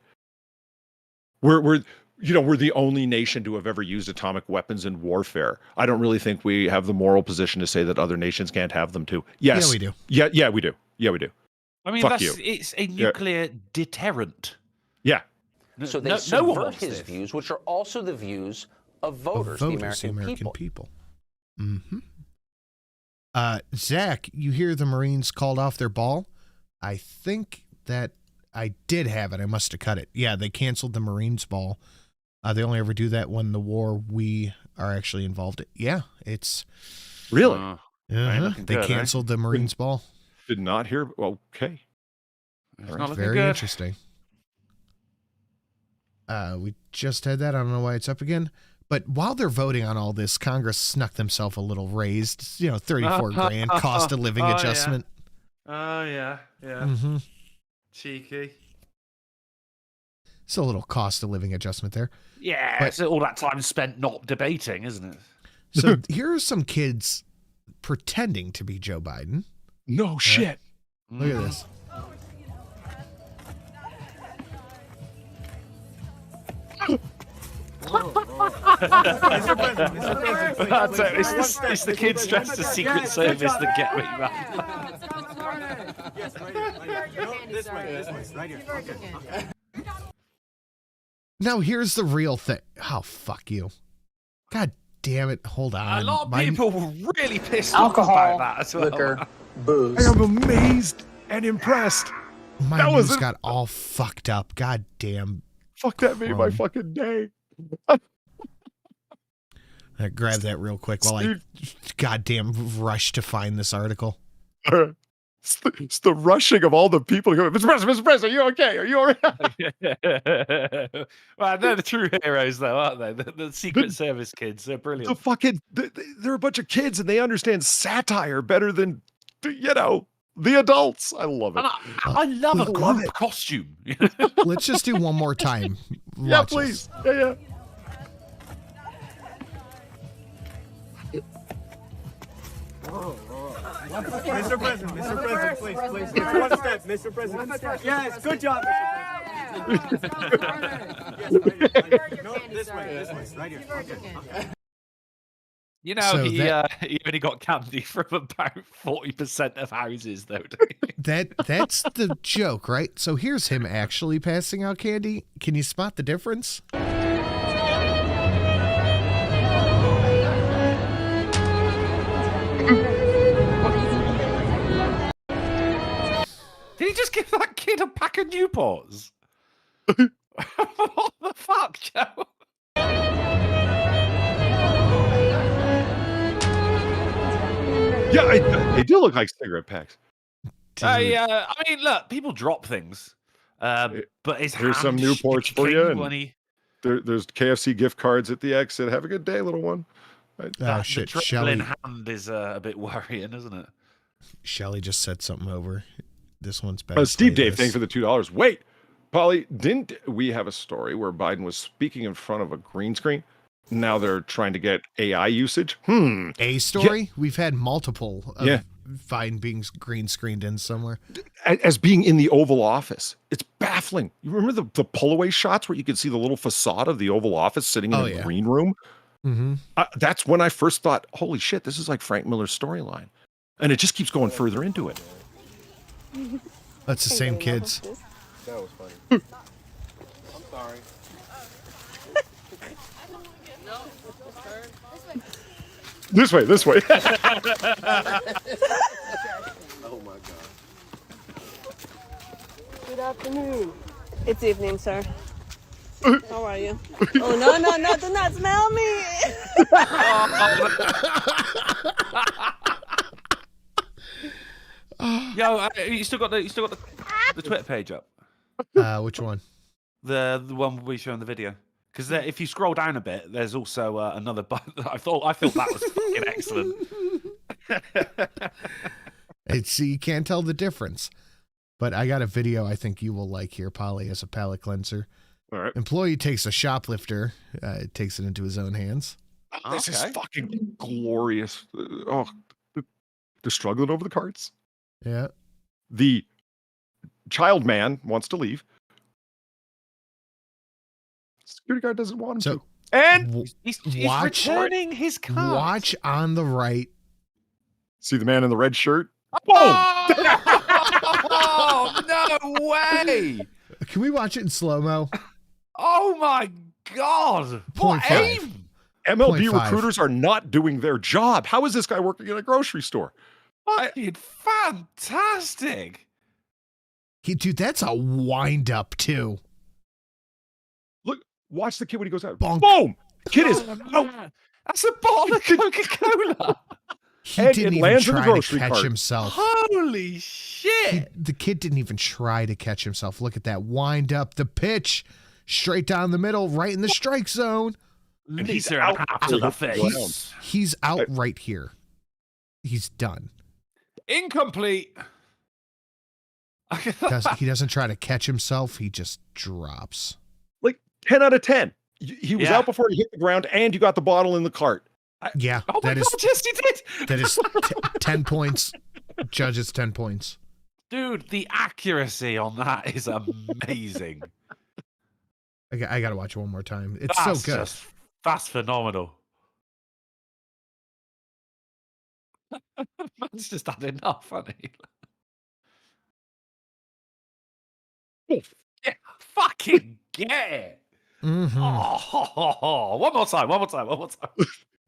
We're the only nation to have ever used atomic weapons in warfare. I don't really think we have the moral position to say that other nations can't have them too. Yes, yeah, we do. Yeah, we do. Yeah, we do. I mean, it's a nuclear deterrent. Yeah. So they subvert his views, which are also the views of voters, the American people. Mm-hmm. Zach, you hear the Marines called off their ball? I think that I did have it. I must have cut it. Yeah, they canceled the Marines ball. They only ever do that when the war we are actually involved in. Yeah, it's... Really? They canceled the Marines ball. Did not hear... Okay. Very interesting. We just had that. I don't know why it's up again. But while they're voting on all this, Congress snuck themselves a little raised, $34,000 cost of living adjustment. Yeah. Oh, yeah. Mm-hmm. Cheeky. It's a little cost of living adjustment there. Yeah, But- it's all that time spent not debating, isn't it? So here are some kids pretending to be Joe Biden. No shit. Look at this. It's the kids dressed as Secret Service that get me, man. This way, right here. Now here's the real thing. Oh, fuck you. God damn it. Hold on. A lot of My- people were really pissed Alcohol, off about that as well. liquor, booze. I am amazed and impressed. My That was news it. got all fucked up. God damn. Fuck, that made my Chrome. fucking day. I grabbed that real quick while I goddamn rush to find this article. It's the rushing of all the people going, Mr. President, are you okay? Are you all right? Well, they're the true heroes, though, aren't they? The Secret Service kids. They're brilliant. The fucking, they're a bunch of kids and they understand satire better than, the adults. I love it. And I love a love group it. costume. Let's just do one more time. Yeah, Watch please. this. Yeah. Mr. President, please. It's one step, Mr. President. Yes, good job, Mr. President. No, this way, right here. Okay. You know, So he that- only got candy from about 40% of houses, though. That's the joke, right? So here's him actually passing out candy. Can you spot the difference? Did he just give that kid a pack of Newports? What the fuck, Joe? Yeah, they do look like cigarette packs. I mean, look, people drop things. But his Here's some hand Newports for you. shaking And when he- there's KFC gift cards at the exit. Have a good day, little one. Oh, the shit. trembling Shelly, hand is a bit worrying, isn't it? Shelly just said something over. This one's better. Steve Dave, thanks for the $2. Wait, Polly, didn't we have a story where Biden was speaking in front of a green screen? Now they're trying to get AI usage. A story? We've had multiple of Yeah. Vine being green screened in somewhere. As being in the Oval Office. It's baffling. You remember the pull-away shots where you could see the little facade of the Oval Office sitting in a green room? Mm-hmm. That's when I first thought, holy shit, this is like Frank Miller's storyline. And it just keeps going further into it. That's the same kids. That was funny. I'm sorry. This way. Oh my god. Good afternoon. It's evening, sir. How are you? Oh, no, do not smell me. Yo, you still got the Twitter page up? Which one? The one we show in the video. Because if you scroll down a bit, there's also another button. I thought that was fucking excellent. You can't tell the difference. But I got a video I think you will like here, Polly, as a palate cleanser. All right. Employee takes a shoplifter, takes it into his own hands. This is fucking glorious. They're struggling over the carts. Yeah. The child man wants to leave. Security guard doesn't want him So, to. And he's watch, returning his card. Watch on the right. See the man in the red shirt? Oh, no way! Can we watch it in slow-mo? Oh my god! What 0.5. aim? MLB 0.5. recruiters are not doing their job. How is this guy working in a grocery store? Fucking fantastic! Dude, that's a wind-up, too. Look, watch the kid when he goes out. Bonk. Boom! Kid is man. That's a bottle of Coca-Cola. He And didn't it even lands in the try to grocery catch cart. himself. Holy shit! The kid didn't even try to catch himself. Look at that wind up, the pitch, straight down the middle, right in the strike zone. And he's Lisa out to the face. He's out right here. He's done. Incomplete. He doesn't try to catch himself. He just drops. 10 out of 10. He was out before he hit the ground, and you got the bottle in the cart. Yeah, oh my God, yes, you did. That is 10 points. Judges 10 points. Dude, the accuracy on that is amazing. I gotta watch it one more time. It's so good. That's phenomenal. Man's just had enough, hasn't he? Yeah, fucking get it. Oh, one more time.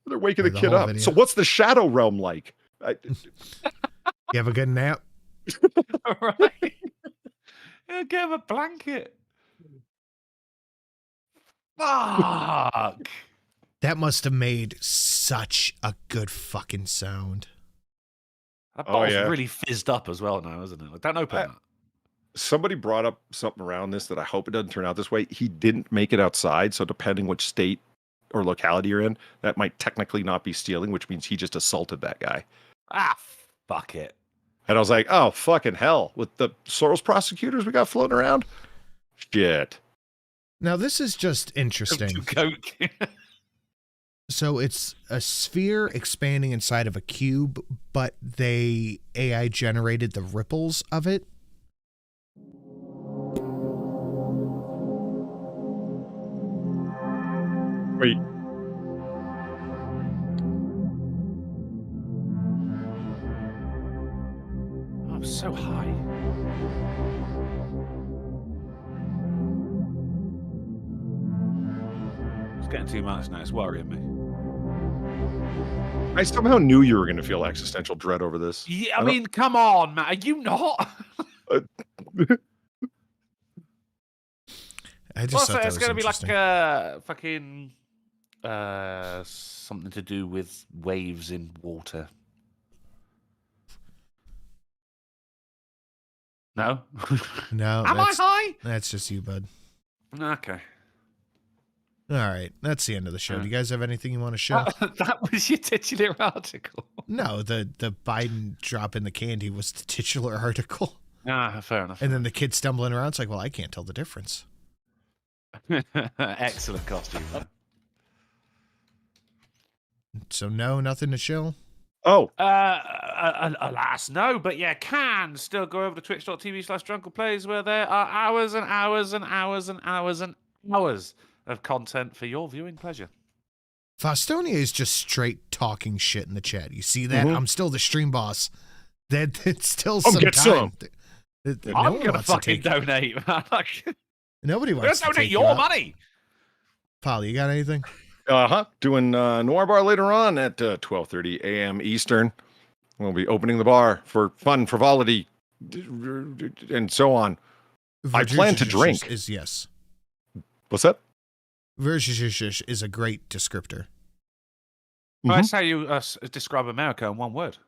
They're waking the kid up. Video. So what's the shadow realm like? You have a good nap? Right. Yeah, give him a blanket. Fuck. That must have made such a good fucking sound. That bottle's really fizzed up as well now, isn't it? Like, don't open that. Somebody brought up something around this that I hope it doesn't turn out this way. He didn't make it outside, so depending which state or locality you're in, that might technically not be stealing, which means he just assaulted that guy. Ah, fuck it. And I was like, oh, fucking hell. With the Soros prosecutors we got floating around? Shit. Now, this is just interesting. Coke. So it's a sphere expanding inside of a cube, but they AI generated the ripples of it. Wait. I'm so high. It's getting too much now. It's worrying me. I somehow knew you were going to feel existential dread over this. Yeah, I mean, come on, man. Are you not? I just thought it's going to be like fucking something to do with waves in water. No? No. Am I high? That's just you, bud. Okay. All right. That's the end of the show. Do you guys have anything you want to show? That was your titular article. No, the Biden dropping the candy was the titular article. Ah, fair enough. And then the kid stumbling around. It's like, well, I can't tell the difference. Excellent costume, man. So no, nothing to show? Oh. Alas, no. But yeah, can still go over to twitch.tv/drunkleplays where there are hours and hours and hours and hours and hours of content for your viewing pleasure. Faustonia is just straight talking shit in the chat. You see that? I'm still the stream boss. It's still some get time. I'm going to fucking donate, man. Nobody wants to donate your money. Paul, you got anything? Doing Noir Bar later on at 12:30 a.m. Eastern. We'll be opening the bar for fun, frivolity, and so on. I plan to drink. Is yes. What's that? Versus is a great descriptor. Well, that's how you describe America in one word.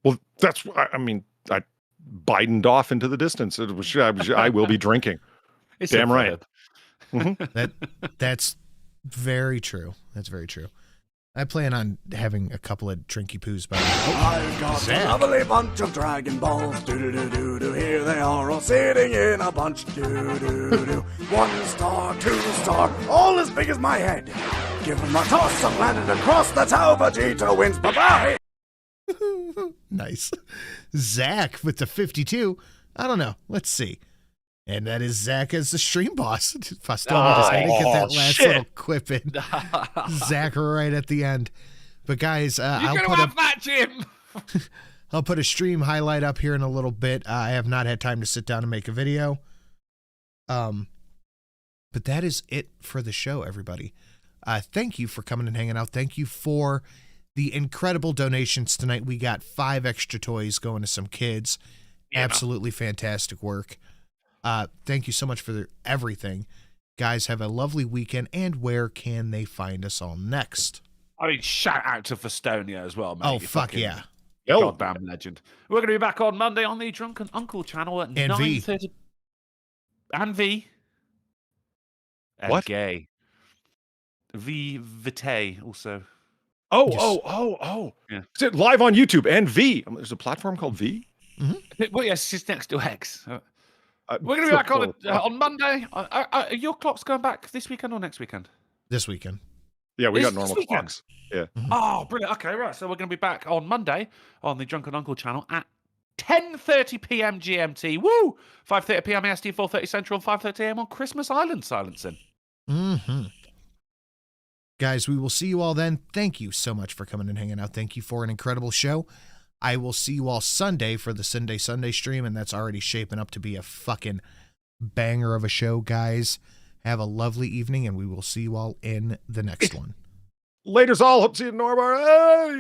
Well, that's, I mean, I Bidened off into the distance. I will be drinking. It's damn right. That's very true. That's very true. I plan on having a couple of drinky poos by I've got a lovely bunch of Dragon Balls. Do-do-do-do-do. Here they are all sitting in a bunch. Do-do-do-do. 1 star, 2 star, all as big as my head. Give them a toss, I landed across. That's how Vegeta wins. Bye-bye. Nice. Zach with the 52. I don't know. Let's see. And that is Zach as the stream boss. I didn't get that last little quip in. Zach right at the end. But guys, I'll put that, Jim. I'll put a stream highlight up here in a little bit. I have not had time to sit down and make a video. But that is it for the show, everybody. Thank you for coming and hanging out. Thank you for the incredible donations tonight. We got 5 extra toys going to some kids. Yeah. Absolutely fantastic work. Thank you so much for everything. Guys, have a lovely weekend. And where can they find us all next? I mean, shout out to Festonia as well, mate. Oh, fuck yeah. Goddamn legend. We're going to be back on Monday on the Drunken Uncle channel at 9:30. And V. And what? Gay. Vitae also. Oh. Yeah. Is it live on YouTube and V? There's a platform called V? Mm-hmm. Well, yes, it's next to X. We're going to be back on Monday. Are your clocks going back this weekend or next weekend? This weekend. Yeah, we Is got it normal this weekend? clocks. Yeah. Oh, brilliant. Okay, right. So we're going to be back on Monday on the Drunken Uncle channel at 10:30 p.m. GMT. Woo! 5:30 p.m. AST, 4:30 Central, 5:30 a.m. on Christmas Island silencing. Guys, we will see you all then. Thank you so much for coming and hanging out. Thank you for an incredible show. I will see you all Sunday for the Sunday stream, and that's already shaping up to be a fucking banger of a show, guys. Have a lovely evening, and we will see you all in the next one. Laters all. Hope to see you in Norbar. Hey!